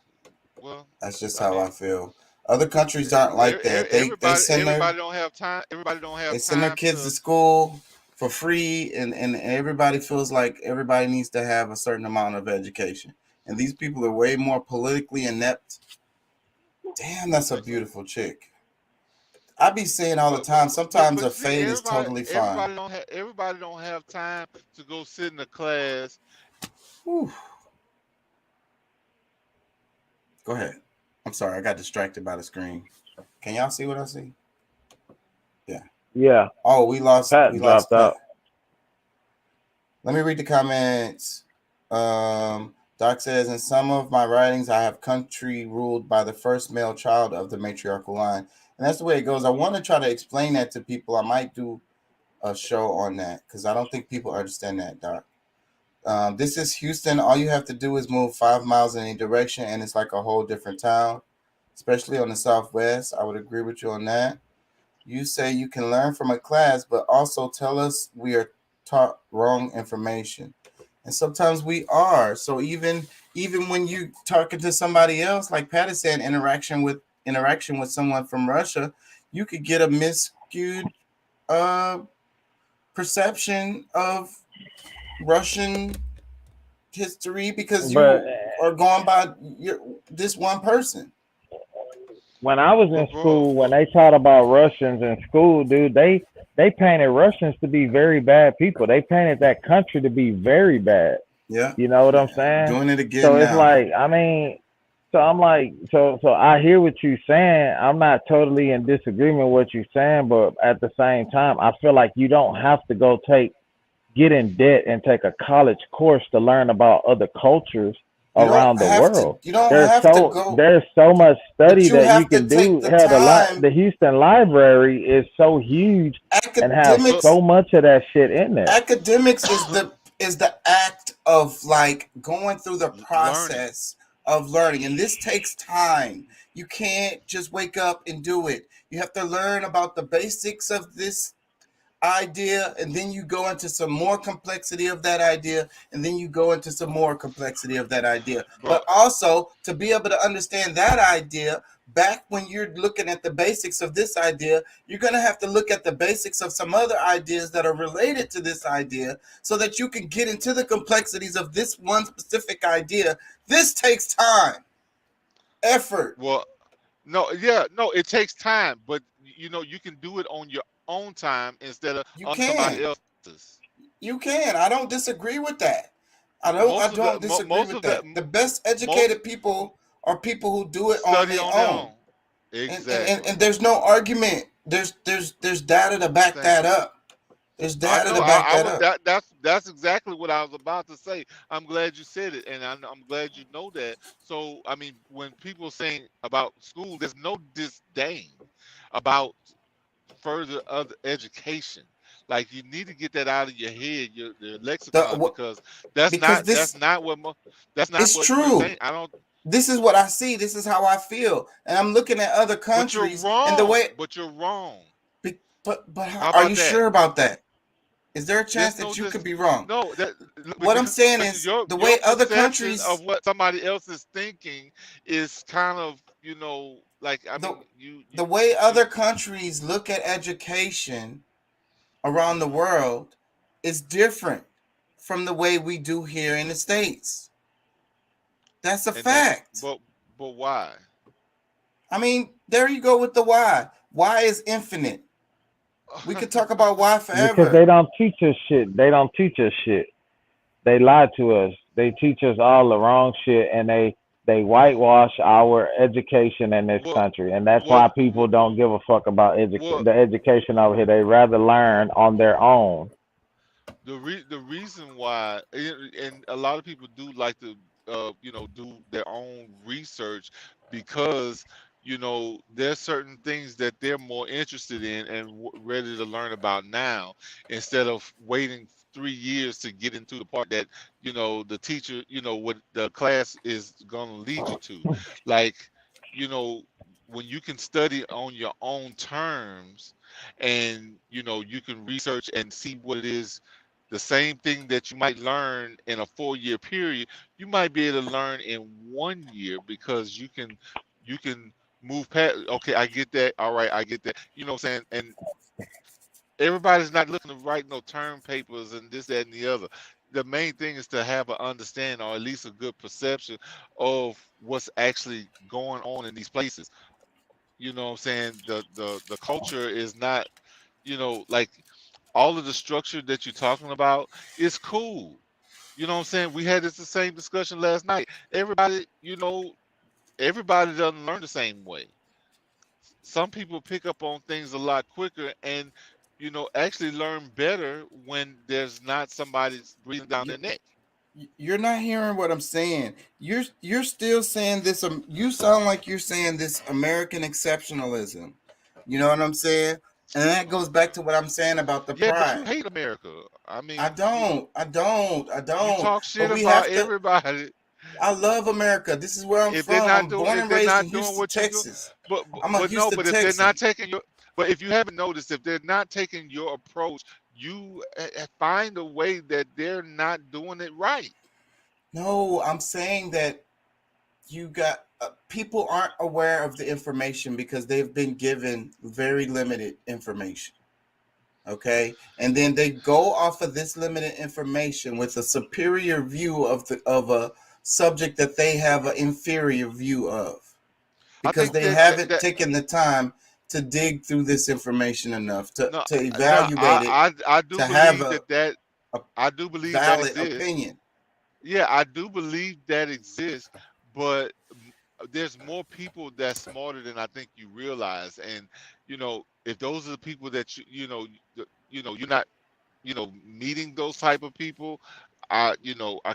well, that's just how I feel. Other countries aren't like that. They send everybody don't have time. They send their kids to school for free, and everybody feels like everybody needs to have a certain amount of education. And these people are way more politically inept. Damn, that's a beautiful chick. I be saying all the time, sometimes a fade is totally fine. Everybody don't have time to go sit in a class. Whew. Go ahead. I'm sorry, I got distracted by the screen. Can y'all see what I see? Yeah. Yeah. Oh, we lost. Pat we dropped lost. out. Let me read the comments. Doc says, in some of my writings, I have country ruled by the first male child of the matriarchal line. And that's the way it goes. I want to try to explain that to people. I might do a show on that because I don't think people understand that, Doc. This is Houston. All you have to do is move 5 miles in any direction, and it's like a whole different town, especially on the Southwest. I would agree with you on that. You say you can learn from a class, but also tell us we are taught wrong information. And sometimes we are. So even when you talking to somebody else, like Pat is saying, interaction with someone from Russia, you could get a miscued perception of Russian history because you are going by this one person. When I was in school, when they taught about Russians in school, dude, they painted Russians to be very bad people. They painted that country to be very bad. Yeah. You know what I'm saying? Doing it again. So it's now. like, I mean, so I'm like, so I hear what you're saying. I'm not totally in disagreement with what you're saying, but at the same time, I feel like you don't have to get in debt and take a college course to learn about other cultures around the world. You don't have to go. There's so much study you that have you can to take do. the Hell, time. the Houston Library is so huge and has Academics. so much of that shit in there. Academics is the act of like going through the process of learning, and this takes time. You can't just wake up and do it. You have to learn about the basics of this idea, and then you go into some more complexity of that idea, and then you go into some more complexity of that idea. But also to be able to understand that idea, back when you're looking at the basics of this idea, you're going to have to look at the basics of some other ideas that are related to this idea so that you can get into the complexities of this one specific idea. This takes time, effort. Well, no, it takes time, but you know, you can do it on your own time instead of on somebody else's. You can. I don't disagree with that. I don't disagree with that. The best educated people are people who do it on their own. Exactly. And there's no argument. There's data to back that up. There's data to back that up. That's exactly what I was about to say. I'm glad you said it, and I'm glad you know that. So, I mean, when people saying about school, there's no disdain about further other education. Like, you need to get that out of your head, your lexicon, because that's not what true. Saying. I don't. This is what I see. This is how I feel, and I'm looking at other countries and the way. But you're wrong. But are you sure about that? Is there a chance that you could be wrong? No. What I'm saying is the way other countries of what somebody else is thinking is kind of, you know, like the way other countries look at education around the world is different from the way we do here in the States. That's a fact. But why? I mean, there you go with the why. Why is infinite. We could talk about why forever. Because they don't teach us shit. They don't teach us shit. They lie to us. They teach us all the wrong shit, and they whitewash our education in this country, and that's why people don't give a fuck about the education over here. They rather learn on their own. The reason why, and a lot of people do like to do their own research, because you know there's certain things that they're more interested in and ready to learn about now, instead of waiting 3 years to get into the part that the teacher, what the class is gonna lead you to. Like, when you can study on your own terms, and you can research and see what it is, the same thing that you might learn in a 4-year period, you might be able to learn in 1 year, because you can move past. Okay, I get that. All right, I get that. You know what I'm saying? And everybody's not looking to write no term papers and this, that, and the other. The main thing is to have an understanding, or at least a good perception of what's actually going on in these places. You know what I'm saying? The culture is not, like all of the structure that you're talking about is cool. You know what I'm saying? We had the same discussion last night. Everybody doesn't learn the same way. Some people pick up on things a lot quicker and actually learn better when there's not somebody breathing down their neck. You're not hearing what I'm saying. You're still saying this. You sound like you're saying this American exceptionalism. You know what I'm saying? And that goes back to what I'm saying about the pride. But you hate America. I mean, I don't. You talk shit about everybody. I love America. This is where I'm from. I'm born and raised in Houston, Texas. I'm a Houston Texan. If they're not taking your, but if you haven't noticed, if they're not taking your approach, you find a way that they're not doing it right. No, I'm saying that you got people aren't aware of the information because they've been given very limited information. Okay, and then they go off of this limited information with a superior view of a subject that they have an inferior view of, because they haven't taken the time to dig through this information enough to evaluate it. I do to believe have I do believe valid that opinion. Yeah, I do believe that exists, but there's more people that's smarter than I think you realize. And if those are the people that you're not meeting those type of people, I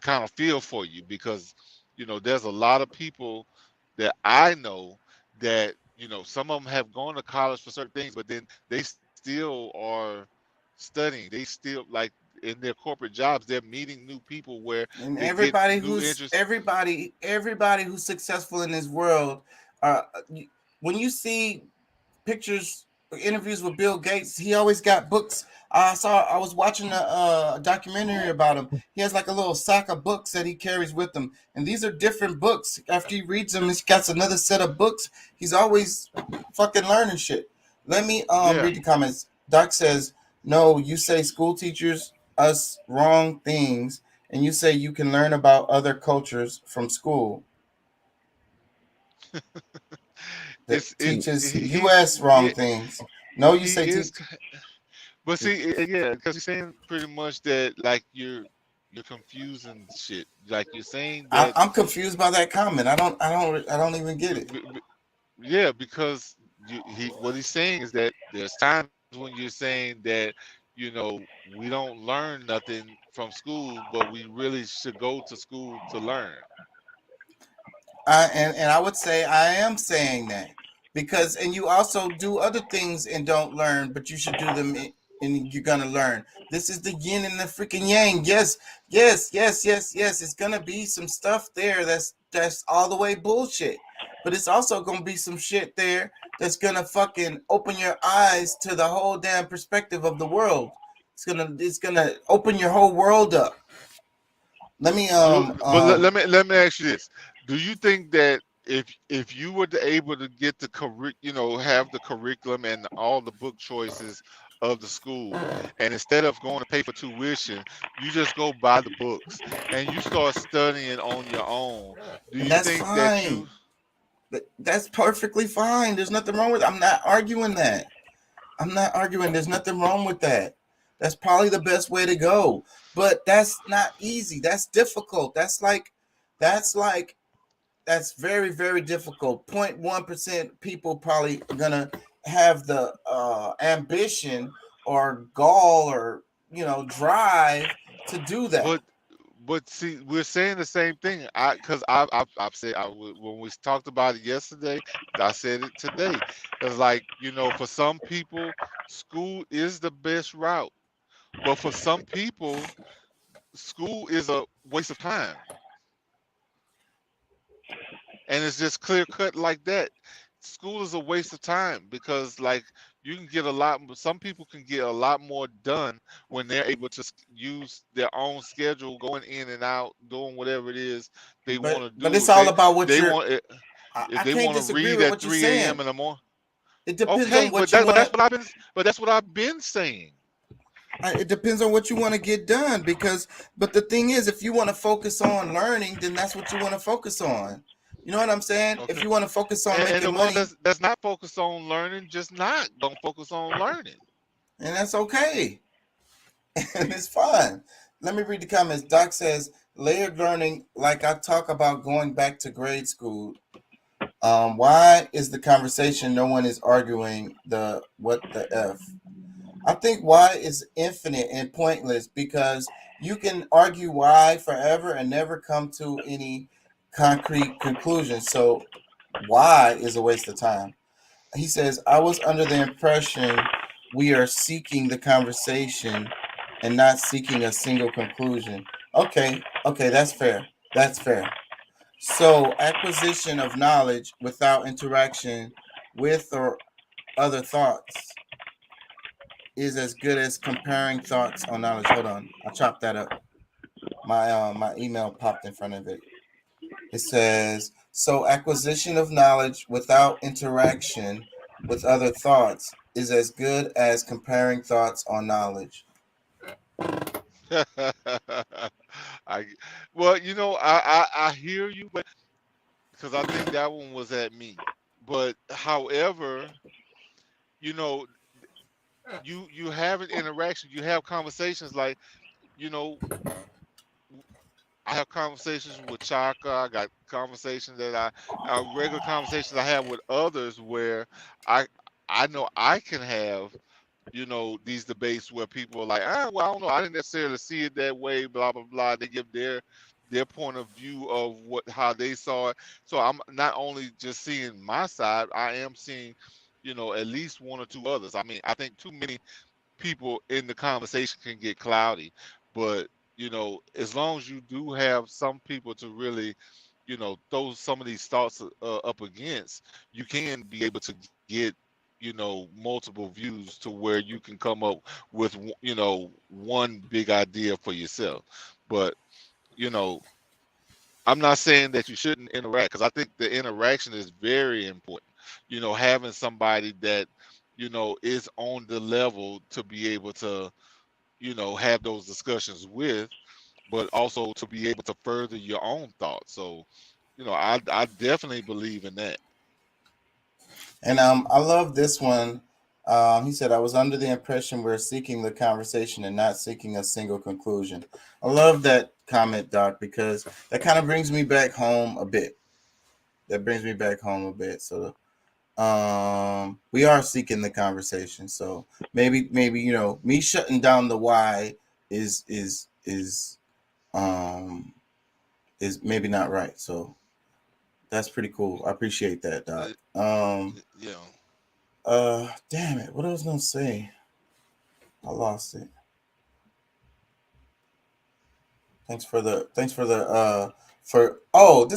kind of feel for you, because there's a lot of people that I know that some of them have gone to college for certain things, but then they still are studying. They still like in their corporate jobs, they're meeting new people where And they get everybody new who's interests. everybody who's successful in this world, when you see pictures, interviews with Bill Gates, he always got books. I was watching a documentary about him. He has like a little sack of books that he carries with him, and these are different books. After he reads them, he's got another set of books. He's always fucking learning shit. Let me read the comments. Doc says, "No, you say school teachers us wrong things, and you say you can learn about other cultures from school." That teaches U.S. wrong things. No, you say is, but see, because he's saying pretty much that like you're confusing shit. Like you're saying that I'm confused by that comment. I don't even get it. Yeah, because what he's saying is that there's times when you're saying that we don't learn nothing from school, but we really should go to school to learn. And I would say I am saying that because, and you also do other things and don't learn, but you should do them and you're gonna learn. This is the yin and the freaking yang. Yes. It's gonna be some stuff there that's all the way bullshit, but it's also gonna be some shit there that's gonna fucking open your eyes to the whole damn perspective of the world. It's gonna open your whole world up. Let me let me ask you this: do you think that if you were able to get the have the curriculum and all the book choices of the school, and instead of going to pay for tuition, you just go buy the books and you start studying on your own? Do you think fine. that you? That's perfectly fine. There's nothing wrong with it. I'm not arguing that. There's nothing wrong with that. That's probably the best way to go. But that's not easy. That's difficult. That's very, very difficult. 0.1% people probably gonna have the ambition or gall or drive to do that. But see, we're saying the same thing. I've said when we talked about it yesterday, I said it today. It's like for some people, school is the best route, but for some people, school is a waste of time, and it's just clear cut like that. School is a waste of time because like you can get some people can get a lot more done when they're able to use their own schedule, going in and out, doing whatever it is they want to do. But it's all about what they you're. want. If they want to read at 3 a.m. in the morning, it depends on what you want. But that's what I've been saying. It depends on what you want to get done but the thing is, if you want to focus on learning, then that's what you want to focus on. You know what I'm saying? Okay. If you want to focus on making money, that's not focused on learning, don't focus on learning, and that's okay. And it's fine. Let me read the comments. Doc says layered learning, like I talk about going back to grade school. Why is the conversation? No one is arguing what the F. I think why is infinite and pointless because you can argue why forever and never come to any concrete conclusion. So why is a waste of time. He says, I was under the impression we are seeking the conversation and not seeking a single conclusion. Okay, that's fair. So acquisition of knowledge without interaction with or other thoughts is as good as comparing thoughts on knowledge. Hold on, I chopped that up. My email popped in front of it. It says, so acquisition of knowledge without interaction with other thoughts is as good as comparing thoughts on knowledge. I hear you, but because I think that one was at me. But however, you have an interaction, you have conversations like, I have conversations with Chaka. I got conversations that regular conversations I have with others where I know I can have, these debates where people are like, well, I don't know, I didn't necessarily see it that way, blah, blah, blah. They give their their point of view of how they saw it. So I'm not only just seeing my side, I am seeing, at least one or two others. I mean, I think too many people in the conversation can get cloudy, but as long as you do have some people to really, throw some of these thoughts up against, you can be able to get multiple views to where you can come up with one big idea for yourself. But I'm not saying that you shouldn't interact, because I think the interaction is very important. Having somebody that is on the level to be able to have those discussions with, but also to be able to further your own thoughts. So I definitely believe in that. And I love this one. He said, I was under the impression we're seeking the conversation and not seeking a single conclusion. I love that comment, Doc, because that kind of brings me back home a bit. So we are seeking the conversation. So maybe me shutting down the why is maybe not right. So that's pretty cool. I appreciate that, Doc. Damn it, what I was gonna say, I lost it. Thanks for this is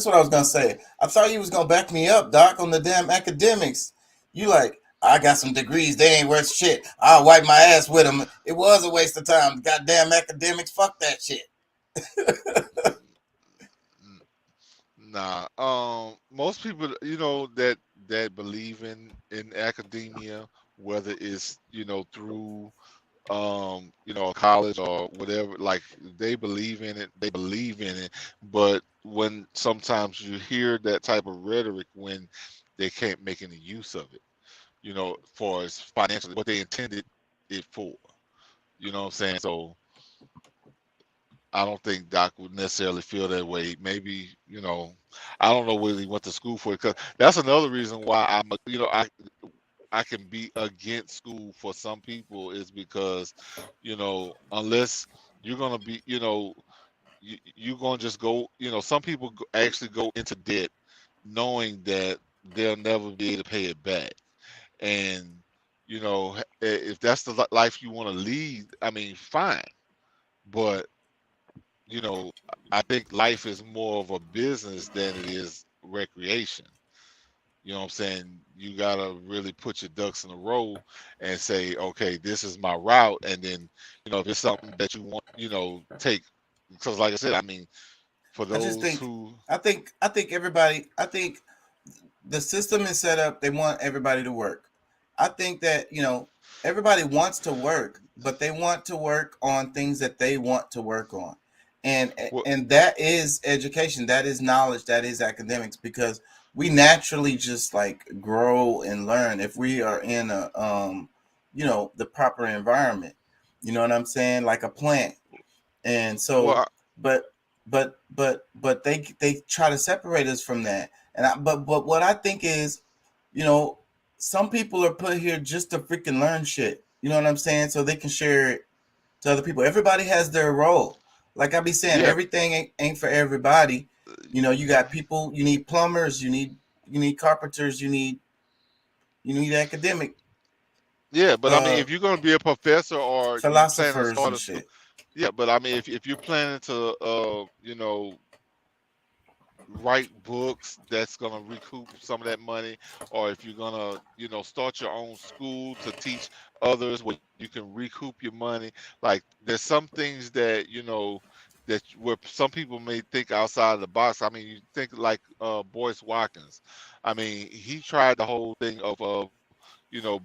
what I was gonna say. I thought you was gonna back me up, Doc, on the damn academics. You like, I got some degrees, they ain't worth shit, I'll wipe my ass with them. It was a waste of time. Goddamn academics, fuck that shit. Nah, most people, that believe in academia, whether it's through college or whatever, like they believe in it. But when sometimes you hear that type of rhetoric when they can't make any use of it, for as financially what they intended it for. You know what I'm saying? So I don't think Doc would necessarily feel that way. Maybe, I don't know whether he went to school for it, because that's another reason why I can be against school for some people, is because, unless you're going to be, you're going to just go, some people actually go into debt knowing that they'll never be able to pay it back. And, if that's the life you want to lead, I mean, fine. But I think life is more of a business than it is recreation. You know what I'm saying? You gotta really put your ducks in a row and say, okay, this is my route. And then, if it's something that you want, take. Because like I said, I mean, for those I think the system is set up, they want everybody to work. I think that, everybody wants to work, but they want to work on things that they want to work on. And that is education, that is knowledge, that is academics, because we naturally just like grow and learn if we are in a the proper environment. You know what I'm saying? Like a plant. And so but they try to separate us from that. And but what I think is, some people are put here just to freaking learn shit. You know what I'm saying? So they can share it to other people. Everybody has their role. Like I be saying, everything ain't for everybody. You got people, you need plumbers, you need carpenters, you need academic. Yeah, but I mean, if you're going to be a professor or philosophers and shit. Yeah, but I mean, if you're planning to, write books that's going to recoup some of that money, or if you're going to, start your own school to teach others where you can recoup your money, like there's some things that, that where some people may think outside of the box. I mean, you think like Boyce Watkins. I mean, he tried the whole thing of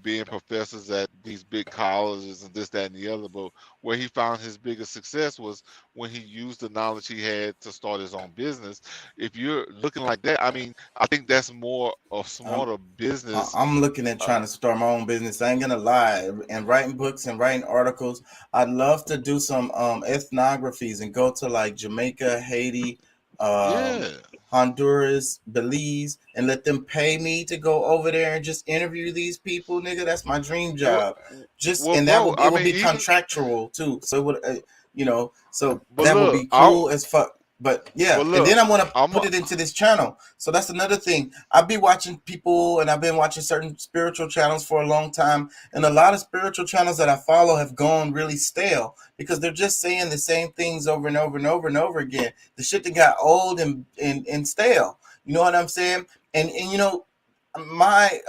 being professors at these big colleges and this, that, and the other. But where he found his biggest success was when he used the knowledge he had to start his own business. If you're looking like that, I mean, I think that's more of smarter business. I'm looking at trying to start my own business. I ain't gonna lie, and writing books and writing articles. I'd love to do some ethnographies and go to like Jamaica, Haiti, Honduras, Belize, and let them pay me to go over there and just interview these people, nigga. That's my dream job. That would be contractual too. So it would, that would be cool as fuck. But yeah, Well, look, and then I'm gonna put it into this channel. So that's another thing. I've been watching people, and I've been watching certain spiritual channels for a long time, and a lot of spiritual channels that I follow have gone really stale because they're just saying the same things over and over and over and over again. The shit that got old and stale. You know what I'm saying? And you know, my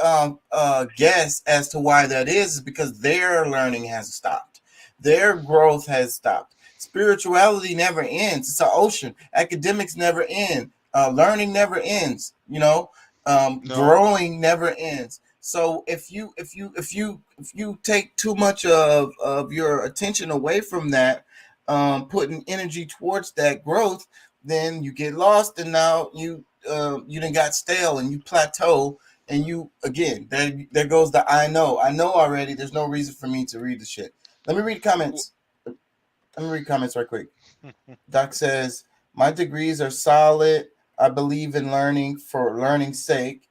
guess as to why that is because their learning has stopped. Their growth has stopped. Spirituality never ends. It's an ocean. Academics never end. Learning never ends. You know, growing never ends. So if you take too much of your attention away from that, putting energy towards that growth, then you get lost, and now you done got stale and you plateau, and you again there goes the I know already. There's no reason for me to read the shit. Let me read comments. Let me read comments right quick. Doc says, my degrees are solid. I believe in learning for learning's sake.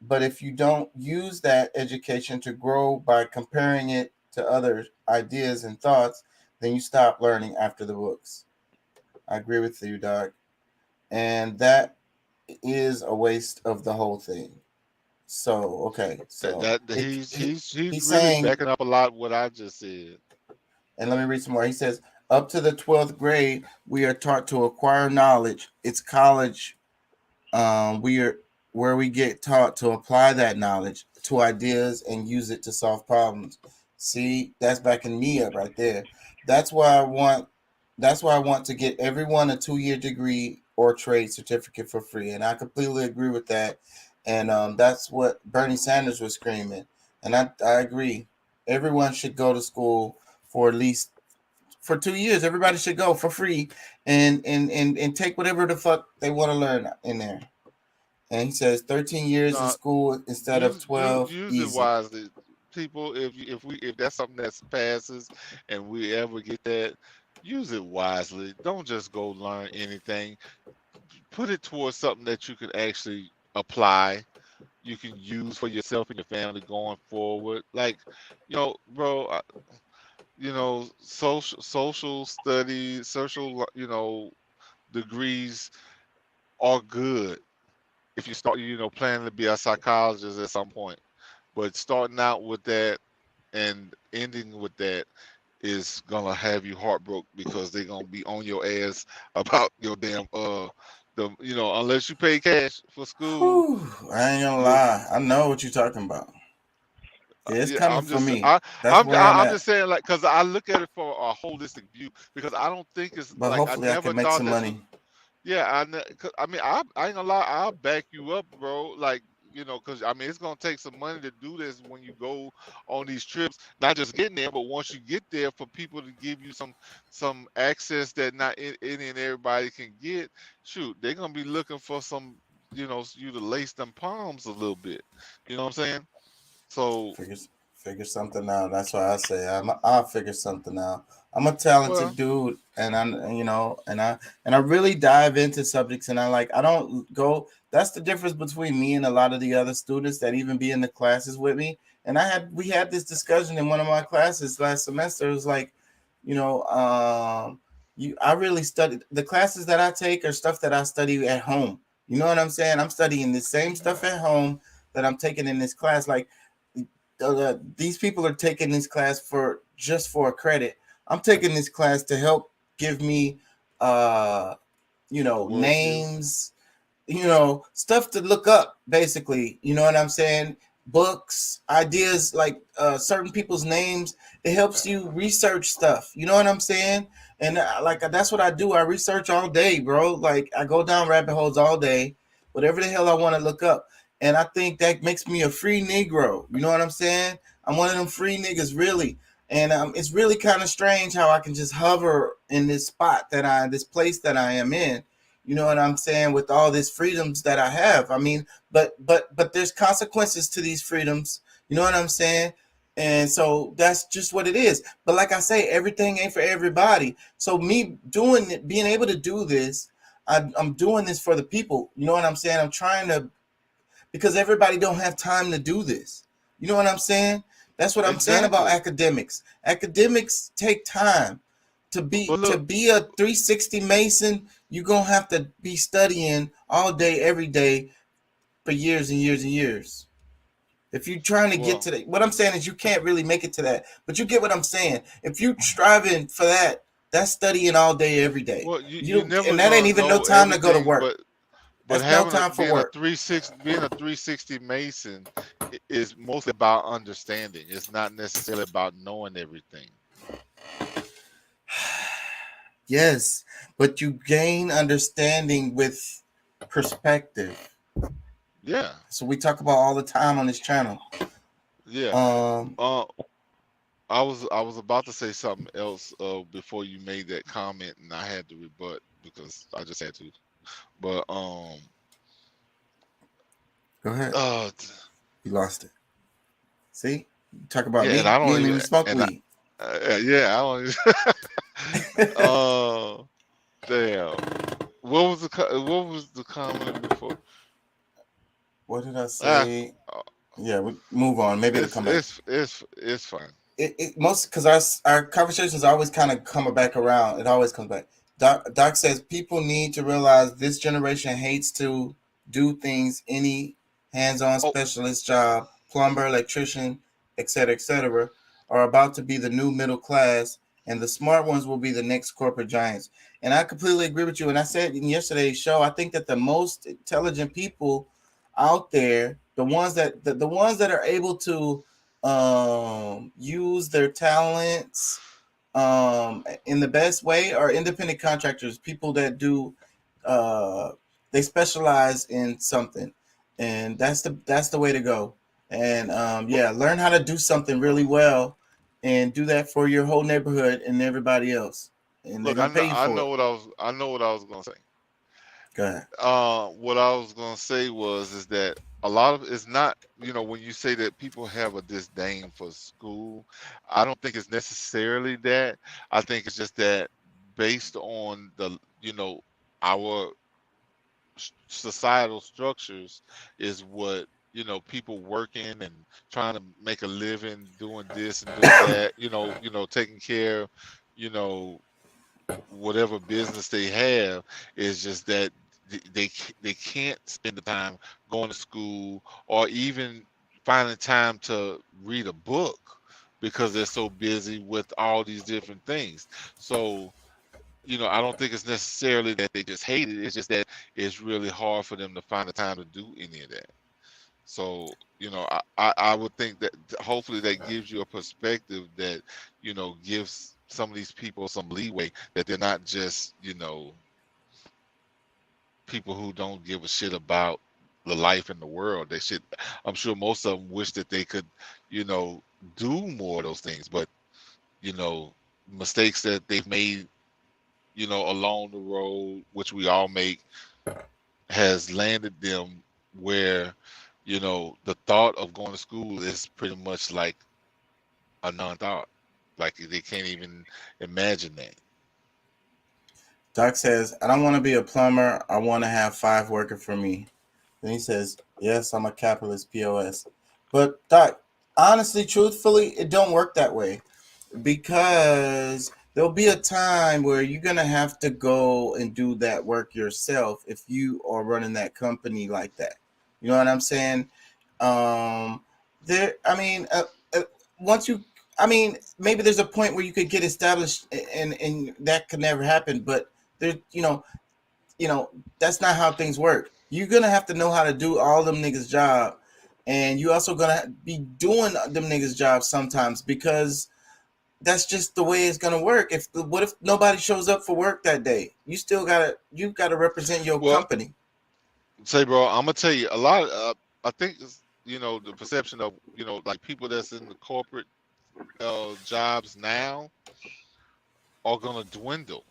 But if you don't use that education to grow by comparing it to other ideas and thoughts, then you stop learning after the books. I agree with you, Doc. And that is a waste of the whole thing. So, okay. So he's really saying, backing up a lot what I just said. And let me read some more. He says, up to the 12th grade, we are taught to acquire knowledge. It's college. We are where we get taught to apply that knowledge to ideas and use it to solve problems. See, that's backing me up right there. That's why I want to get everyone a 2-year degree or trade certificate for free. And I completely agree with that. And that's what Bernie Sanders was screaming. And I agree. Everyone should go to school for at least for 2 years. Everybody should go for free and take whatever the fuck they want to learn in there. And he says 13 years in school instead of 12. Use easy. it wisely, people. If that's something that passes and we ever get that, use it wisely. Don't just go learn anything. Put it towards something that you can actually apply. You can use for yourself and your family going forward. Like, you know, bro. You know, social studies, social, you know, degrees are good if you start, you know, planning to be a psychologist at some point. But starting out with that and ending with that is gonna have you heartbroken because they're gonna be on your ass about your damn you know, unless you pay cash for school. Whew, I ain't gonna lie. I know what you're talking about. Yeah, it's coming for me. I'm just saying, like, because I look at it for a holistic view because I don't think it's but like hopefully I never can make thought some money. Yeah, I mean, I ain't gonna lie, I'll back you up, bro. Like, you know, because I mean, it's gonna take some money to do this when you go on these trips. Not just getting there, but once you get there, for people to give you some access that not any and everybody can get. Shoot, they're gonna be looking for some, you know, you to lace them palms a little bit. You know what I'm saying? So figure something out. That's why I say I'll figure something out. I'm a talented dude, and I really dive into subjects, and I don't go. That's the difference between me and a lot of the other students that even be in the classes with me. And we had this discussion in one of my classes last semester. It was like, you know, I really studied the classes that I take are stuff that I study at home. You know what I'm saying? I'm studying the same stuff at home that I'm taking in this class. Like these people are taking this class for a credit. I'm taking this class to help give me, you know, names, you know, stuff to look up, basically. You know what I'm saying? Books, ideas, like certain people's names. It helps you research stuff. You know what I'm saying? And that's what I do. I research all day, bro. Like I go down rabbit holes all day, whatever the hell I want to look up. And I think that makes me a free Negro. You know what I'm saying? I'm one of them free niggas, really. And it's really kind of strange how I can just hover in this place that I am in. You know what I'm saying? With all these freedoms that I have. I mean, but there's consequences to these freedoms. You know what I'm saying? And so that's just what it is. But like I say, everything ain't for everybody. So me being able to do this, I'm doing this for the people. You know what I'm saying? I'm trying to, because everybody don't have time to do this. You know what I'm saying? That's what I'm saying about academics. Academics take time. to be a 360 Mason, you're gonna have to be studying all day, every day, for years and years and years. If you're trying to get to that, what I'm saying is you can't really make it to that. But you get what I'm saying. If you're striving for that, that's studying all day, every day. Well, you never and that ain't even no time to go to work. But That's having no time for being work. being a 360 Mason is mostly about understanding. It's not necessarily about knowing everything. Yes, but you gain understanding with perspective. Yeah. So we talk about all the time on this channel. Yeah. I was about to say something else before you made that comment, and I had to rebut because I just had to. But go ahead. You lost it. See, you talk about me. And I don't even smoke weed. Yeah, I don't. Damn. What was the comment before? What did I say? Yeah, we move on. Maybe it'll come back. It's fine. Most because our conversations always kind of come back around. It always comes back. Doc says people need to realize this generation hates to do things any hands-on specialist job, plumber, electrician, etc., are about to be the new middle class, and the smart ones will be the next corporate giants. And I completely agree with you. And I said in yesterday's show, I think that the most intelligent people out there, the ones that are able to use their talents in the best way are independent contractors, people that do they specialize in something, and that's the way to go. And learn how to do something really well and do that for your whole neighborhood and everybody else. And Look, I know what I was gonna say. Go ahead. What I was gonna say is that a lot of it's not, when you say that people have a disdain for school, I don't think it's necessarily that. I think it's just that based on our societal structures is what, people working and trying to make a living doing this and doing that, taking care of, whatever business they have, is just that they can't spend the time going to school or even finding time to read a book because they're so busy with all these different things. So, I don't think it's necessarily that they just hate it. It's just that it's really hard for them to find the time to do any of that. So, I would think that hopefully that gives you a perspective that, gives some of these people some leeway, that they're not just, people who don't give a shit about the life in the world. I'm sure most of them wish that they could, do more of those things, but, mistakes that they've made, along the road, which we all make, has landed them where, the thought of going to school is pretty much like a non-thought. Like they can't even imagine that. Doc says, I don't want to be a plumber. I want to have 5 working for me. Then he says, yes, I'm a capitalist POS. But Doc, honestly, truthfully, it don't work that way, because there'll be a time where you're going to have to go and do that work yourself if you are running that company like that. You know what I'm saying? Maybe there's a point where you could get established and that could never happen, but there, that's not how things work. You're going to have to know how to do all them niggas' job, and you also going to be doing them niggas' jobs sometimes, because that's just the way it's going to work. What if nobody shows up for work that day? You got to represent your company. Say, bro, I'm going to tell you a lot. I think, the perception of, like people that's in the corporate jobs now are going to dwindle.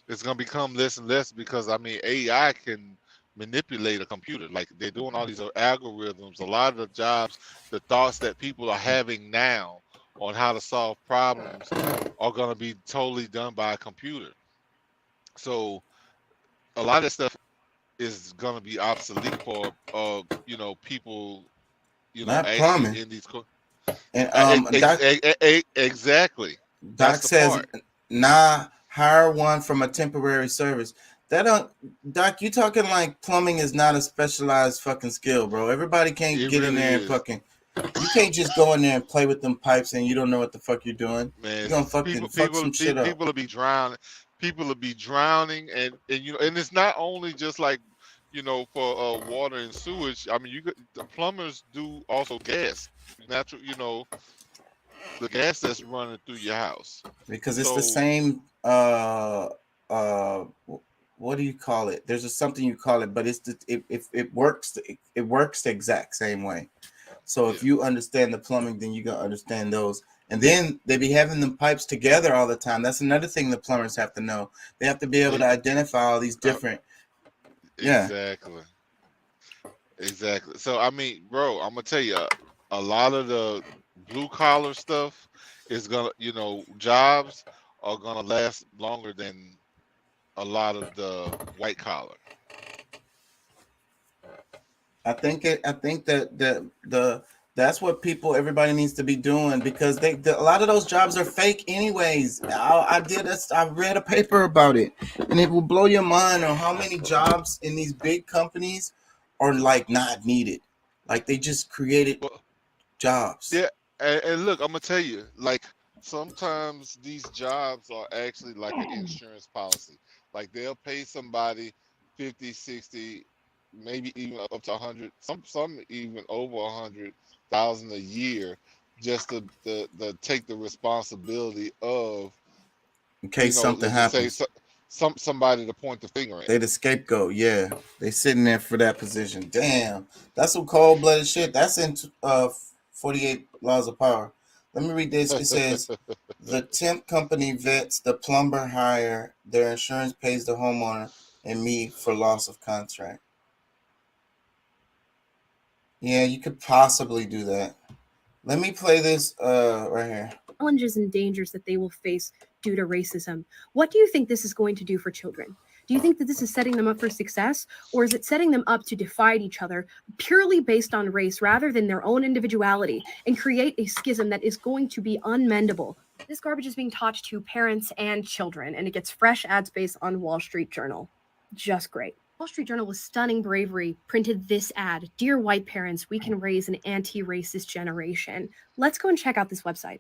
It's going to become less and less because, AI can manipulate a computer. Like they're doing all these algorithms. A lot of the jobs, the thoughts that people are having now on how to solve problems are going to be totally done by a computer. So a lot of that stuff is going to be obsolete for, people, not plumbing. In these and exactly. Doc says Nah, hire one from a temporary service. That don't, Doc, you talking like plumbing is not a specialized fucking skill, bro. Everybody can't It get in really there and is. fucking. You can't just go in there and play with them pipes and you don't know what the fuck you're doing. Man, You're gonna fucking fuck some shit up. people will be drowning. People will be drowning, and you know, and it's not only just like, you know, for water and sewage. I mean, the plumbers do also gas, natural, you know, the gas that's running through your house. Because it's So the same what do you call it? There's something you call it, but it works the exact same way. So if you understand the plumbing, then you gotta understand those. And then they be having them pipes together all the time. That's another thing the plumbers have to know. They have to be able to identify all these different. Yeah. Exactly. So I mean, bro, I'm gonna tell you, a lot of the blue collar stuff is gonna, you know, jobs are gonna last longer than a lot of the white collar. I think that that's what everybody needs to be doing, because a lot of those jobs are fake anyways. I read a paper about it, and it will blow your mind on how many jobs in these big companies are like not needed. Like they just created jobs. Yeah, and look, I'm gonna tell you, like sometimes these jobs are actually like an insurance policy. Like they'll pay somebody 50, 60, maybe even up to 100, some even over 100,000 a year, just to take the responsibility of, in case something happens. Say, somebody to point the finger at. They the scapegoat. Yeah, they sitting there for that position. Damn, that's some cold-blooded shit. That's in 48 Laws of Power. Let me read this. It says, the temp company vets the plumber hire. Their insurance pays the homeowner and me for loss of contract. Yeah, you could possibly do that. Let me play this right here. Challenges and dangers that they will face due to racism. What do you think this is going to do for children? Do you think that this is setting them up for success, or is it setting them up to divide each other purely based on race rather than their own individuality and create a schism that is going to be unmendable? This garbage is being taught to parents and children, and it gets fresh ad space on Wall Street Journal. Just great. Wall Street Journal with stunning bravery printed this ad. Dear white parents, we can raise an anti-racist generation. Let's go and check out this website.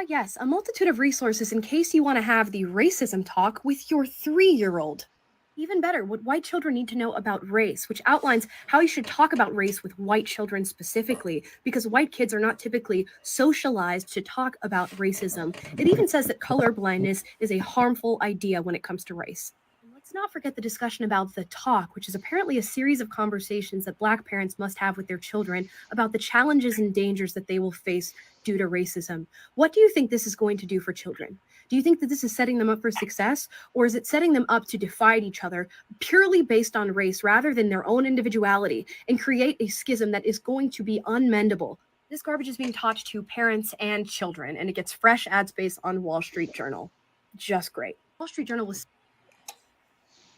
Yes, a multitude of resources in case you want to have the racism talk with your 3-year-old. Even better, what white children need to know about race, which outlines how you should talk about race with white children specifically, because white kids are not typically socialized to talk about racism. It even says that colorblindness is a harmful idea when it comes to race. Let's not forget the discussion about the talk, which is apparently a series of conversations that Black parents must have with their children about the challenges and dangers that they will face due to racism. What do you think this is going to do for children? Do you think that this is setting them up for success, or is it setting them up to divide each other purely based on race rather than their own individuality and create a schism that is going to be unmendable? This garbage is being taught to parents and children, and it gets fresh ad space on Wall Street Journal. Just great. Wall Street Journal was...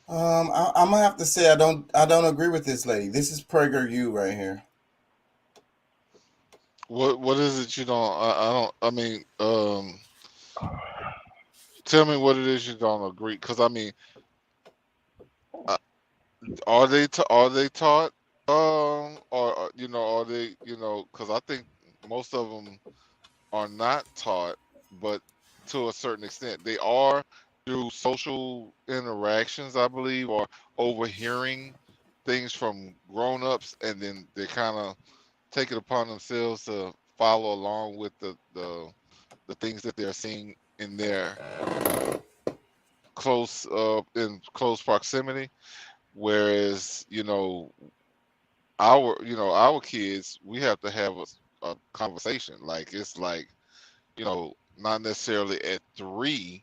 I'm gonna have to say I don't agree with this lady. This is PragerU right here. What is it you don't? I mean, tell me what it is you don't agree. Because I mean, are they taught? Or you know, are they, you know? Because I think most of them are not taught, but to a certain extent, they are through social interactions, I believe, or overhearing things from grown-ups, and then they kind of take it upon themselves to follow along with the things that they're seeing in their close proximity. Whereas, you know, our kids, we have to have a conversation. Like, it's like, you know, not necessarily at 3,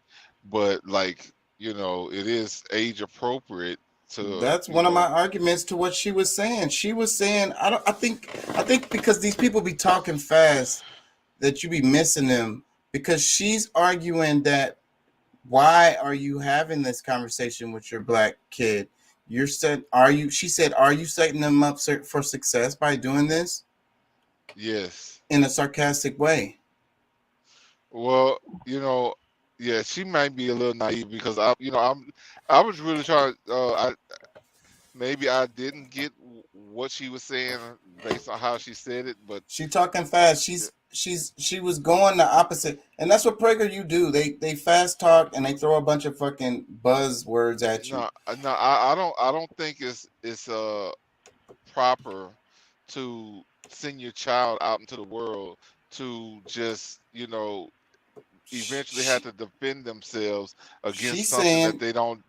but like, you know, it is age appropriate to. That's one of my arguments to what she was saying. She was saying, I think because these people be talking fast that you be missing them, because she's arguing that why are you having this conversation with your Black kid? She said, are you setting them up for success by doing this? Yes. In a sarcastic way. Well, you know, Yeah, she might be a little naive because I was really trying. Maybe I didn't get what she was saying based on how she said it, but She talking fast. She was going the opposite, and that's what PragerU do. They fast talk and they throw a bunch of fucking buzzwords at you. no, I don't think it's proper to send your child out into the world to just eventually have to defend themselves against She's something saying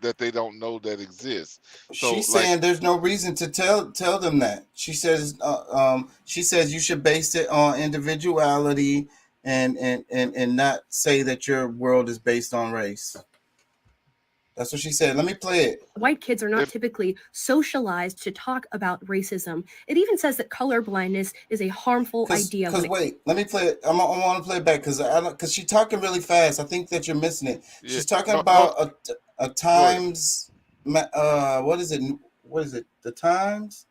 that they don't know that exists. So she's saying there's no reason to tell them that. She says you should base it on individuality and not say that your world is based on race. That's what she said. Let me play it. White kids are not typically socialized to talk about racism. It even says that colorblindness is a harmful idea. Wait, let me play it. I want to play it back because she's talking really fast. I think that you're missing it. Yeah, she's talking about a Times. What is it? What is it? The Times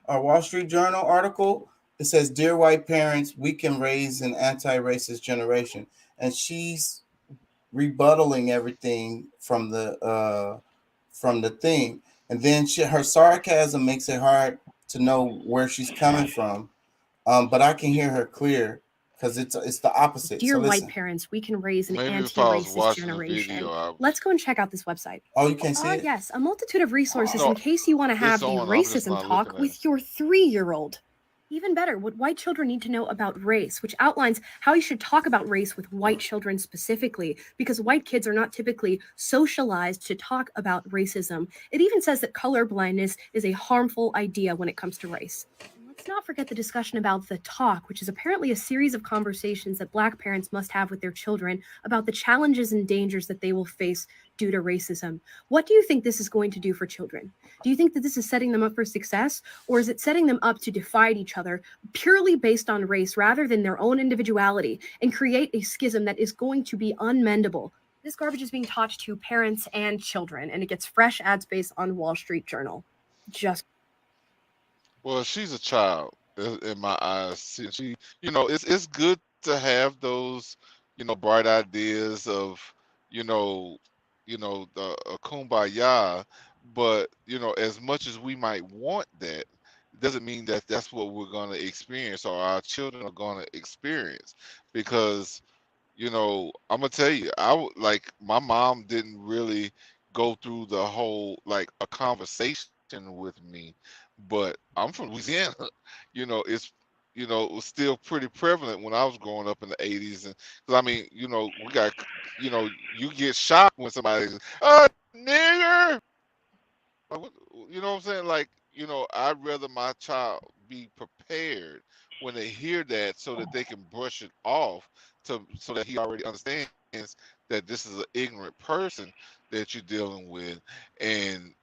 or Wall Street Journal article. It says, "Dear white parents, we can raise an anti-racist generation," and she's rebuttaling everything from the thing, and then her sarcasm makes it hard to know where she's coming from, but I can hear her clear because it's the opposite. Dear So white listen. parents, we can raise an maybe if I was anti-racist watching the generation. video, Let's go and check out this website. Oh, you can't see it? Yes, a multitude of resources No, in case you want to have it's the on, I'm just racism not talk looking at with your 3-year-old. Even better, what white children need to know about race, which outlines how you should talk about race with white children specifically, because white kids are not typically socialized to talk about racism. It even says that colorblindness is a harmful idea when it comes to race. Let's not forget the discussion about the talk, which is apparently a series of conversations that Black parents must have with their children about the challenges and dangers that they will face due to racism. What do you think this is going to do for children? Do you think that this is setting them up for success, or is it setting them up to divide each other purely based on race rather than their own individuality and create a schism that is going to be unmendable? This garbage is being taught to parents and children, and it gets fresh ad space on Wall Street Journal. well, she's a child in my eyes. She it's good to have those bright ideas of the kumbaya, but as much as we might want that, it doesn't mean that that's what we're going to experience or our children are going to experience. Because I'm gonna tell you, my mom didn't really go through the whole a conversation with me, but I'm from Louisiana. It was still pretty prevalent when I was growing up in the 80s. And because I mean, we got, you get shocked when somebody says, nigger. Like, you know what I'm saying? I'd rather my child be prepared when they hear that so that they can brush it off so that he already understands that this is an ignorant person that you're dealing with, and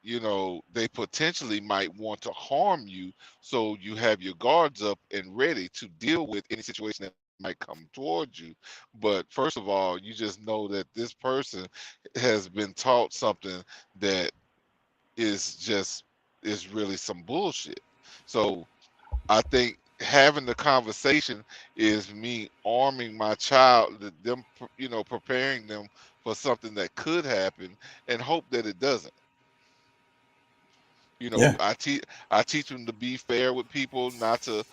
they potentially might want to harm you, so you have your guards up and ready to deal with any situation that might come towards you. But first of all, you just know that this person has been taught something that is really some bullshit. So I think having the conversation is me arming my child, them preparing them for something that could happen, and hope that it doesn't. Yeah. I teach them to be fair with people, not to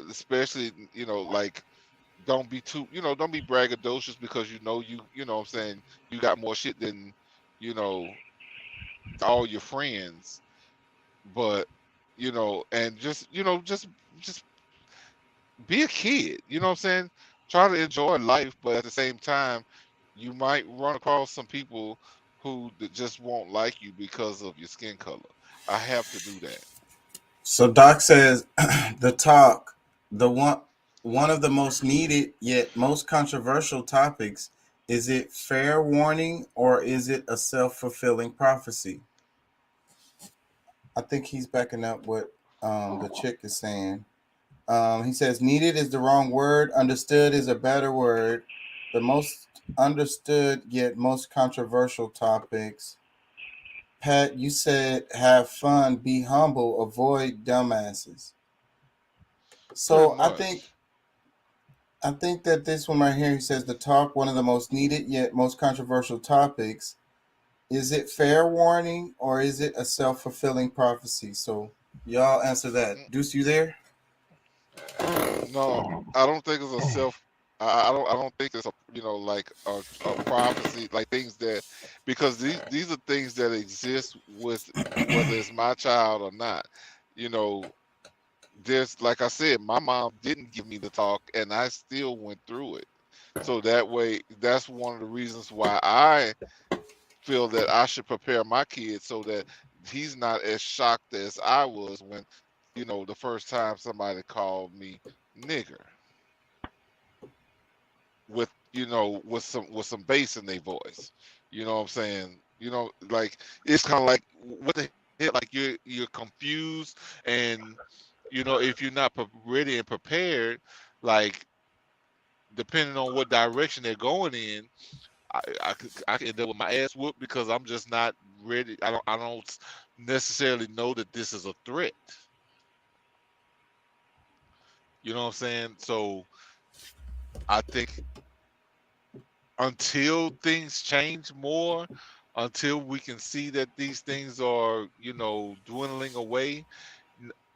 especially don't be too don't be braggadocious because you know what I'm saying, you got more shit than all your friends. But and just be a kid, you know what I'm saying? Try to enjoy life, but at the same time, you might run across some people who just won't like you because of your skin color. I have to do that. So Doc says the talk, one of the most needed yet most controversial topics, is it fair warning or is it a self-fulfilling prophecy? I think he's backing up what the chick is saying. He says needed is the wrong word. Understood is a better word. The most understood yet most controversial topics. Pat, you said have fun, be humble, avoid dumbasses. So I think I think that this one right here, he says the talk, one of the most needed yet most controversial topics. Is it fair warning or is it a self-fulfilling prophecy? So y'all answer that. Deuce, you there? No, I don't think it's a self. I don't think it's a like a prophecy, like things that, because these are things that exist with whether it's my child or not. You know, there's, like I said, my mom didn't give me the talk, and I still went through it. So that way, that's one of the reasons why I feel that I should prepare my kid so that he's not as shocked as I was when, the first time somebody called me nigger with with some bass in their voice. You know what I'm saying? Like, it's kind of like, what the hell, like you're confused, and if you're not ready and prepared, like, depending on what direction they're going in, I could end up with my ass whooped because I'm just not ready. I don't necessarily know that this is a threat. You know what I'm saying? So I think until things change more, until we can see that these things are, dwindling away,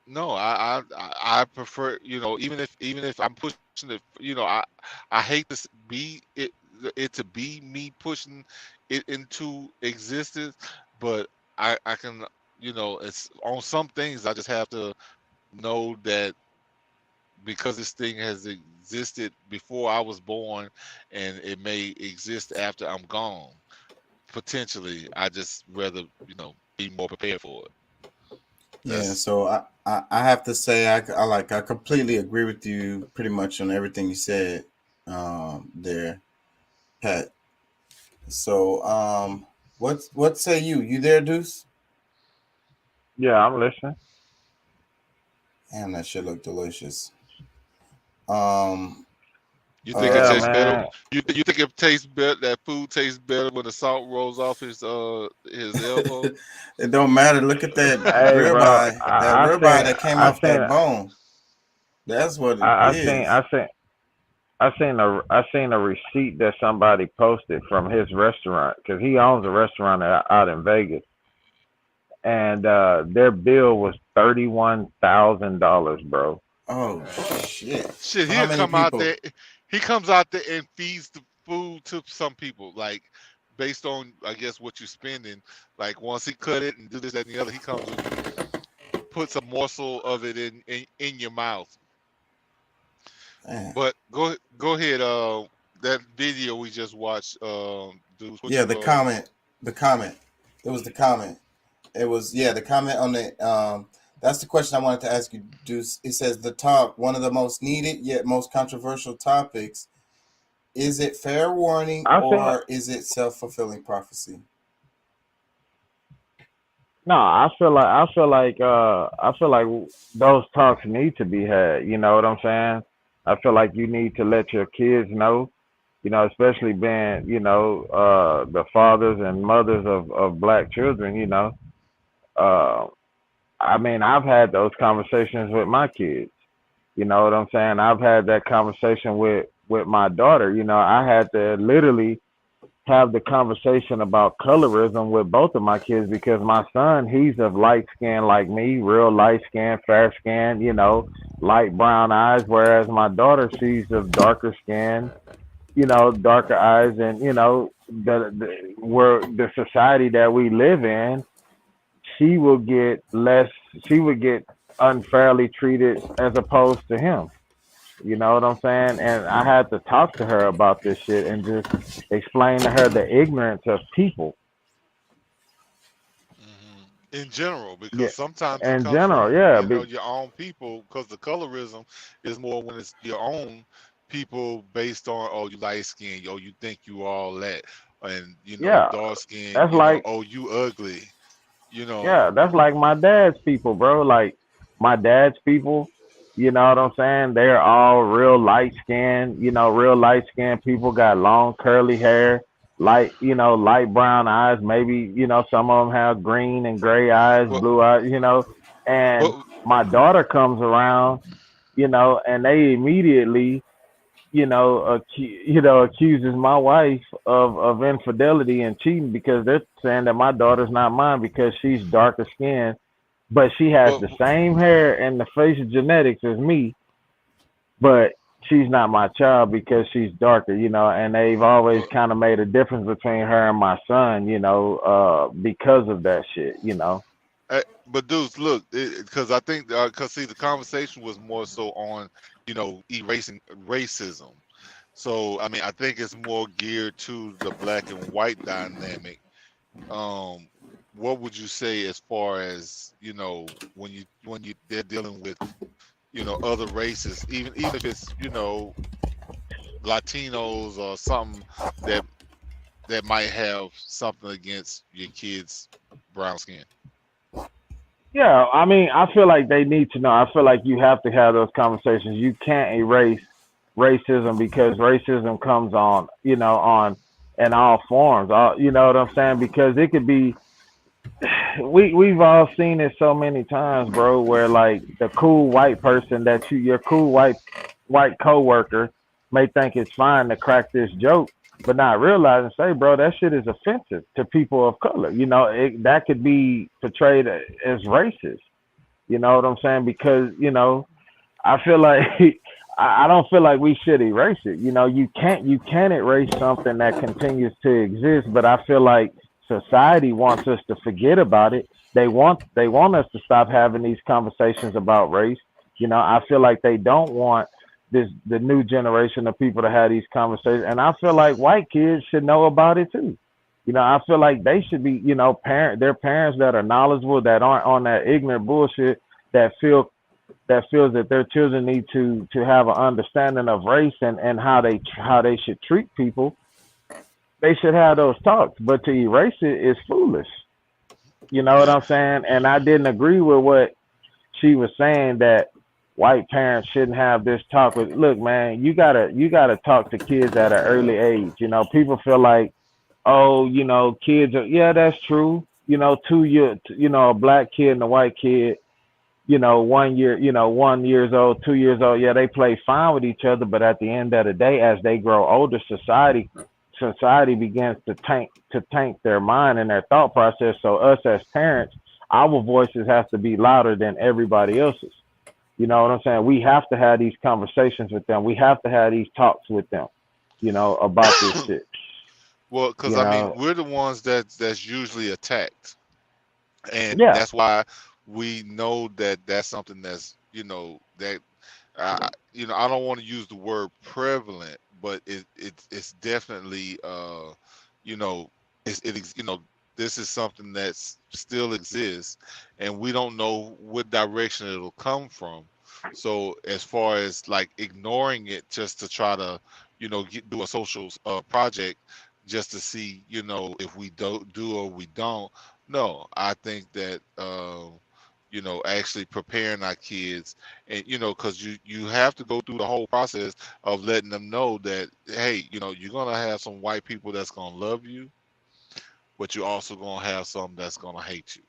no, I prefer, even if I'm pushing it, I hate to be it to be me pushing it into existence, but I can, it's on some things I just have to know that because this thing has existed before I was born, and it may exist after I'm gone. Potentially, I just rather be more prepared for it. Yeah, so I have to say I completely agree with you pretty much on everything you said there, Pat. So what say you? You there, Deuce? Yeah, I'm listening. Damn, that shit look delicious. You think it tastes better? You think it tastes better? That food tastes better when the salt rolls off his elbow? It don't matter. Look at that ribeye. That ribeye that came off that bone. That's what it is. I seen a receipt that somebody posted from his restaurant, because he owns a restaurant out in Vegas, and their bill was $31,000, bro. Oh shit! Shit, he'll come out there. He comes out there and feeds the food to some people, like, based on, I guess, what you're spending. Like, once he cut it and do this, that, and the other, he comes and puts a morsel of it in your mouth. Man. But go ahead. That video we just watched. Dude, the comment. It was the comment. It was the comment on the. That's the question I wanted to ask you, Deuce. It says the talk, one of the most needed yet most controversial topics. Is it fair warning or is it self-fulfilling prophecy? No, I feel like those talks need to be had. You know what I'm saying? I feel like you need to let your kids know, especially being, the fathers and mothers of Black children, I mean, I've had those conversations with my kids. You know what I'm saying? I've had that conversation with my daughter. I had to literally have the conversation about colorism with both of my kids, because my son, he's of light skin like me, real light skin, fair skin, light brown eyes, whereas my daughter, she's of darker skin, darker eyes, and the society that we live in, she would get unfairly treated as opposed to him. You know what I'm saying? And I had to talk to her about this shit and just explain to her the ignorance of people. In general, because sometimes in general, from, your own people, because the colorism is more when it's your own people based on, you light skin, you think you all that, and dark skin, that's like, you ugly. Yeah, that's like my dad's people, bro. Like my dad's people, you know what I'm saying? They're all real light skinned, real light skinned people, got long curly hair, light brown eyes. Maybe, some of them have green and gray eyes, blue eyes, and my daughter comes around, and they immediately accuses my wife of infidelity and cheating because they're saying that my daughter's not mine because she's darker skinned, but she has the same hair and the facial genetics as me, but she's not my child because she's darker, and they've always kind of made a difference between her and my son, because of that shit. But dudes, look, because I think because see, the conversation was more so on erasing racism. So I mean, I think it's more geared to the black and white dynamic. What would you say as far as when they're dealing with other races, even if it's Latinos or something that might have something against your kids' brown skin? Yeah, I mean, I feel like they need to know. I feel like you have to have those conversations. You can't erase racism because racism comes on in all forms. You know what I'm saying? Because it could be. We've all seen it so many times, bro, where like the cool white person that your cool white coworker may think it's fine to crack this joke, but not realize and say, bro, that shit is offensive to people of color. That could be portrayed as racist. You know what I'm saying? Because I feel like I don't feel like we should erase it. You can't erase something that continues to exist, but I feel like society wants us to forget about it. They want us to stop having these conversations about race. I feel like they don't want the new generation of people to have these conversations. And I feel like white kids should know about it too. I feel like they should be, their parents that are knowledgeable, that aren't on that ignorant bullshit, that feels that their children need to have an understanding of race and how they should treat people. They should have those talks, but to erase it is foolish. You know what I'm saying? And I didn't agree with what she was saying, that white parents shouldn't have this talk. With look, man, you gotta talk to kids at an early age. People feel like, oh, kids are, yeah, that's true. 2 years, a black kid and a white kid, 1 year, 1 years old, 2 years old, yeah, they play fine with each other, but at the end of the day, as they grow older, society begins to tank their mind and their thought process. So us as parents, our voices have to be louder than everybody else's. You know what I'm saying? We have to have these conversations with them. We have to have these talks with them, about this shit. Well, because I mean, we're the ones that's usually attacked, and that's why we know that that's something that's that I don't want to use the word prevalent, but it's definitely this is something that still exists, and we don't know what direction it'll come from. So as far as like ignoring it just to try to do a social project just to see if we do or we don't. No, I think that actually preparing our kids, and because you have to go through the whole process of letting them know that, hey, you're gonna have some white people that's gonna love you, but you're also gonna have some that's gonna hate you,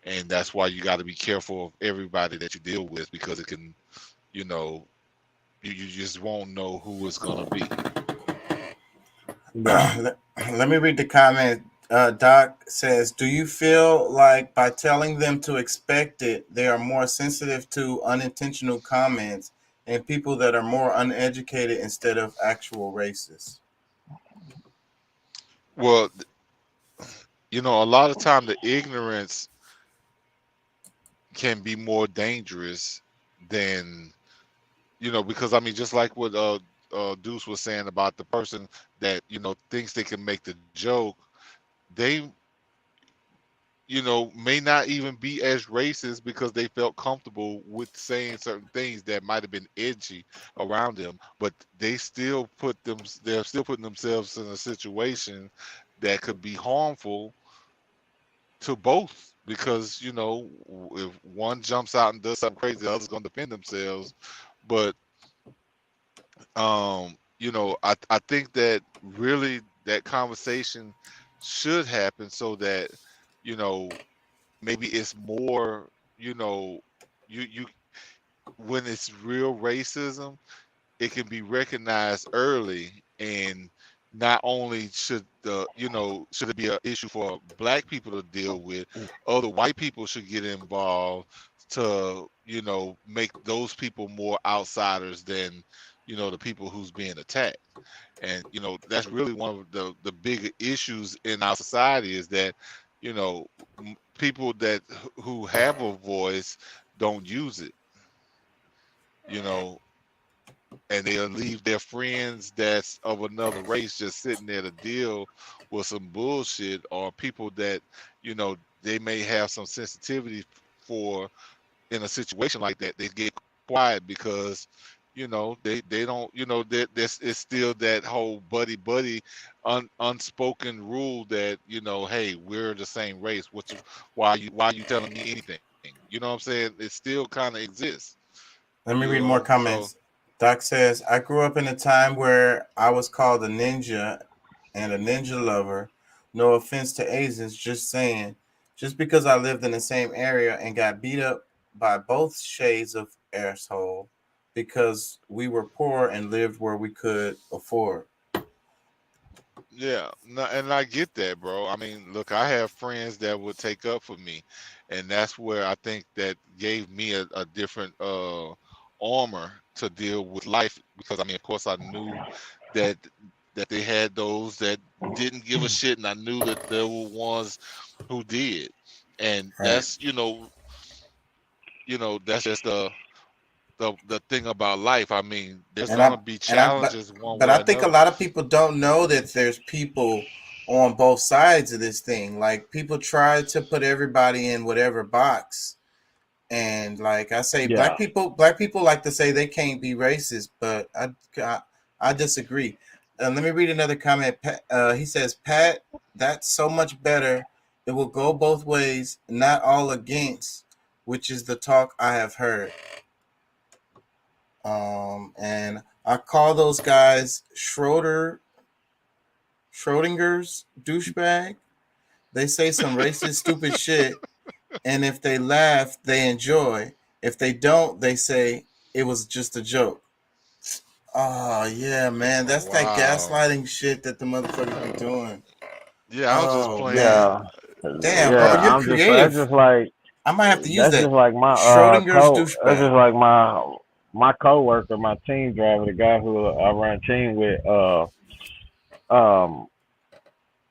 and that's why you got to be careful of everybody that you deal with, because it can, you just won't know who it's gonna be. Let me read the comment. Doc says, do you feel like by telling them to expect it, they are more sensitive to unintentional comments and people that are more uneducated instead of actual racists? Well, a lot of time the ignorance can be more dangerous than, because I mean, just like what Deuce was saying about the person that, thinks they can make the joke, they may not even be as racist because they felt comfortable with saying certain things that might have been edgy around them, but they're still putting themselves in a situation that could be harmful to both, because if one jumps out and does something crazy, the other's going to defend themselves. But I think that really that conversation should happen so that maybe it's more you when it's real racism, it can be recognized early, and not only should should it be an issue for black people to deal with, other white people should get involved to make those people more outsiders than the people who's being attacked. And that's really one of the bigger issues in our society, is that people who have a voice don't use it, and they'll leave their friends that's of another race just sitting there to deal with some bullshit, or people that they may have some sensitivity for in a situation like that. They get quiet because they don't that it's still that whole buddy unspoken rule that hey, we're the same race, why are you telling me anything? You know what I'm saying? It still kind of exists. Let me read more comments. Doc says, I grew up in a time where I was called a ninja and a ninja lover. No offense to Asians, just saying. Just because I lived in the same area and got beat up by both shades of asshole because we were poor and lived where we could afford. Yeah, no, and I get that, bro. I mean, look, I have friends that would take up for me, and that's where I think that gave me a different armor to deal with life, because I mean, of course, I knew that they had those that didn't give a shit, and I knew that there were ones who did, and that's that's just the thing about life. I mean, there's gonna be challenges but I think a lot of people don't know that there's people on both sides of this thing. Like, people try to put everybody in whatever box. And like I say, black people like to say they can't be racist, but I disagree. Let me read another comment. He says, Pat, that's so much better. It will go both ways, not all against, which is the talk I have heard. And I call those guys Schrodinger's douchebag. They say some racist, stupid shit. And if they laugh, they enjoy. If they don't, they say it was just a joke. Oh, yeah, man. That's that gaslighting shit that the motherfuckers be doing. Yeah, I was just playing. Yeah. Damn, bro, you're creative. That's just like, I might have to use that's that. Just like my Schrodinger's douchebag. That's just like my coworker, my team driver, the guy who I run team with.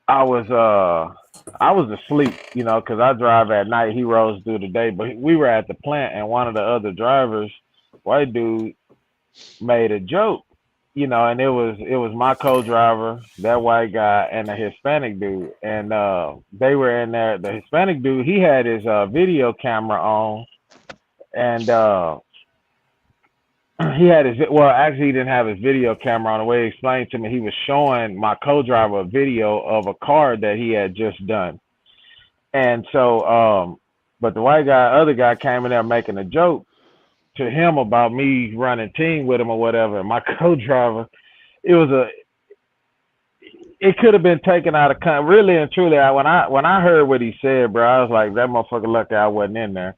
I was asleep, because I drive at night. He rolls through the day, but we were at the plant, and one of the other drivers, white dude, made a joke, and it was my co-driver, that white guy, and a Hispanic dude, and they were in there. The Hispanic dude, he had his video camera on, and he had actually he didn't have his video camera on. The way he explained to me, he was showing my co-driver a video of a car that he had just done. And so, but the other guy came in there making a joke to him about me running team with him or whatever. And my co-driver, it could have been taken out of context. Really and truly, when I heard what he said, bro, I was like, that motherfucker lucky I wasn't in there.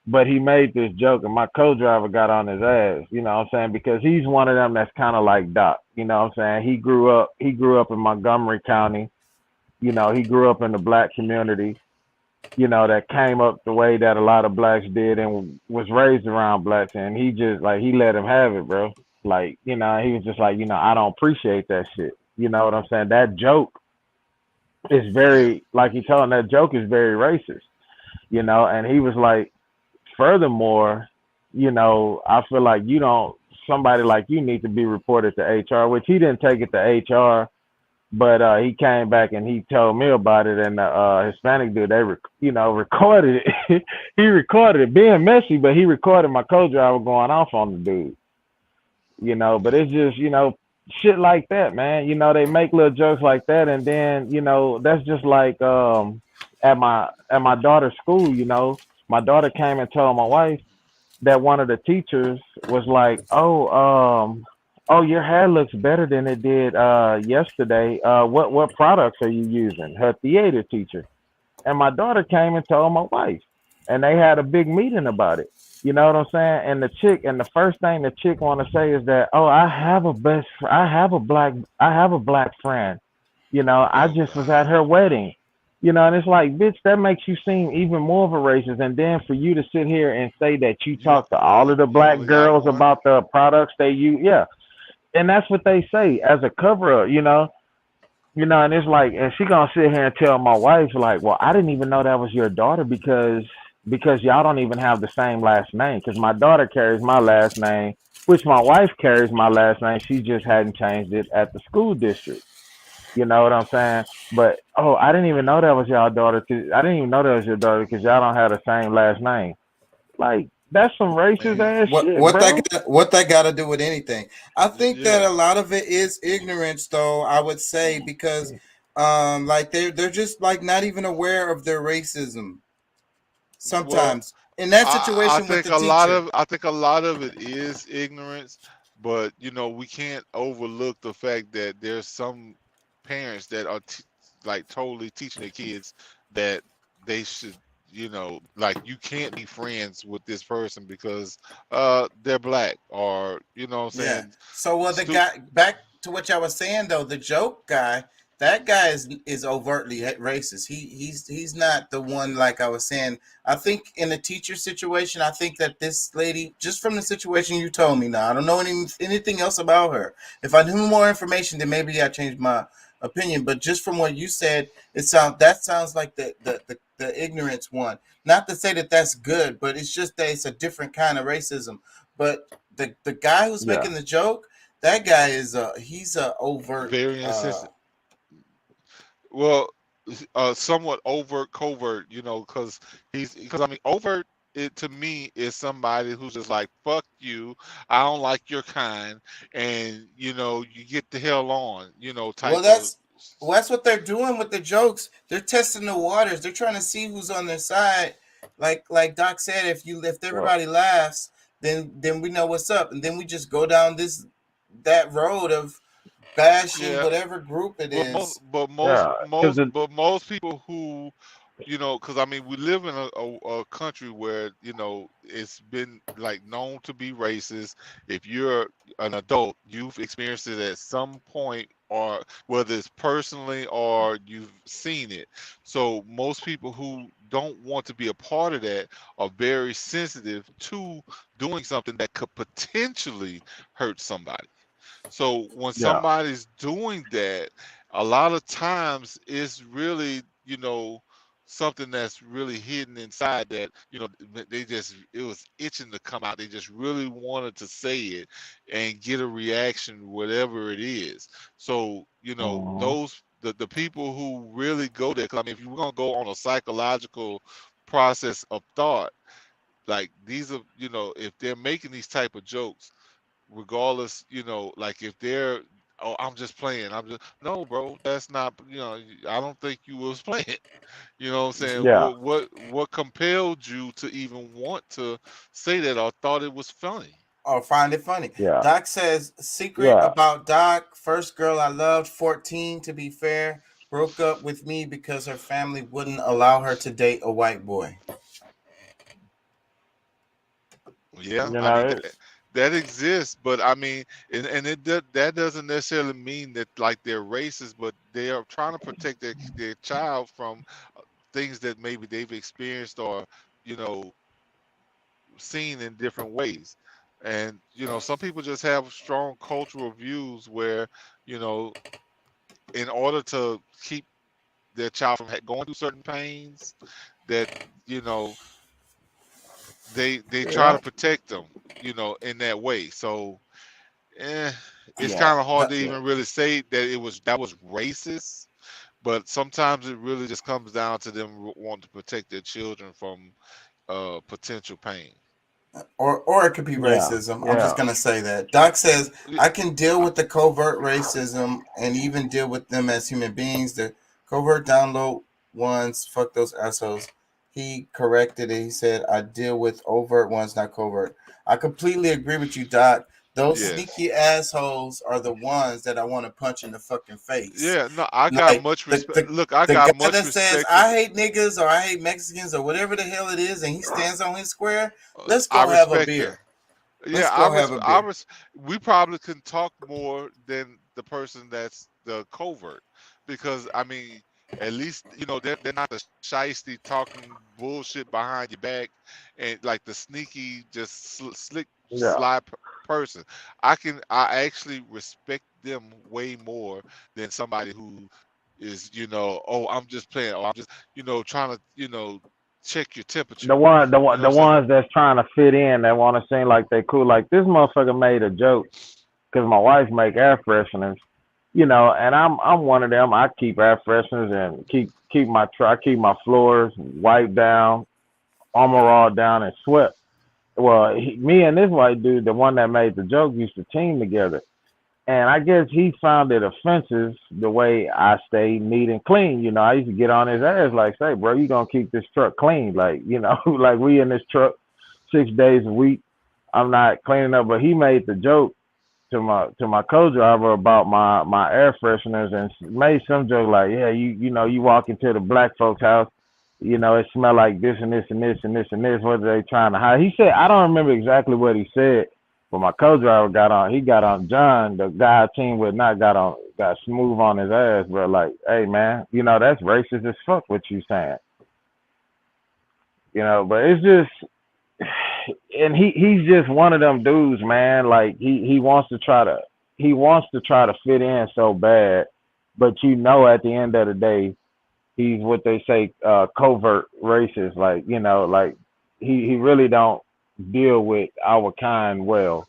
But he made this joke, and my co-driver got on his ass, you know what I'm saying? Because he's one of them that's kind of like Doc, you know what I'm saying? He grew up in Montgomery County, he grew up in the black community, that came up the way that a lot of blacks did and was raised around blacks, and he just, like, he let him have it, bro. Like, he was just like, I don't appreciate that shit. You know what I'm saying? That joke is very, like he told him, that joke is very racist, and he was like, furthermore, I feel like somebody like you need to be reported to HR, which he didn't take it to HR, but he came back and he told me about it, and the Hispanic dude, they recorded it. He recorded it, being messy, but he recorded my co-driver going off on the dude, but it's just, shit like that, man. They make little jokes like that, and then, that's just like at my daughter's school, my daughter came and told my wife that one of the teachers was like, oh, your hair looks better than it did yesterday. What products are you using? Her theater teacher. And my daughter came and told my wife. and they had a big meeting about it. You know what I'm saying? And the first thing the chick want to say is that, oh, I have a black friend. You know, I just was at her wedding. You know, and it's like, bitch, that makes you seem even more of a racist. And then for you to sit here and say that you talk to all of the black girls about the products they use, yeah, and that's what they say as a cover up, you know, and it's like, and she gonna sit here and tell my wife like, well, I didn't even know that was your daughter because y'all don't even have the same last name. Because my daughter carries my last name, which my wife carries my last name. She just hadn't changed it at the school district. You know what I'm saying? But oh, I didn't even know that was y'all daughter. I didn't even know that was your daughter because y'all don't have the same last name. Like that's some racist ass shit, what that got to do with anything? I think that a lot of it is ignorance, though. I would say because, like they're just like not even aware of their racism. Sometimes in that situation, I think a lot of it is ignorance, but you know we can't overlook the fact that there's some parents that are like totally teaching their kids that they should, you know, like you can't be friends with this person because they're black, or you know what I'm saying. So the guy, back to what y'all was saying though, the joke guy, that guy is overtly racist. He's not the one, like I was saying. I think in the teacher situation, I think that this lady, just from the situation you told me, now I don't know anything else about her. If I knew more information, then maybe I changed my opinion. But just from what you said, that sounds like the ignorance one. Not to say that that's good, but it's just that it's a different kind of racism. But the guy who's making the joke, that guy is he's a overt, very insistent. Well, somewhat overt, covert, you know, because I mean, overt, it to me is somebody who's just like, fuck you, I don't like your kind, and you know, you get the hell on, you know, type. Well, that's what they're doing with the jokes. They're testing the waters. They're trying to see who's on their side. Like Doc said, if everybody laughs, then we know what's up, and then we just go down that road of bashing whatever group it is. But most people who, you know, because I mean we live in a country where, you know, it's been like known to be racist. If you're an adult, you've experienced it at some point, or whether it's personally or you've seen it. So most people who don't want to be a part of that are very sensitive to doing something that could potentially hurt somebody. So when somebody's doing that, a lot of times it's really, you know, something that's really hidden inside that, you know, it was itching to come out. They just really wanted to say it and get a reaction, whatever it is. So, you know, the people who really go there, 'cause I mean, if you're going to go on a psychological process of thought, like these are, you know, if they're making these type of jokes, regardless, you know, like if they're, oh, I'm just playing, no, bro, that's not, you know, I don't think you was playing. You know what I'm saying? What compelled you to even want to say that or thought it was funny? Or find it funny? Doc says, secret about Doc, first girl I loved, 14 to be fair, broke up with me because her family wouldn't allow her to date a white boy. Yeah, I mean, that exists, but I mean, and that doesn't necessarily mean that like they're racist, but they are trying to protect their child from things that maybe they've experienced or, you know, seen in different ways. And you know, some people just have strong cultural views where, you know, in order to keep their child from going through certain pains, that, you know, they try to protect them, you know, in that way. So it's kind of hard to even really say that that was racist, but sometimes it really just comes down to them wanting to protect their children from potential pain. Or it could be racism. I'm just gonna say that. Doc says I can deal with the covert racism and even deal with them as human beings. The covert download ones, fuck those assholes. He corrected it. He said I deal with overt ones, not covert. I completely agree with you, Doc. Those Yes. sneaky assholes are the ones that I want to punch in the fucking face. Yeah, no, I got much respect. Look, I the got guy much that says respect for I hate niggas or I hate Mexicans or whatever the hell it is, and he stands on his square. Let's I go have a respect beer. that. Let's Yeah, go have a beer. we probably can talk more than the person that's the covert, because I mean, at least they're not the shiesty talking bullshit behind your back, and like the sneaky just slick Yeah. sly person. I actually respect them way more than somebody who is oh, I'm just playing, or I'm just trying to check your temperature. The You know what I'm saying? ones that's trying to fit in, that want to seem like they cool. Like this motherfucker made a joke because my wife make air fresheners, and I'm one of them. I keep air fresheners and keep my floors wiped down, Armor All down, and swept. Well, me and this white dude, the one that made the joke, used to team together. And I guess he found it offensive the way I stay neat and clean. I used to get on his ass like, say, bro, you gonna keep this truck clean. Like, like we in this truck 6 days a week. I'm not cleaning up. But he made the joke to my co-driver about my air fresheners and made some joke like, yeah, you walk into the black folks' house, it smell like this and this and this and this and this. What are they trying to hide? He said, I don't remember exactly what he said. But my co-driver got on John, the guy I team with, got smooth on his ass, bro. Like, hey man, that's racist as fuck what you saying. But it's just, and he's just one of them dudes, man. Like he wants to try to fit in so bad, but at the end of the day, he's what they say, covert racist. Like, like he really don't deal with our kind well.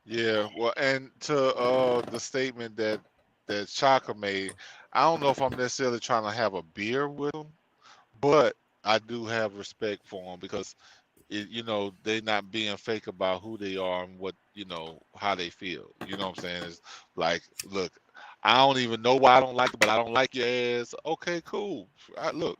Yeah, well, and to the statement that Chaka made, I don't know if I'm necessarily trying to have a beer with him, but I do have respect for him because they're not being fake about who they are and what how they feel. You know what I'm saying? It's like, look, I don't even know why I don't like it, but I don't like your ass. Okay, cool. Look.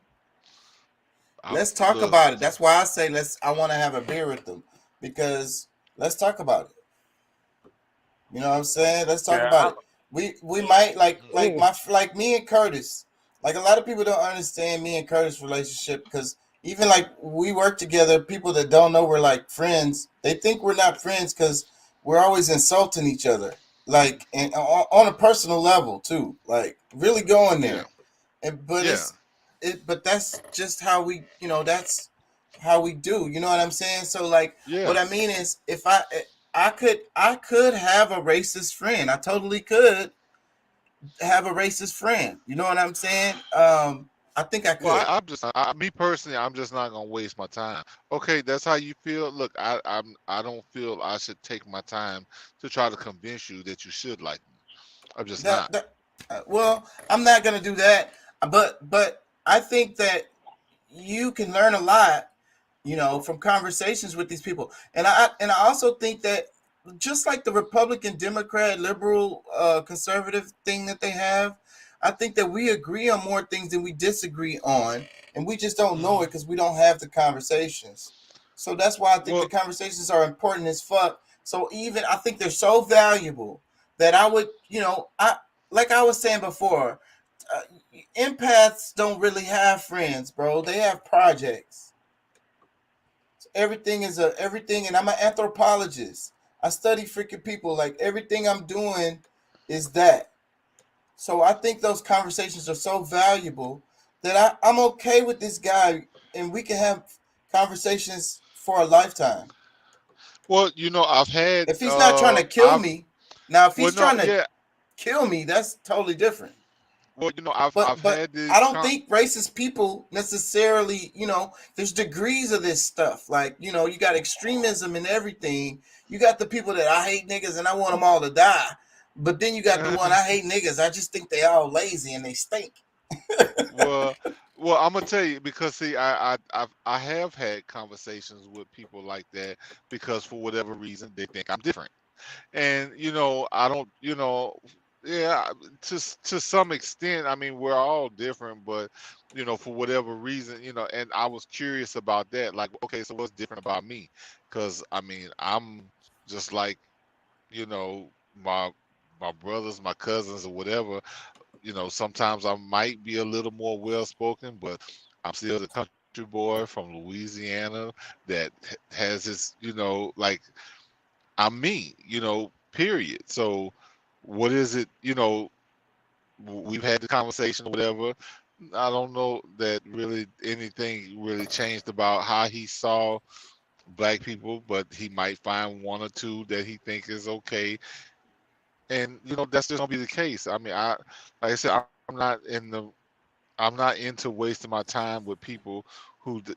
Let's talk about it. That's why I say I want to have a beer with them, because let's talk about it. You know what I'm saying? Let's talk about it. We might like me and Curtis. Like, a lot of people don't understand me and Curtis' relationship, because even like we work together, people that don't know we're like friends, they think we're not friends because we're always insulting each other. Like, and on a personal level too. Like, really going there. But that's just how we, that's how we do. You know what I'm saying? So like, what I mean is, if I could have a racist friend. I totally could have a racist friend. You know what I'm saying? I think I could. Well, me personally, I'm just not gonna waste my time. Okay, that's how you feel. Look, I don't feel I should take my time to try to convince you that you should like me. I'm just not. Well, I'm not gonna do that. But I think that you can learn a lot, from conversations with these people. And I also think that, just like the Republican, Democrat, liberal, conservative thing that they have, I think that we agree on more things than we disagree on, and we just don't know it because we don't have the conversations. So that's why I think the conversations are important as fuck. So I think they're so valuable that I would, like I was saying before, empaths don't really have friends, bro. They have projects. So everything, and I'm an anthropologist. I study freaking people. Like, everything I'm doing is that. So I think those conversations are so valuable that I'm okay with this guy, and we can have conversations for a lifetime. Well, I've had. If he's not trying to kill me, now if he's trying to kill me, that's totally different. Well, I've had this. I don't think racist people necessarily, there's degrees of this stuff. Like, you got extremism and everything. You got the people that I hate niggas and I want them all to die. But then you got the one, I hate niggas, I just think they all lazy and they stink. Well, I'm gonna tell you, because see, I have had conversations with people like that, because for whatever reason they think I'm different, and I don't, Yeah, to some extent. I mean, we're all different, but for whatever reason, and I was curious about that. Like, okay, so what's different about me? Because I mean, I'm just like, you know, my my brothers, my cousins, or whatever. Sometimes I might be a little more well spoken, but I'm still the country boy from Louisiana that has this, like I'm me, period. So what is it, we've had the conversation or whatever. I don't know that really anything really changed about how he saw black people, but he might find one or two that he think is okay. And that's just gonna be the case. I mean, like I said, I'm not into wasting my time with people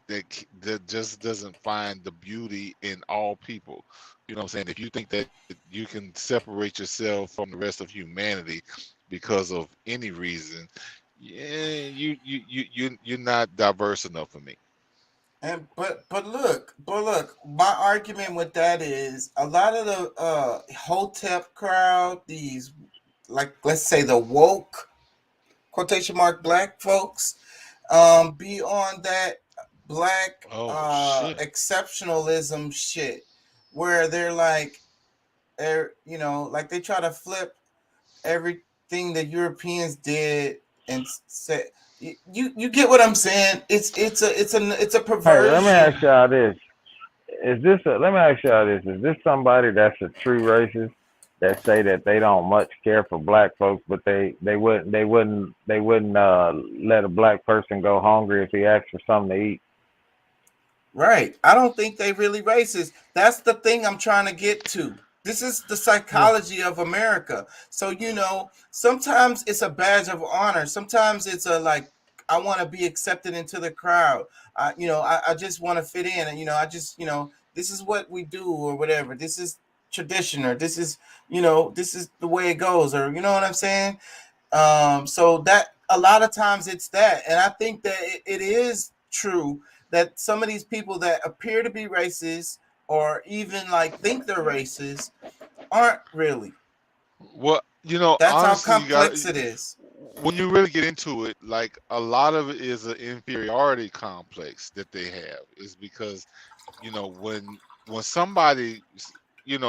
that just doesn't find the beauty in all people. You know what I'm saying? If you think that you can separate yourself from the rest of humanity because of any reason, yeah, you're not diverse enough for me. And but look, my argument with that is a lot of the Hotep crowd, these, like, let's say the woke quotation mark black folks, be on that black exceptionalism shit, where they're like, like they try to flip everything the Europeans did and say, you get what I'm saying? It's a perversion. Hey, let me ask y'all this: let me ask y'all this: is this somebody that's a true racist that say that they don't much care for black folks, but they wouldn't let a black person go hungry if he asked for something to eat? Right. I don't think they really racist. That's the thing I'm trying to get to. This is the psychology of America. So, sometimes it's a badge of honor. Sometimes it's a, like, I want to be accepted into the crowd. I just want to fit in. And, I just, this is what we do or whatever. This is tradition, or this is, this is the way it goes, or, you know what I'm saying? So that a lot of times it's that. And I think that it is true that some of these people that appear to be racist or even like think they're racist aren't really. Well, that's honestly, how complex it is. When you really get into it, like a lot of it is an inferiority complex that they have. Is because, when somebody,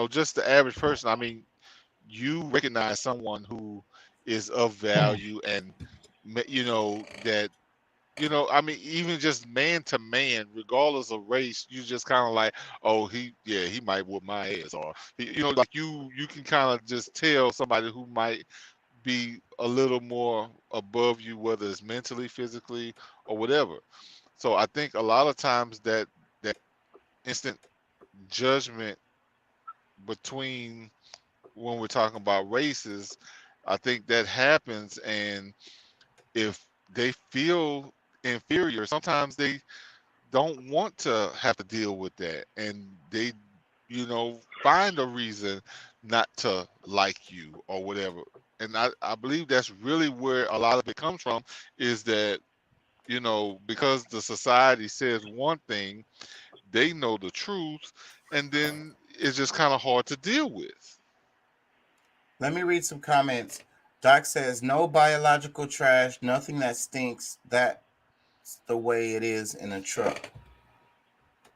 just the average person, I mean, you recognize someone who is of value and, that, I mean, even just man to man, regardless of race, you just kind of like, oh, he might whoop my ass, or like you can kind of just tell somebody who might be a little more above you, whether it's mentally, physically, or whatever. So I think a lot of times that instant judgment between when we're talking about races, I think that happens, and if they feel inferior, sometimes they don't want to have to deal with that, and they find a reason not to like you or whatever. And I believe that's really where a lot of it comes from, is that because the society says one thing, they know the truth, and then it's just kind of hard to deal with. Let me read some comments. Doc says, no biological trash, nothing that stinks. That's the way it is in a truck.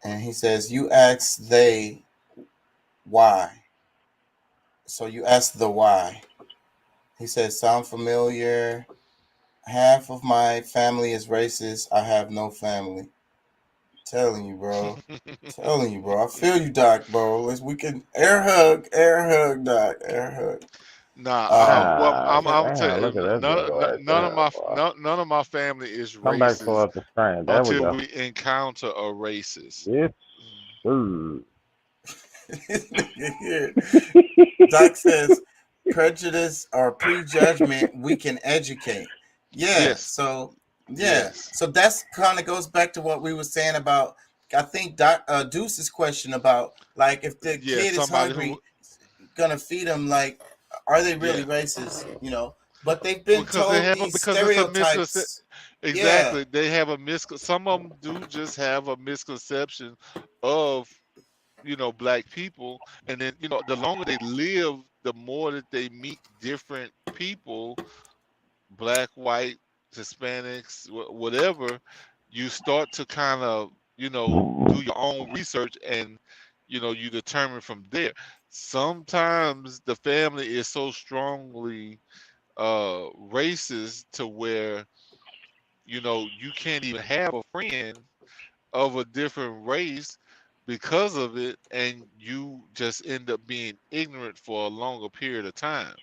And he says, you ask they why. So you ask the why. He says, sound familiar. Half of my family is racist. I have no family. Telling you, bro. I feel you, Doc, bro. We can air hug, Doc. Air hug. I'm telling you, none of my family is Come racist back for up the screen. There until we we encounter a racist. Yes, sir. Doc says, prejudice or prejudgment, we can educate. Yes. So so that's kind of goes back to what we were saying about, I think Deuce's question about, like, if the kid is hungry, gonna feed him, like, are they really racist? But they've been told these stereotypes. Exactly. They have some of them do just have a misconception of black people, and then the longer they live the more that they meet different people, black, white, Hispanics, whatever, you start to kind of, you know, do your own research, and you know, you determine from there. Sometimes the family is so strongly racist to where, you know, you can't even have a friend of a different race because of it, and you just end up being ignorant for a longer period of time.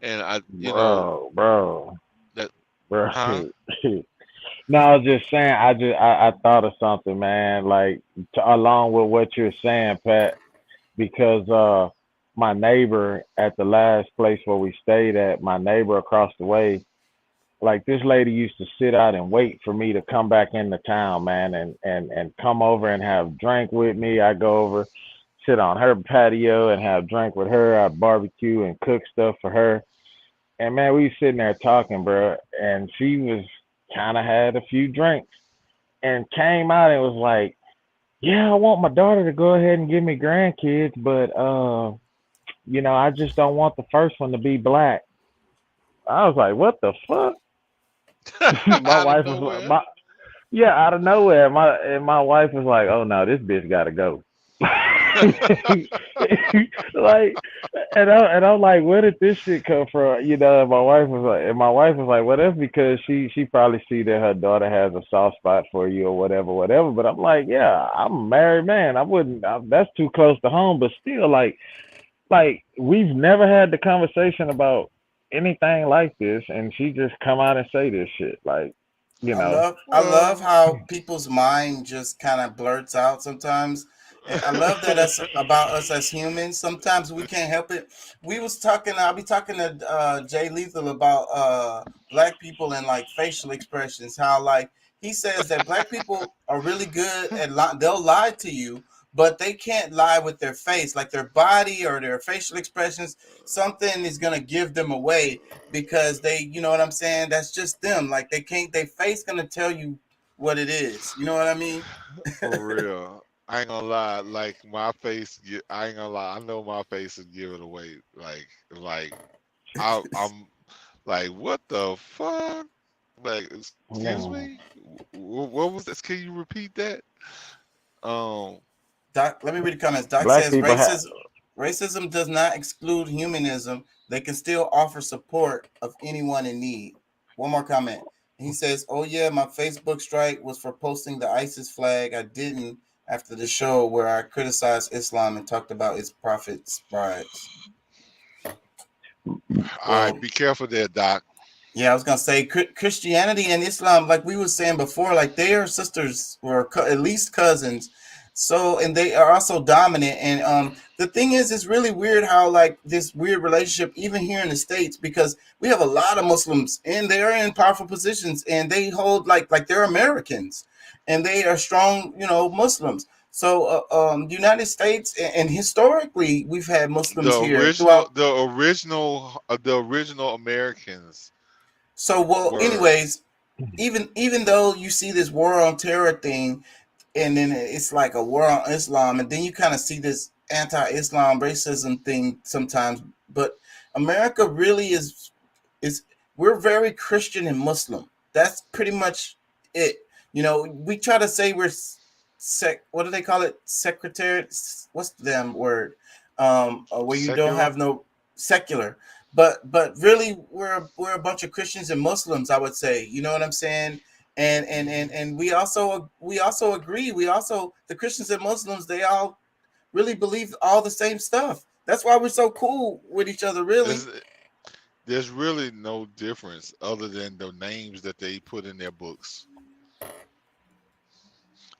And you know, Bro. that, Bro. huh? No, I was just saying. I thought of something, man. Like along with what you're saying, Pat, because my neighbor at the last place where we stayed at, my neighbor across the way, like this lady used to sit out and wait for me to come back into town, man, and come over and have drink with me. I go over, sit on her patio and have drink with her. I barbecue and cook stuff for her. And man, we sitting there talking, bro, and she was kind of had a few drinks and came out and was like, "Yeah, I want my daughter to go ahead and give me grandkids, but you know, I just don't want the first one to be black." I was like, "What the fuck?" My wife was like, out of nowhere. My wife was like, "Oh no, this bitch gotta go." Like, and I'm like, where did this shit come from? You know, and my wife was like, well, that's because she probably see that her daughter has a soft spot for you or whatever. But I'm like, yeah, I'm a married man. That's too close to home. But still, like we've never had the conversation about anything like this, and she just come out and say this shit, like, you know. I love how people's mind just kind of blurts out sometimes. And I love that that's about us as humans. Sometimes we can't help it. I'll be talking to Jay Lethal about black people and like facial expressions. How like he says that black people are really good at they'll lie to you, but they can't lie with their face, like their body or their facial expressions. Something is gonna give them away because they, you know what I'm saying? That's just them. Like they can't. Their face gonna tell you what it is. You know what I mean? For real. I ain't gonna lie, like my face. I ain't gonna lie. I know my face is giving away. Like I'm like, what the fuck? Like, excuse me. What was this? Can you repeat that? Doc, let me read the comments. Doc Black says racism does not exclude humanism. They can still offer support of anyone in need. One more comment. He says, "Oh yeah, my Facebook strike was for posting the ISIS flag. I didn't after the show where I criticized Islam and talked about its prophets' brides." All right, be careful there, Doc. Yeah, I was gonna say Christianity and Islam, like we were saying before, like they are sisters or at least cousins. So, and they are also dominant. And the thing is, it's really weird how like this weird relationship, even here in the States, because we have a lot of Muslims and they are in powerful positions and they hold like they're Americans and they are strong, you know, Muslims. So, United States and historically, we've had Muslims here throughout the original Americans. So, well, anyways, even though you see this war on terror thing, and then it's like a war on Islam, and then you kind of see this anti-Islam racism thing sometimes. But America really is we're very Christian and Muslim. That's pretty much it. You know, we try to say we're what do they call it? Secretary? What's the damn word? Where you don't have no secular. But really, we're a bunch of Christians and Muslims, I would say. You know what I'm saying? And we also agree. The Christians and Muslims, they all really believe all the same stuff. That's why we're so cool with each other. Really, there's really no difference other than the names that they put in their books.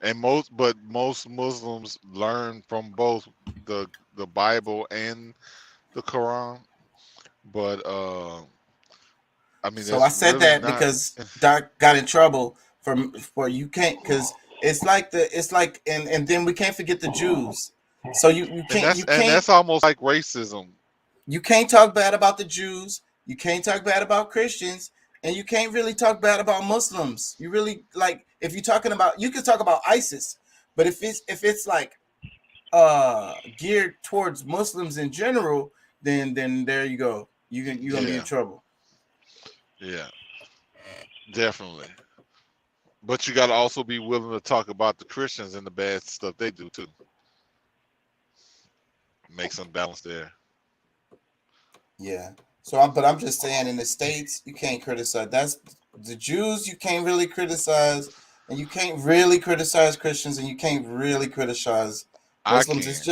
And most Muslims learn from both the Bible and the Quran. But I mean, so I said really that not... because Doc got in trouble for you can't, because it's like and then we can't forget the Jews. So you can't, and that's almost like racism. You can't talk bad about the Jews. You can't talk bad about Christians, and you can't really talk bad about Muslims. You really, like, if you're talking about, you can talk about ISIS, but if it's like geared towards Muslims in general, then there you go. You're gonna be in trouble. Yeah, definitely. But you got to also be willing to talk about the Christians and the bad stuff they do too. Make some balance there. Yeah. So I'm just saying, in the States, you can't criticize. That's the Jews. You can't really criticize, and you can't really criticize Christians, and you can't really criticize Muslims. It's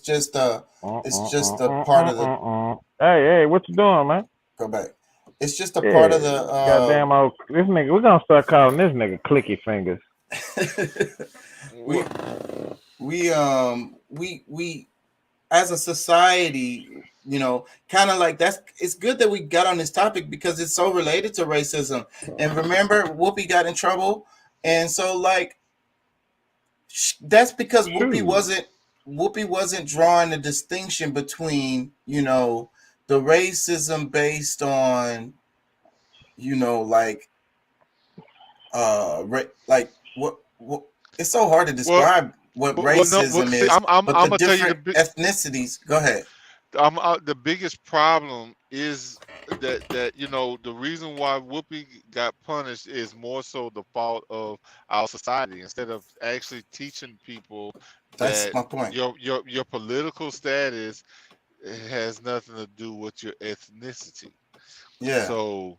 just a part of the. Hey, what you doing, man? Go back. It's just a part of the. Goddamn old this nigga. We're gonna start calling this nigga Clicky Fingers. we as a society, you know, kind of like it's good that we got on this topic because it's so related to racism. And remember, Whoopi got in trouble, and so like that's because Whoopi wasn't drawing the distinction between, you know, the racism based on, you know, like what it's so hard to describe what racism is. I'm but gonna the tell you different ethnicities. Go ahead. The biggest problem is that you know, the reason why Whoopi got punished is more so the fault of our society, instead of actually teaching people That's that my point. Your political status has nothing to do with your ethnicity. Yeah. So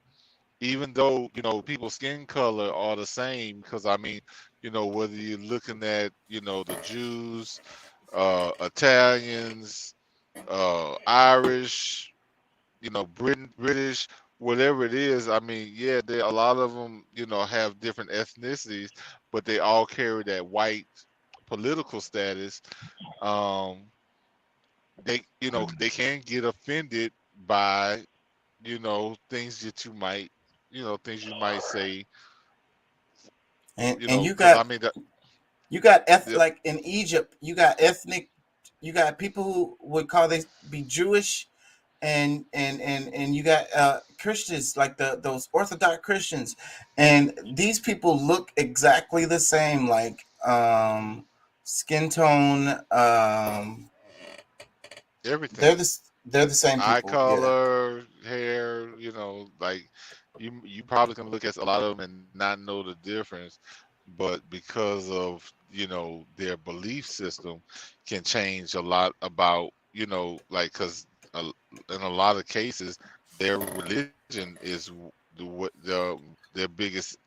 even though, you know, people's skin color are the same, because I mean, you know, whether you're looking at, you know, the Jews, Italians, Irish, you know, British, whatever it is, I mean, yeah, a lot of them, you know, have different ethnicities, but they all carry that white political status. They, you know, they can get offended by, you know, things that you might, you know, things you might say. And you know, you got, I mean, like in Egypt, you got people who would call they be Jewish, and you got Christians, like those Orthodox Christians, and these people look exactly the same, like skin tone, everything. They're the same people. Eye color, hair, you know, like you probably can look at a lot of them and not know the difference, but because of, you know, their belief system can change a lot about, you know, like, because in a lot of cases their religion is their biggest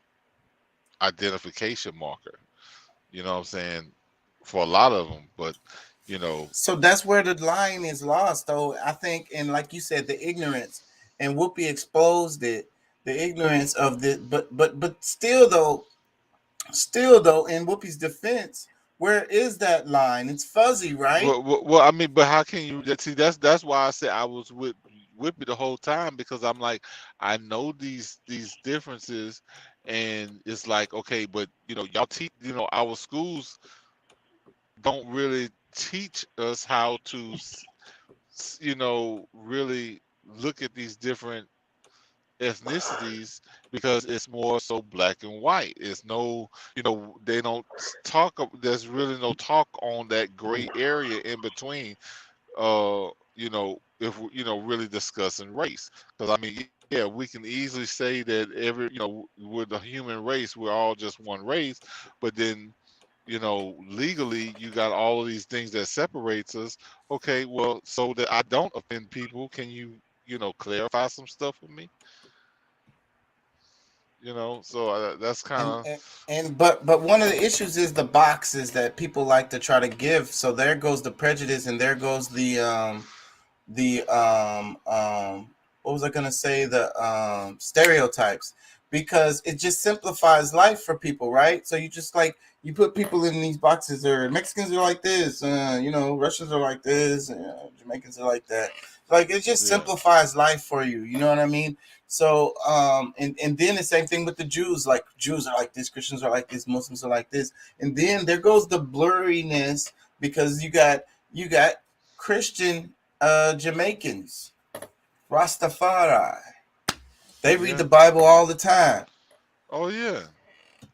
identification marker, you know what I'm saying, for a lot of them. But you know, so that's where the line is lost, though, I think. And like you said, the ignorance, and Whoopi exposed it, the ignorance of the, but still though, in Whoopi's defense, where is that line? It's fuzzy, right? Well, I mean, but how can you see? That's why I said I was with Whoopi the whole time, because I'm like, I know these differences, and it's like, okay, but you know, y'all teach, you know, our schools don't really teach us how to, you know, really look at these different ethnicities, because it's more so black and white. It's no, you know, they don't talk, there's really no talk on that gray area in between, you know, if you know, really discussing race. Because I mean, yeah, we can easily say that you know, with the human race, we're all just one race, but then, you know, legally you got all of these things that separates us. Okay, well, so that I don't offend people, can you, you know, clarify some stuff with me? You know, so that's kind of but one of the issues is the boxes that people like to try to give. So there goes the prejudice, and there goes the what was I gonna say, the stereotypes, because it just simplifies life for people, right? So you just like, you put people in these boxes, or Mexicans are like this, you know, Russians are like this, Jamaicans are like that. Like, it just simplifies life for you. You know what I mean? So, and then the same thing with the Jews. Like, Jews are like this, Christians are like this, Muslims are like this, and then there goes the blurriness, because you got Christian Jamaicans, Rastafari. They read the Bible all the time. Oh yeah,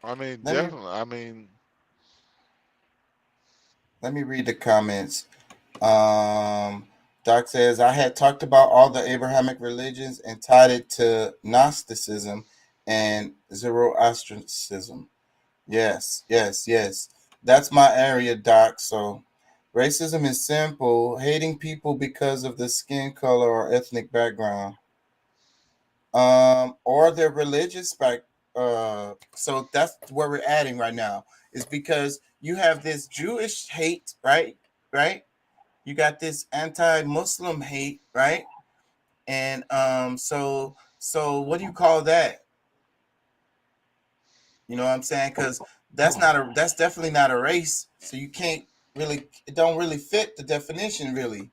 I mean, definitely. I mean, let me read the comments. Doc says, I had talked about all the Abrahamic religions and tied it to Gnosticism and Zoroastrianism. Yes. That's my area, Doc. So racism is simple, hating people because of the skin color or ethnic background. Or their religious back. So that's where we're adding right now, is because you have this Jewish hate, right? You got this anti-Muslim hate, right? And so what do you call that? You know what I'm saying? Because that's definitely not a race. So you can't really, it don't really fit the definition, really.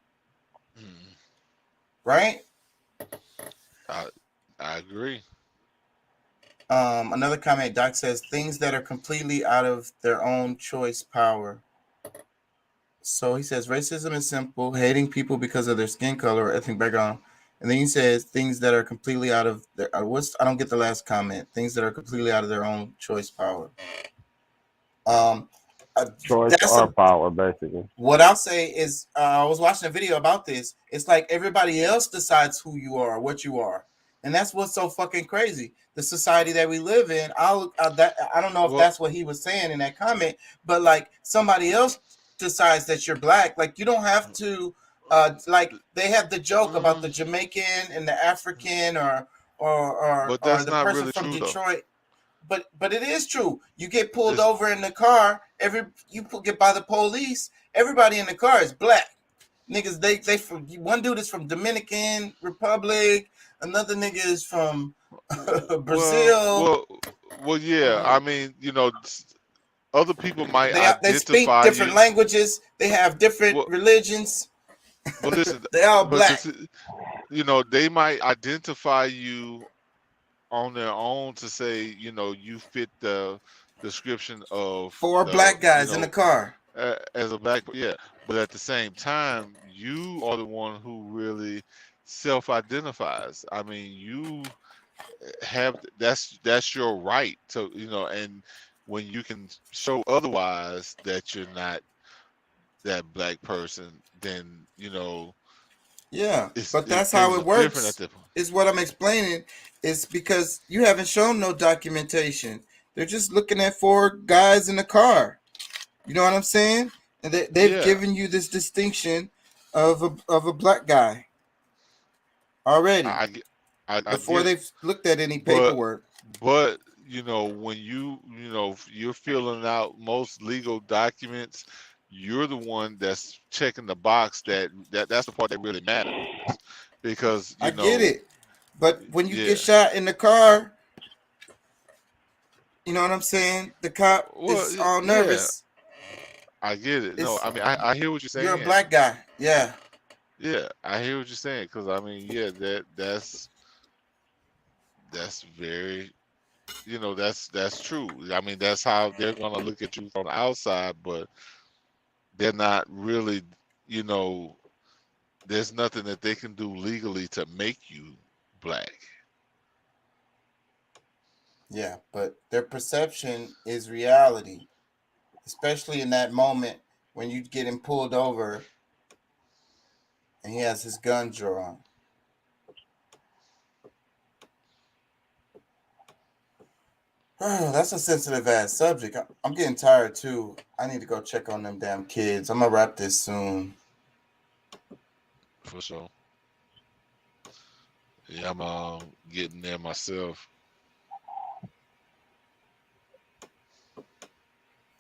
Right? I agree. Another comment, Doc says, things that are completely out of their own choice power. So he says racism is simple, hating people because of their skin color or ethnic background. And then he says things that are completely out of their I don't get the last comment. Things that are completely out of their own choice power. Choice or power, basically. What I'll say is, I was watching a video about this. It's like everybody else decides who you are, what you are, and that's what's so fucking crazy. The society that we live in. I don't know if that's what he was saying in that comment, but like somebody else decides that you're black. Like you don't have to. Like they have the joke about the Jamaican and the African, or But that's the not person really from true, though. Detroit. But it is true. You get pulled over in the car. Get by the police. Everybody in the car is black. Niggas, they from one dude is from Dominican Republic. Another nigga is from Brazil. Well, yeah. I mean, you know, other people might They speak identify different you. languages. They have different religions. But listen, They all black. You know, they might identify you on their own to say, you know, you fit the description of Four black guys in the car. As a black, yeah. But at the same time, you are the one who really self-identifies. I mean, you have that's your right to, you know, and when you can show otherwise that you're not that black person, then you know. Yeah, but that's how it works. Is what I'm explaining. Is because you haven't shown no documentation. They're just looking at four guys in the car. You know what I'm saying? And they've given you this distinction of a black guy already before they've looked at any paperwork. But you know, when you're filling out most legal documents, you're the one that's checking the box that's the part that really matters. Because I get it. But when you get shot in the car, you know what I'm saying? The cop is all nervous. Yeah, I get it. No, I mean I hear what you're saying. You're a black guy. Yeah. Yeah, I hear what you're saying. Because I mean, yeah, that's very, you know, that's true. I mean, that's how they're gonna look at you from the outside, but they're not really, you know, there's nothing that they can do legally to make you black. Yeah, but their perception is reality, especially in that moment when you get him pulled over and he has his gun drawn. Oh, that's a sensitive ass subject. I'm getting tired too. I need to go check on them damn kids. I'm gonna wrap this soon. For sure. Yeah, I'm getting there myself.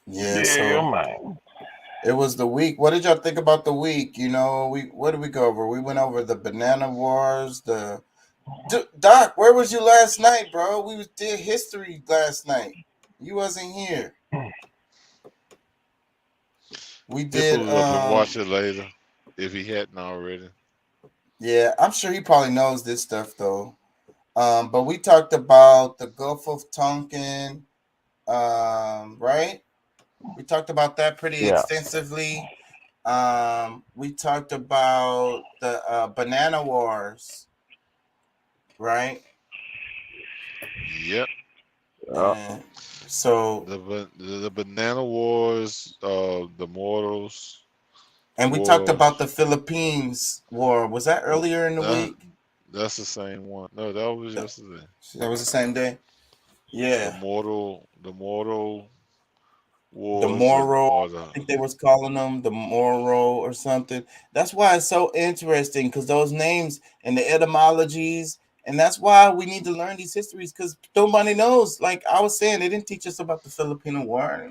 Yeah, so it was the week. What did y'all think about the week? You know, what did we go over? We went over the banana wars, Doc, where was you last night, bro? We did history last night. You wasn't here. We did. Pull it up and watch it later if he hadn't already. Yeah, I'm sure he probably knows this stuff though. But we talked about the Gulf of Tonkin, right? We talked about that pretty extensively. We talked about the banana wars. Right. Yep. So the banana wars, the mortals, And we talked about the Philippines war. Was that earlier in the week? That's the same one. No, that was yesterday. That was the same day. Yeah. The Mortal Wars. The Moro, I think they was calling them the Moro or something. That's why it's so interesting, because those names and the etymologies, and that's why we need to learn these histories, because nobody knows. Like I was saying, they didn't teach us about the Filipino War.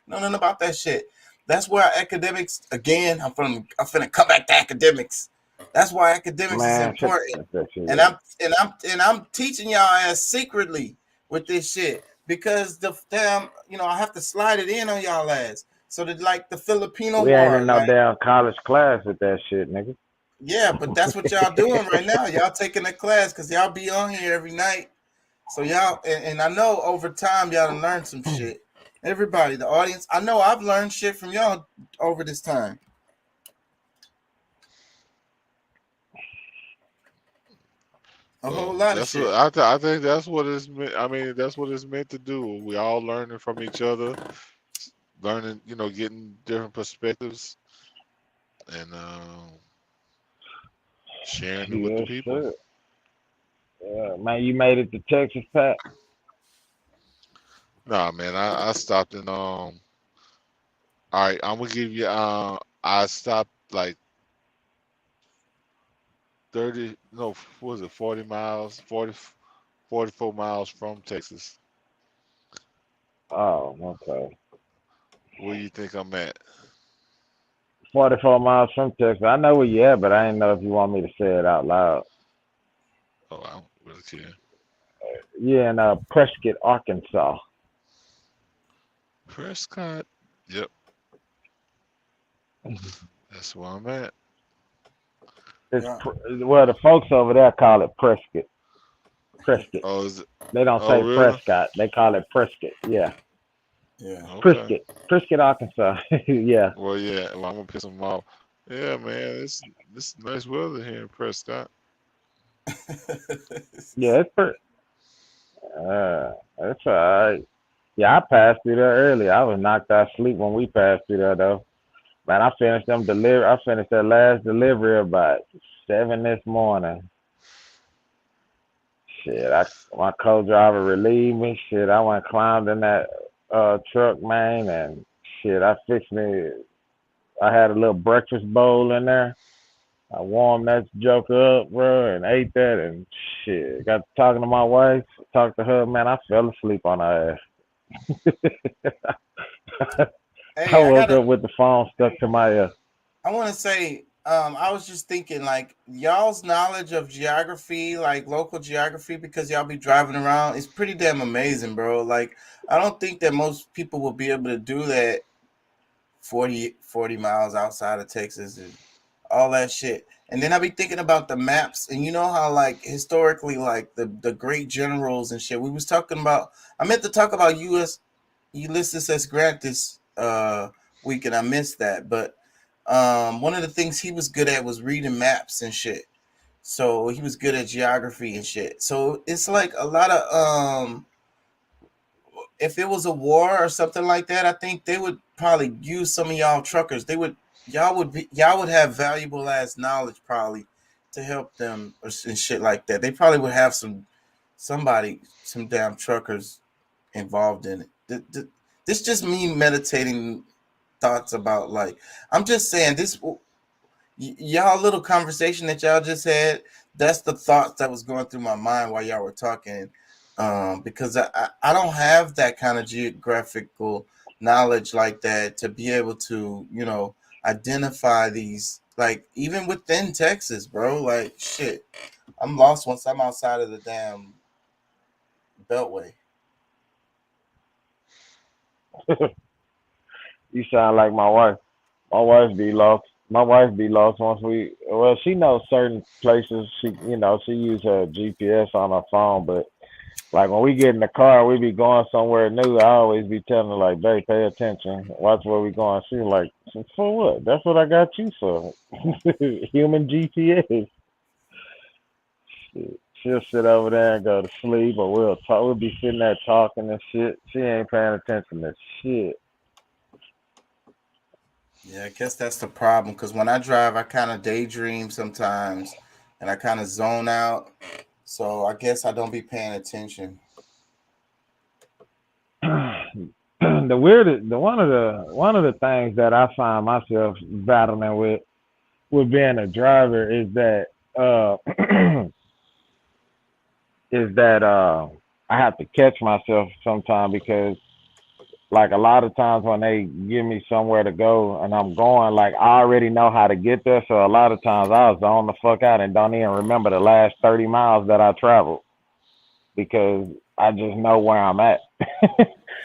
Nothing about that shit. That's where academics, again, I'm finna come back to academics. That's why academics is important. And I'm teaching y'all ass secretly with this shit, because the damn, I have to slide it in on y'all ass. So that, like, the Filipino we War, ain't in no damn college class with that shit, nigga. Yeah, but that's what y'all doing right now. Y'all taking a class because y'all be on here every night. So y'all, and I know over time y'all done learned some shit. Everybody, the audience, I know I've learned shit from y'all over this time. A whole lot of shit. I think that's what it's meant. I mean, that's what it's meant to do. We all learning from each other, learning, getting different perspectives, and sharing it with the people. Sure. Yeah, man, you made it to Texas, Pat? Nah, man, I stopped in. All right, I'm gonna give you. I stopped like 40 miles, 44 miles from Texas. Oh, okay. Where you think I'm at? 44 miles from Texas. I know where you at, but I didn't know if you want me to say it out loud. Oh, I don't really care. Yeah, in Prescott, Arkansas. Prescott. Yep. That's where I'm at. Well, the folks over there call it Prescott. Prescott. Oh, is it? They don't say really? Prescott. They call it Prescott. Yeah. Yeah. Okay. Prescott, Arkansas. Yeah. Well, yeah. Well, I'm gonna piss them off. Yeah, man. This nice weather here in Prescott. Yeah, it's pretty. It's all right. Yeah, I passed through there early. I was knocked out asleep when we passed through there, though. Man, I finished that last delivery about 7 this morning. Shit, my co-driver relieved me. Shit, I went climbed in that truck, man, and shit, I had a little breakfast bowl in there. I warmed that joker up, bro, and ate that, and shit, got talking to my wife, talked to her, man, I fell asleep on her ass. I woke up with the phone stuck to my ear. I want to say, I was just thinking, like, y'all's knowledge of geography, like local geography, because y'all be driving around, is pretty damn amazing, bro. Like, I don't think that most people will be able to do that 40 miles outside of Texas and all that shit. And then I be thinking about the maps, and you know how, like, historically, like the great generals and shit. I meant to talk about Ulysses S. Grant this week, and I missed that. But one of the things he was good at was reading maps and shit. So he was good at geography and shit. So it's like a lot of if it was a war or something like that, I think they would probably use some of y'all truckers. Y'all would have valuable ass knowledge probably to help them and shit like that. They probably would have some damn truckers involved in it. This just me meditating thoughts about, like, I'm just saying this, y'all little conversation that y'all just had, that's the thoughts that was going through my mind while y'all were talking, because I don't have that kind of geographical knowledge like that to be able to, identify these, like, even within Texas, bro. Like, shit, I'm lost once I'm outside of the damn beltway. You sound like my wife. My wife be lost. My wife be lost once she knows certain places. She use her GPS on her phone, but like when we get in the car, we be going somewhere new. I always be telling her, like, babe, pay attention. Watch where we going. She's like, for what? That's what I got you for. Human GPS. She'll sit over there and go to sleep, or we'll talk. We'll be sitting there talking and shit. She ain't paying attention to shit. Yeah, I guess that's the problem. Because when I drive, I kind of daydream sometimes, and I kind of zone out. So I guess I don't be paying attention. One of the things that I find myself battling with being a driver is that I have to catch myself sometime because like a lot of times when they give me somewhere to go and I'm going, like I already know how to get there. So a lot of times I'll zone the fuck out and don't even remember the last 30 miles that I traveled because I just know where I'm at.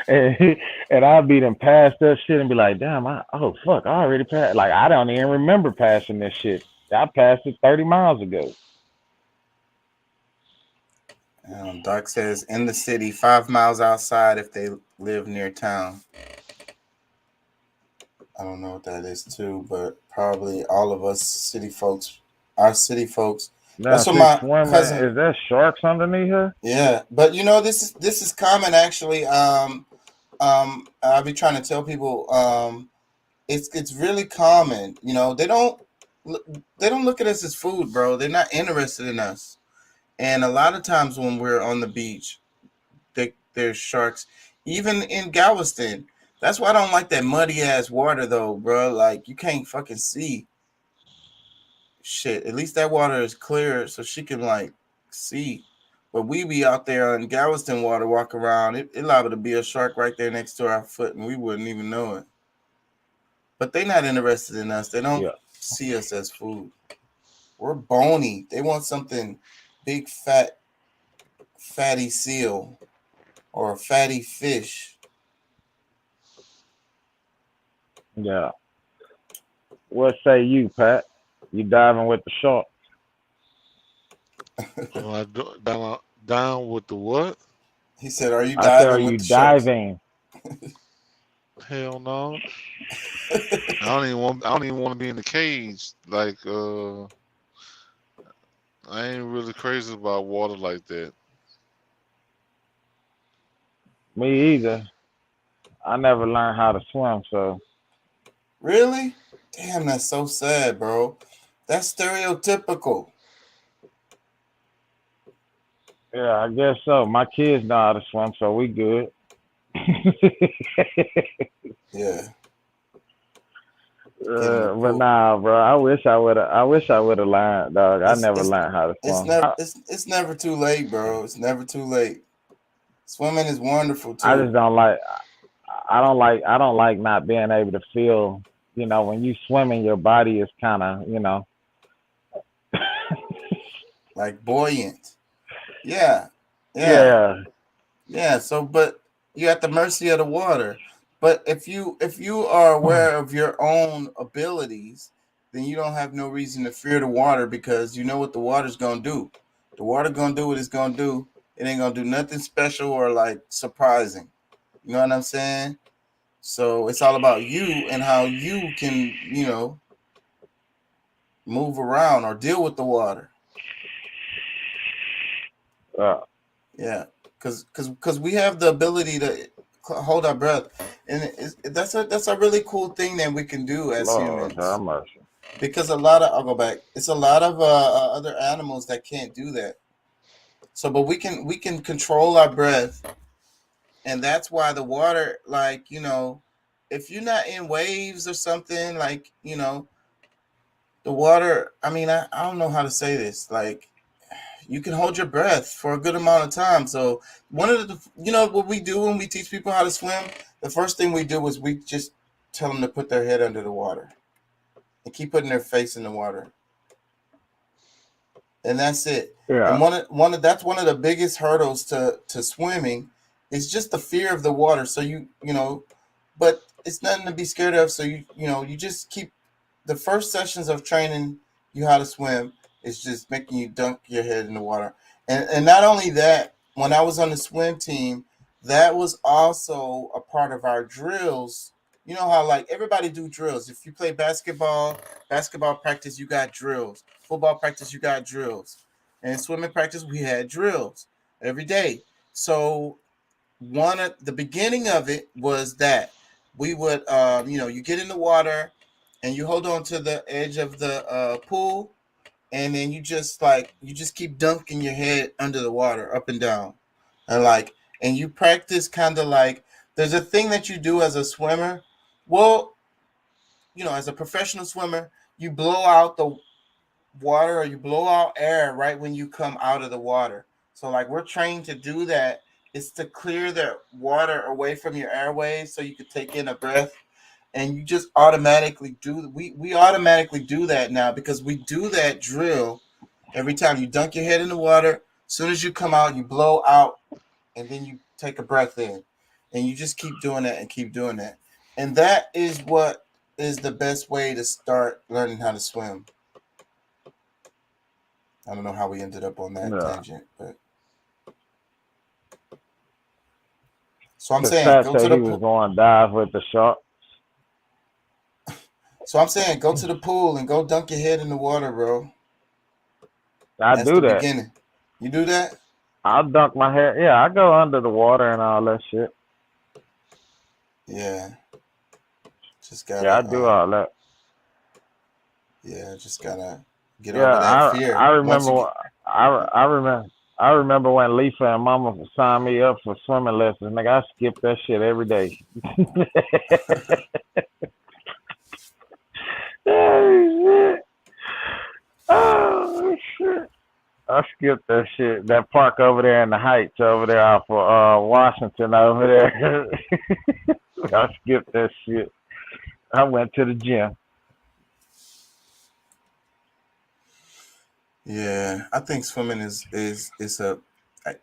and I'll be done past that shit and be like, damn, oh fuck, I already passed. Like I don't even remember passing this shit. I passed it 30 miles ago. Doc says in the city, 5 miles outside if they live near town. I don't know what that is too, but probably all of us city folks, our city folks. Now, That's what my swimming, cousin. is there sharks underneath her? Yeah, but you know this is common actually. I'll be trying to tell people it's really common. You know they don't look at us as food, bro. They're not interested in us. And a lot of times when we're on the beach, there's sharks. Even in Galveston. That's why I don't like that muddy ass water though, bro. Like you can't fucking see shit. At least that water is clear so she can like see. But we be out there in Galveston water, walk around. It liable to be a shark right there next to our foot, and we wouldn't even know it. But they not interested in us. They don't see us as food. We're bony. They want something big, fatty seal or a fatty fish. Yeah. What say you, Pat? You diving with the shark? Down with the what? He said, "Are you I said, diving are with you the sharks?" diving? Hell no. I don't even want to be in the cage. Like I ain't really crazy about water like that. Me either. I never learned how to swim, so. Really? Damn, that's so sad, bro. That's stereotypical. Yeah, I guess so. My kids know how to swim, so we good. Yeah. But nah, bro. I wish I would have learned, dog. I never learned how to swim. It's never too late, bro. It's never too late. Swimming is wonderful too. I just don't like. I don't like not being able to feel. You know, when you swimming, your body is kind of, you know, like buoyant. Yeah. So, but you're at the mercy of the water. But if you are aware of your own abilities, then you don't have no reason to fear the water because you know what the water's gonna do. The water gonna do what it's gonna do. It ain't gonna do nothing special or like surprising. You know what I'm saying? So it's all about you and how you can, you know, move around or deal with the water. Yeah, because we have the ability to hold our breath, and that's a really cool thing that we can do as humans. Because a lot of it's a lot of other animals that can't do that. So, but we can control our breath, and that's why the water, like, you know, if you're not in waves or something, like, you know, the water. I mean, I don't know how to say this, like. You can hold your breath for a good amount of time. So one of the, you know, what we do when we teach people how to swim, the first thing we do is we just tell them to put their head under the water and keep putting their face in the water. And that's it. Yeah. And that's one of the biggest hurdles to swimming is just the fear of the water. So you know, but it's nothing to be scared of. So you just keep the first sessions of training you how to swim. It's just making you dunk your head in the water. And not only that, when I was on the swim team, that was also a part of our drills. You know how like everybody do drills. If you play basketball practice, you got drills. Football practice, you got drills. And swimming practice, we had drills every day. So one of the beginning of it was that we would, you know, you get in the water and you hold on to the edge of the pool, and then you just keep dunking your head under the water up and down, and you practice kind of like there's a thing that you do as a swimmer. Well, as a professional swimmer, you blow out the water or you blow out air right when you come out of the water. So like we're trained to do that. It's to clear the water away from your airways so you could take in a breath. And you just automatically we automatically do that now because we do that drill every time you dunk your head in the water. As soon as you come out, you blow out, and then you take a breath in, and you just keep doing that and keep doing that. And that is what is the best way to start learning how to swim. I don't know how we ended up on that tangent, but so I'm saying go to the pool. Going dive with the shark. So I'm saying go to the pool and go dunk your head in the water, bro. That's do that. Beginning. You do that? I'll dunk my head. Yeah, I go under the water and all that shit. Yeah. Just gotta. Yeah, I do all that. Yeah, just gotta get over that fear. I remember. I remember when Lisa and Mama signed me up for swimming lessons. Nigga, I skipped that shit every day. Oh shit! I skipped that shit. That park over there in the Heights over there off of Washington over there. I skipped that shit. I went to the gym. Yeah, I think swimming is a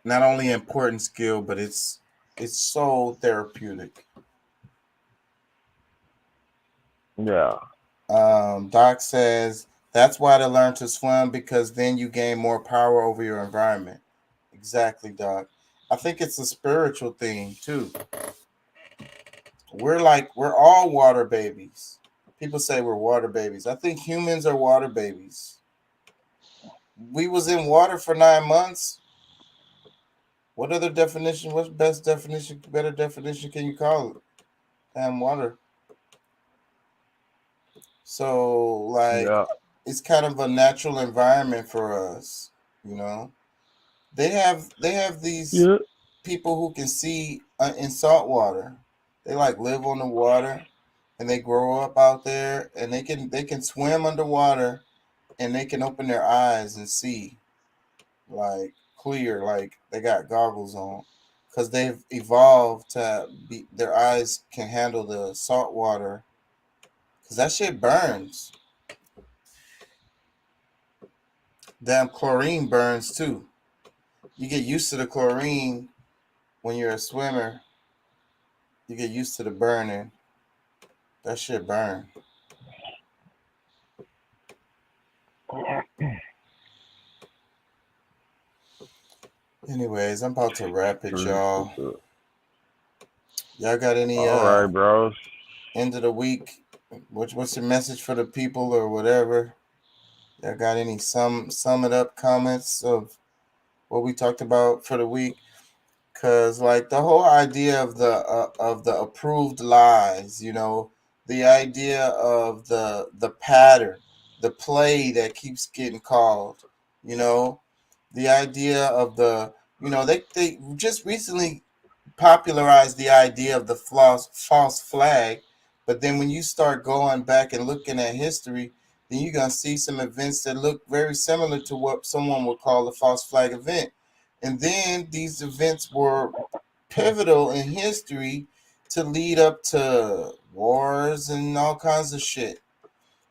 not only important skill, but it's so therapeutic. Yeah. Doc says that's why to learn to swim, because then you gain more power over your environment. Exactly, Doc. I think it's a spiritual thing too. We're all water babies. People say we're water babies. I think humans are water babies. We was in water for 9 months. What other definition? What's best definition? Better definition can you call it? Damn water. So it's kind of a natural environment for us, you know. They have these people who can see in salt water. They live on the water, and they grow up out there, and they can swim underwater, and they can open their eyes and see clear, they got goggles on, because they've evolved to be their eyes can handle the salt water. Because that shit burns. Damn, chlorine burns too. You get used to the chlorine when you're a swimmer. You get used to the burning. That shit burn. Anyways, I'm about to wrap it, y'all. Y'all got any all right, bros. End of the week? What's your message for the people or whatever? Y'all got any sum it up comments of what we talked about for the week? Because the whole idea of the approved lies, the idea of the pattern, the play that keeps getting called, the idea of they just recently popularized the idea of the false flag. But then when you start going back and looking at history, then you're going to see some events that look very similar to what someone would call a false flag event. And then these events were pivotal in history to lead up to wars and all kinds of shit.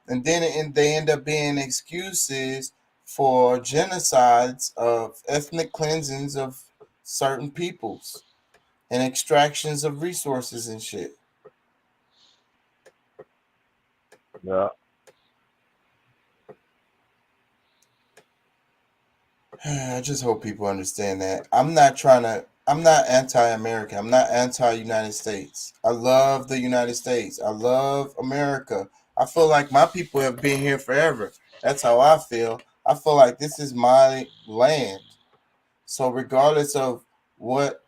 And then they end up being excuses for genocides of ethnic cleansings of certain peoples and extractions of resources and shit. Yeah. I just hope people understand that. I'm not anti-American. I'm not anti-United States. I love the United States. I love America. I feel like my people have been here forever. That's how I feel. I feel like this is my land. So regardless of what,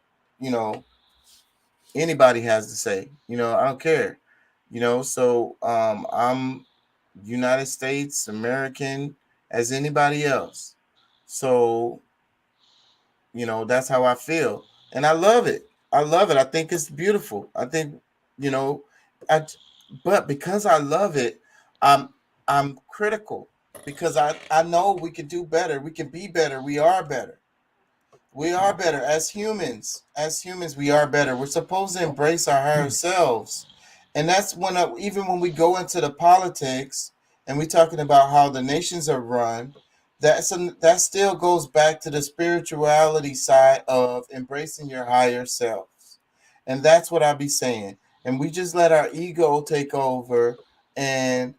anybody has to say, I don't care. So I'm United States American as anybody else. So, you know, that's how I feel. And I love it. I love it. I think it's beautiful. I think, you know, but because I love it, I'm critical because I know we can do better. We can be better. We are better. We are better as humans. As humans, we are better. We're supposed to embrace our higher selves. And that's when, even when we go into the politics and we're talking about how the nations are run, that still goes back to the spirituality side of embracing your higher selves. And that's what I be saying. And we just let our ego take over. And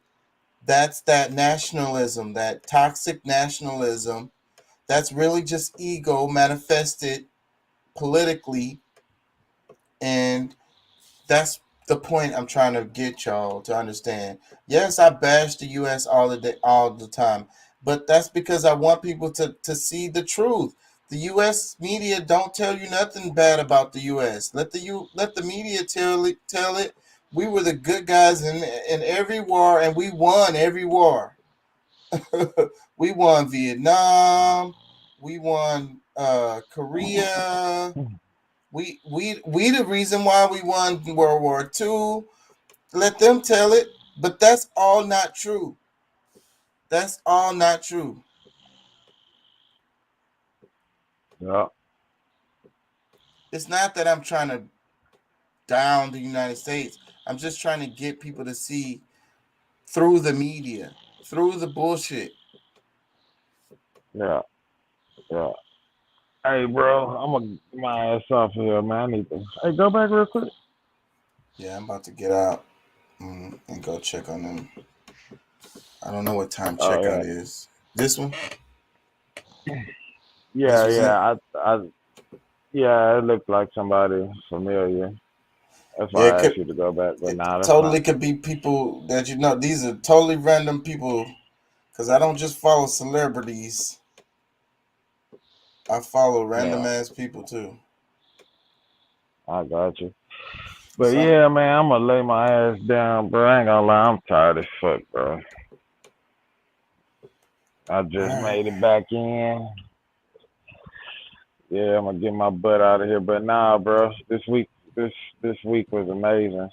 that's that nationalism, that toxic nationalism. That's really just ego manifested politically. And that's the point I'm trying to get y'all to understand. Yes, I bash the U.S. all the time, but that's because I want people to see the truth. The U.S. media don't tell you nothing bad about the U.S. Let the media tell it. We were the good guys in every war, and we won every war. We won Vietnam. We won Korea. We the reason why we won World War II. Let them tell it, but that's all not true. That's all not true. Yeah. It's not that I'm trying to down the United States. I'm just trying to get people to see through the media, through the bullshit. Yeah. Yeah. Hey, bro, I'm gonna get my ass off here, man. I need to. Hey, go back real quick. Yeah, I'm about to get out and go check on them. I don't know what time checkout is. This one? Yeah. Yeah, it looked like somebody familiar. That's why I asked you to go back, but nah, that's totally not. Could be people that you know. These are totally random people, because I don't just follow celebrities. I follow random ass people too. I got you. But yeah, man, I'm gonna lay my ass down, bro. I ain't gonna lie, I'm tired as fuck, bro. I just made it back in. Yeah, I'm gonna get my butt out of here. But nah, bro, this week was amazing.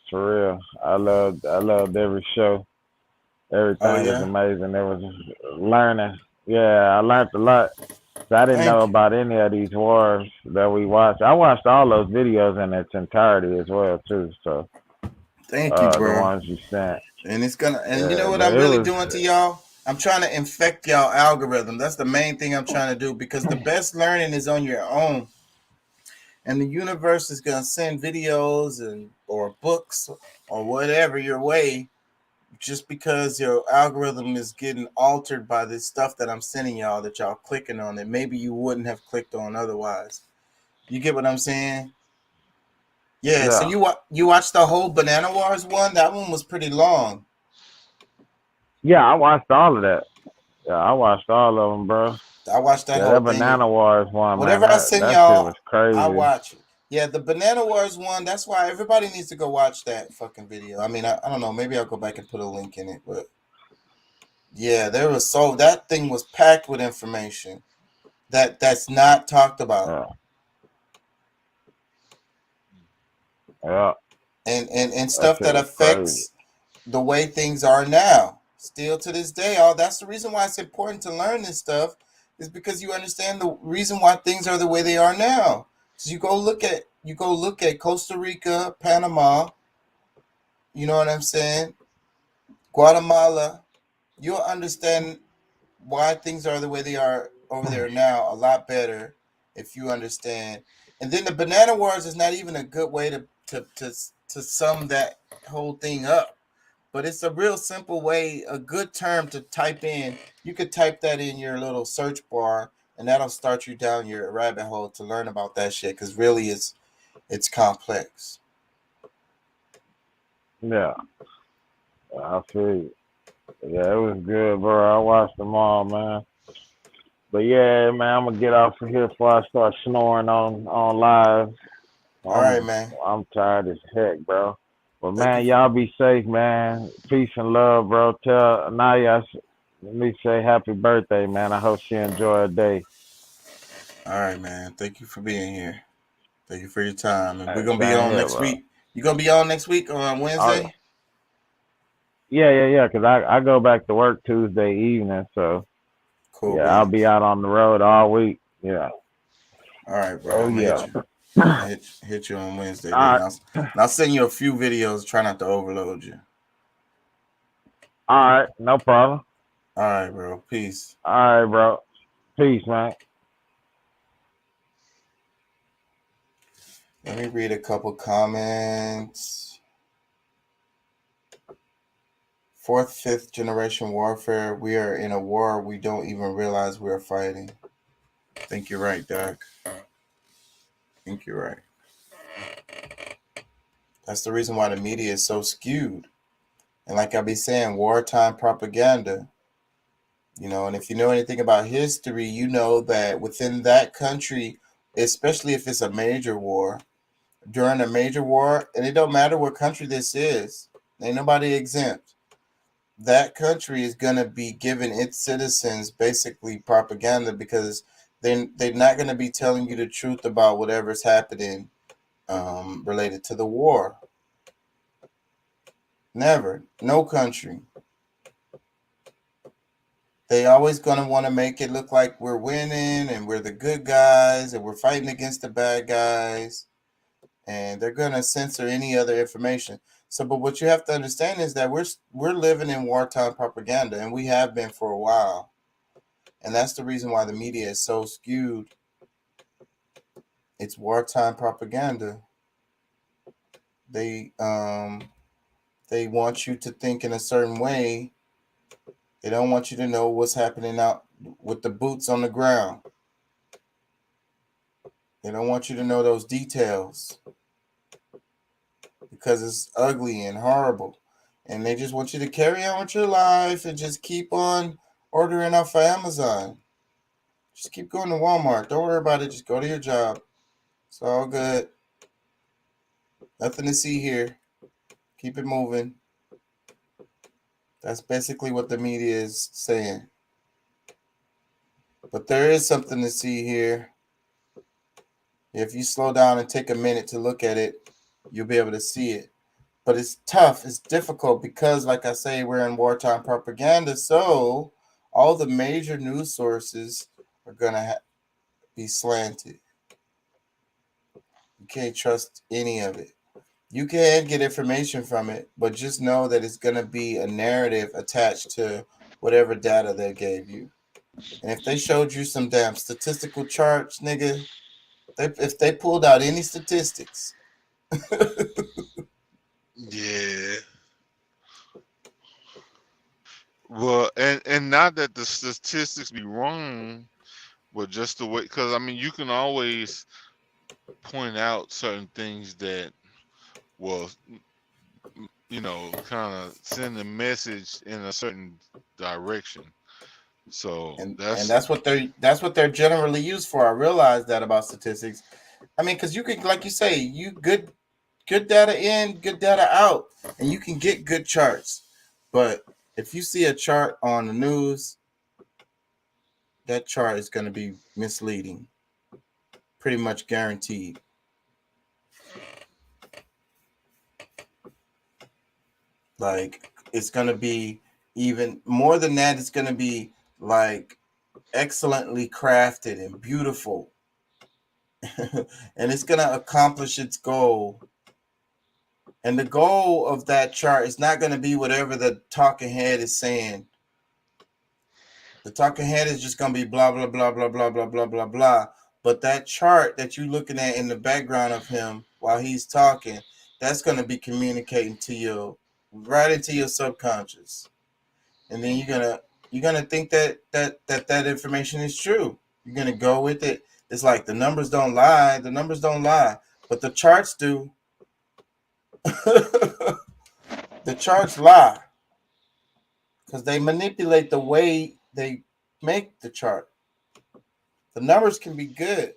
For real. I loved every show. Everything was amazing. There was learning. Yeah, I learned a lot. So I didn't know about any of these wars that we watched. I watched all those videos in its entirety as well too. So thank you, bro. The ones you sent. And it's gonna you know what I'm really doing to y'all? I'm trying to infect y'all algorithm. That's the main thing I'm trying to do, because the best learning is on your own. And the universe is gonna send videos or books or whatever your way, just because your algorithm is getting altered by this stuff that I'm sending y'all, that y'all clicking on, that maybe you wouldn't have clicked on otherwise. You get what I'm saying? Yeah. So you watched the whole Banana Wars one? That one was pretty long. Yeah, I watched all of that. Yeah, I watched all of them, bro. I watched that whole that Banana Wars one. Whatever man, I send that y'all, shit was crazy. I watch it. Yeah, the Banana Wars one, that's why everybody needs to go watch that fucking video. I mean, I don't know, maybe I'll go back and put a link in it, but yeah, that thing was packed with information that's not talked about. Yeah. And stuff that affects the way things are now. Still to this day, that's the reason why it's important to learn this stuff, is because you understand the reason why things are the way they are now. So you go look at Costa Rica, Panama, you know what I'm saying? Guatemala, you'll understand why things are the way they are over there now a lot better if you understand. And then the Banana Wars is not even a good way to sum that whole thing up. But it's a real simple way, a good term to type in. You could type that in your little search bar, and that'll start you down your rabbit hole to learn about that shit, because really it's complex. Yeah. I feel you. Yeah, it was good, bro. I watched them all, man. But yeah, man, I'm gonna get off of here before I start snoring on live. All right, man. I'm tired as heck, bro. Well, man, y'all be safe, man. Peace and love, bro. Tell Naya, let me say happy birthday, man. I hope she enjoy her day. All right, man. Thank you for being here. Thank you for your time. And we're Hey, gonna be same on here, next bro. week. You gonna be on next week on Wednesday? Yeah. Cause I go back to work Tuesday evening, so Cool. yeah, I'll be out on the road all week. Yeah. All right, bro. Oh I'm gonna yeah. hit you on Wednesday. All Then I'll send you a few videos. Try not to overload you. All right, no problem. All right, bro. Peace. All right, bro. Peace, man. Let me read a couple comments. Fourth, fifth generation warfare. We are in a war we don't even realize we are fighting. I think you're right, Doc. I think you're right. That's the reason why the media is so skewed. And like I be saying, wartime propaganda. And if you know anything about history, you know that within that country, especially if it's a major war, during a major war, and it don't matter what country this is, ain't nobody exempt. That country is going to be giving its citizens basically propaganda because they're not going to be telling you the truth about whatever's happening related to the war. Never. No country. They always going to want to make it look like we're winning and we're the good guys and we're fighting against the bad guys. And they're going to censor any other information. But what you have to understand is that we're living in wartime propaganda, and we have been for a while. And that's the reason why the media is so skewed. It's wartime propaganda. They want you to think in a certain way. They don't want you to know what's happening out with the boots on the ground. They don't want you to know those details because it's ugly and horrible. And they just want you to carry on with your life and just keep on ordering off of Amazon. Just keep going to Walmart. Don't worry about it. Just go to your job. It's all good. Nothing to see here. Keep it moving. That's basically what the media is saying. But there is something to see here. If you slow down and take a minute to look at it, you'll be able to see it. But it's tough. It's difficult because, like I say, we're in wartime propaganda. So all the major news sources are going to be slanted. You can't trust any of it. You can get information from it, but just know that it's going to be a narrative attached to whatever data they gave you. And if they showed you some damn statistical charts, nigga, if they pulled out any statistics. Yeah. Well, and not that the statistics be wrong, but just the way, because I mean, you can always point out certain things that will, kind of send a message in a certain direction. So that's what they're generally used for. I realize that about statistics. I mean, because you can, like you say, you good data in, good data out, and you can get good charts. But if you see a chart on the news, that chart is going to be misleading. Pretty much guaranteed. Like, it's going to be even more than that. It's going to be like excellently crafted and beautiful. And it's going to accomplish its goal. And the goal of that chart is not going to be whatever the talking head is saying. The talking head is just going to be blah, blah, blah, blah, blah, blah, blah, blah, blah. But that chart that you're looking at in the background of him while he's talking, that's going to be communicating to you right into your subconscious. And then you're gonna think that information is true. You're going to go with it. It's like the numbers don't lie. The numbers don't lie. But the charts do. The charts lie because they manipulate the way they make the chart. The numbers can be good,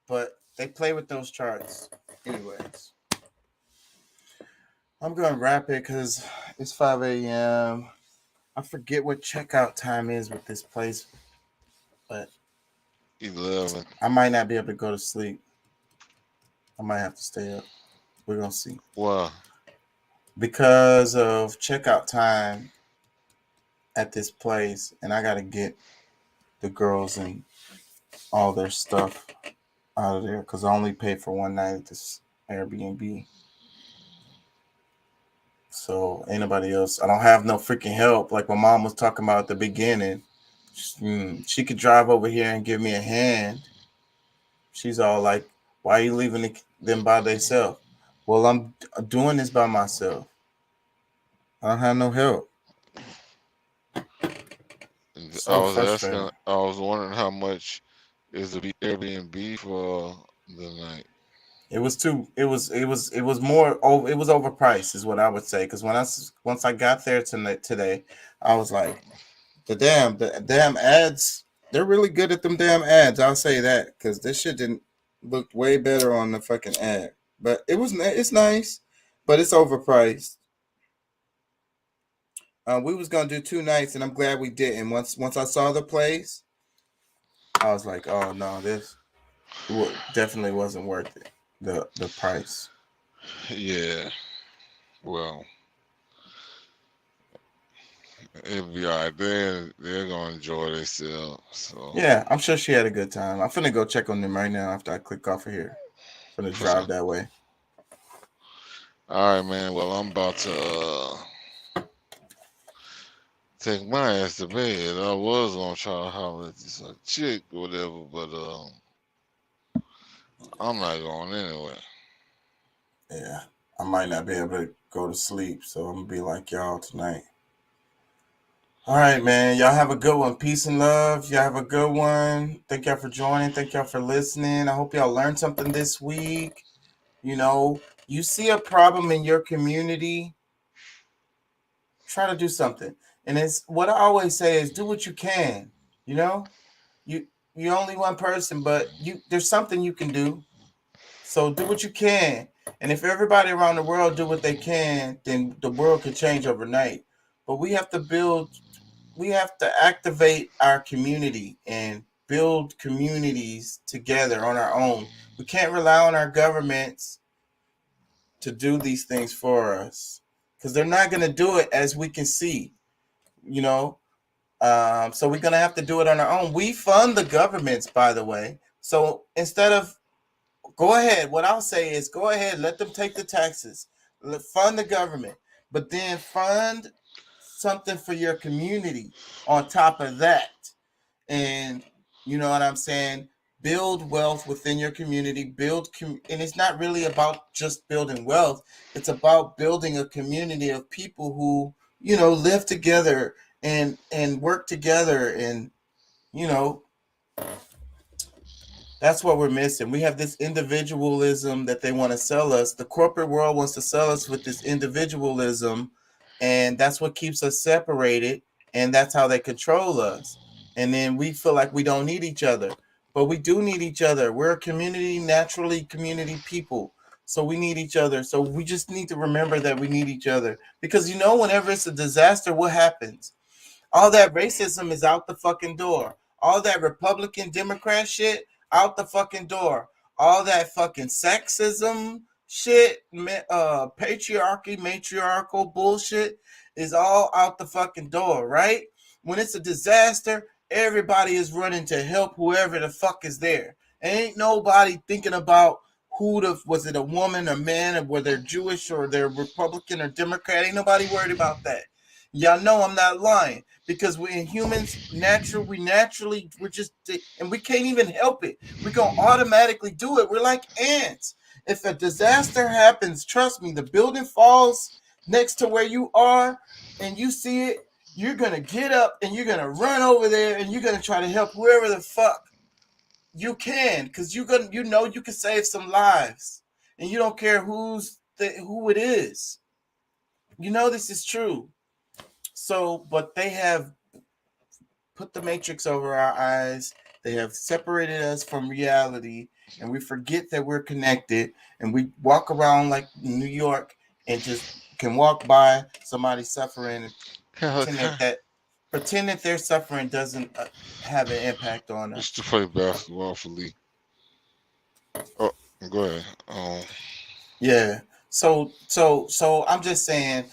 but they play with those charts. Anyways, I'm gonna wrap it because it's 5 a.m. I forget what checkout time is with this place, but 11. I might not be able to go to sleep. I might have to stay up. We're gonna see. Wow. Because of checkout time at this place, and I gotta get the girls and all their stuff out of there because I only paid for one night at this Airbnb. So ain't nobody else. I don't have no freaking help like my mom was talking about at the beginning. She could drive over here and give me a hand. She's all like, why are you leaving them by themselves? Well, I'm doing this by myself. I don't have no help. I was wondering how much is the Airbnb for the night. It was more overpriced is what I would say, because once I got there today, I was like, the damn ads, they're really good at them damn ads. I'll say that, because this shit didn't look way better on the fucking ad. But it's nice, but it's overpriced. We was gonna do 2 nights, and I'm glad we didn't. Once I saw the place, I was like, oh no, this definitely wasn't worth it. The price. Yeah. Well, it'll be all right. They're gonna enjoy themselves. So yeah, I'm sure she had a good time. I'm finna go check on them right now after I click off of here. I'm finna drive that way. All right, man. Well, I'm about to take my ass to bed. I was gonna try to holler at this chick or whatever, but I'm not going anyway. Yeah, I might not be able to go to sleep, so I'm gonna be like y'all tonight. All right, man. Y'all have a good one. Peace and love. Y'all have a good one. Thank y'all for joining. Thank y'all for listening. I hope y'all learned something this week. You know, you see a problem in your community, try to do something. And it's what I always say is do what you can. You know, you're only one person, but there's something you can do. So do what you can. And if everybody around the world do what they can, then the world could change overnight. But we have to activate our community and build communities together on our own. We can't rely on our governments to do these things for us because they're not going to do it, as we can see, you know. So we're going to have to do it on our own. We fund the governments, by the way. So instead of go ahead, what I'll say is go ahead, let them take the taxes, fund the government, but then fund something for your community on top of that. And you know what I'm saying? Build wealth within your community, and it's not really about just building wealth. It's about building a community of people who, you know, live together and work together. And, you know, that's what we're missing. We have this individualism that they want to sell us. The corporate world wants to sell us with this individualism, and that's what keeps us separated, and that's how they control us. And then we feel like we don't need each other, but we do need each other. We're a community, naturally community people, so we need each other. So we just need to remember that we need each other, because, you know, whenever it's a disaster, what happens? All that racism is out the fucking door. All that Republican Democrat shit out the fucking door. All that fucking sexism shit, patriarchy, matriarchal bullshit is all out the fucking door, right? When it's a disaster, everybody is running to help whoever the fuck is there. Ain't nobody thinking about was it a woman or man, or whether they're Jewish or they're Republican or Democrat. Ain't nobody worried about that. Y'all know I'm not lying, because we're humans, we're just, and we can't even help it. We're going to automatically do it. We're like ants. If a disaster happens, trust me, the building falls next to where you are and you see it, you're going to get up and you're going to run over there and you're going to try to help whoever the fuck you can, because you know you can save some lives, and you don't care who it is. You know this is true. So, but they have put the matrix over our eyes. They have separated us from reality, and we forget that we're connected, and we walk around like New York and just can walk by somebody suffering and pretend that their suffering doesn't have an impact on us. Just to play basketball for Lee. Oh, go ahead. Yeah. So I'm just saying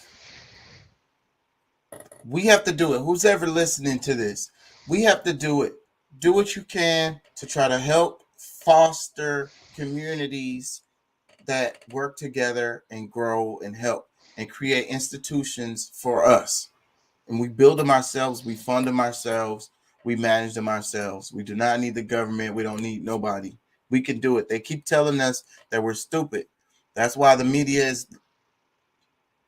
we have to do it. Who's ever listening to this? We have to do it. Do what you can to try to help foster communities that work together and grow and help and create institutions for us. And we build them ourselves. We fund them ourselves. We manage them ourselves. We do not need the government. We don't need nobody. We can do it. They keep telling us that we're stupid. That's why the media is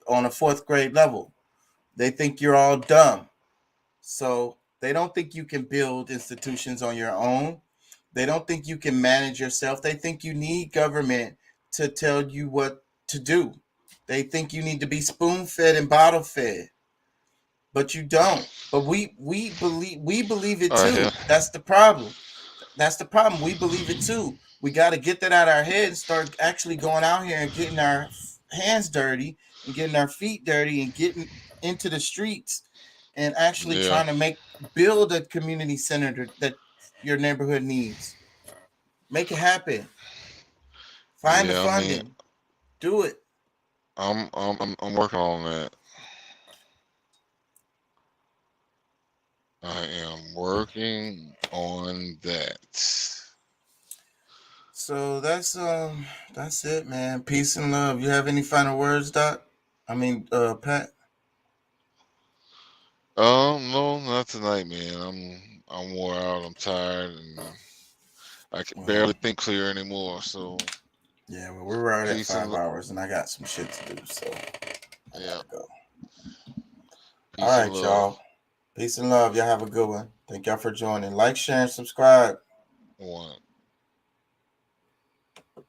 on a 4th grade level. They think you're all dumb. So they don't think you can build institutions on your own. They don't think you can manage yourself. They think you need government to tell you what to do. They think you need to be spoon-fed and bottle-fed. But you don't. But we believe it too. Yeah. That's the problem. That's the problem. We believe it too. We got to get that out of our head and start actually going out here and getting our hands dirty and getting our feet dirty and getting into the streets and actually trying to build a community center that your neighborhood needs. Make it happen. Find the funding. Do it. I'm working on that. I am working on that. So that's it, man. Peace and love. You have any final words, Doc? I mean, Pat? No, not tonight, man. I'm wore out. I'm tired, and I can barely think clear anymore. So yeah, well, we're right at 5 hours, and I got some shit to do. So I gotta go. All right, y'all. Peace and love. Y'all have a good one. Thank y'all for joining. Like, share, and subscribe. One.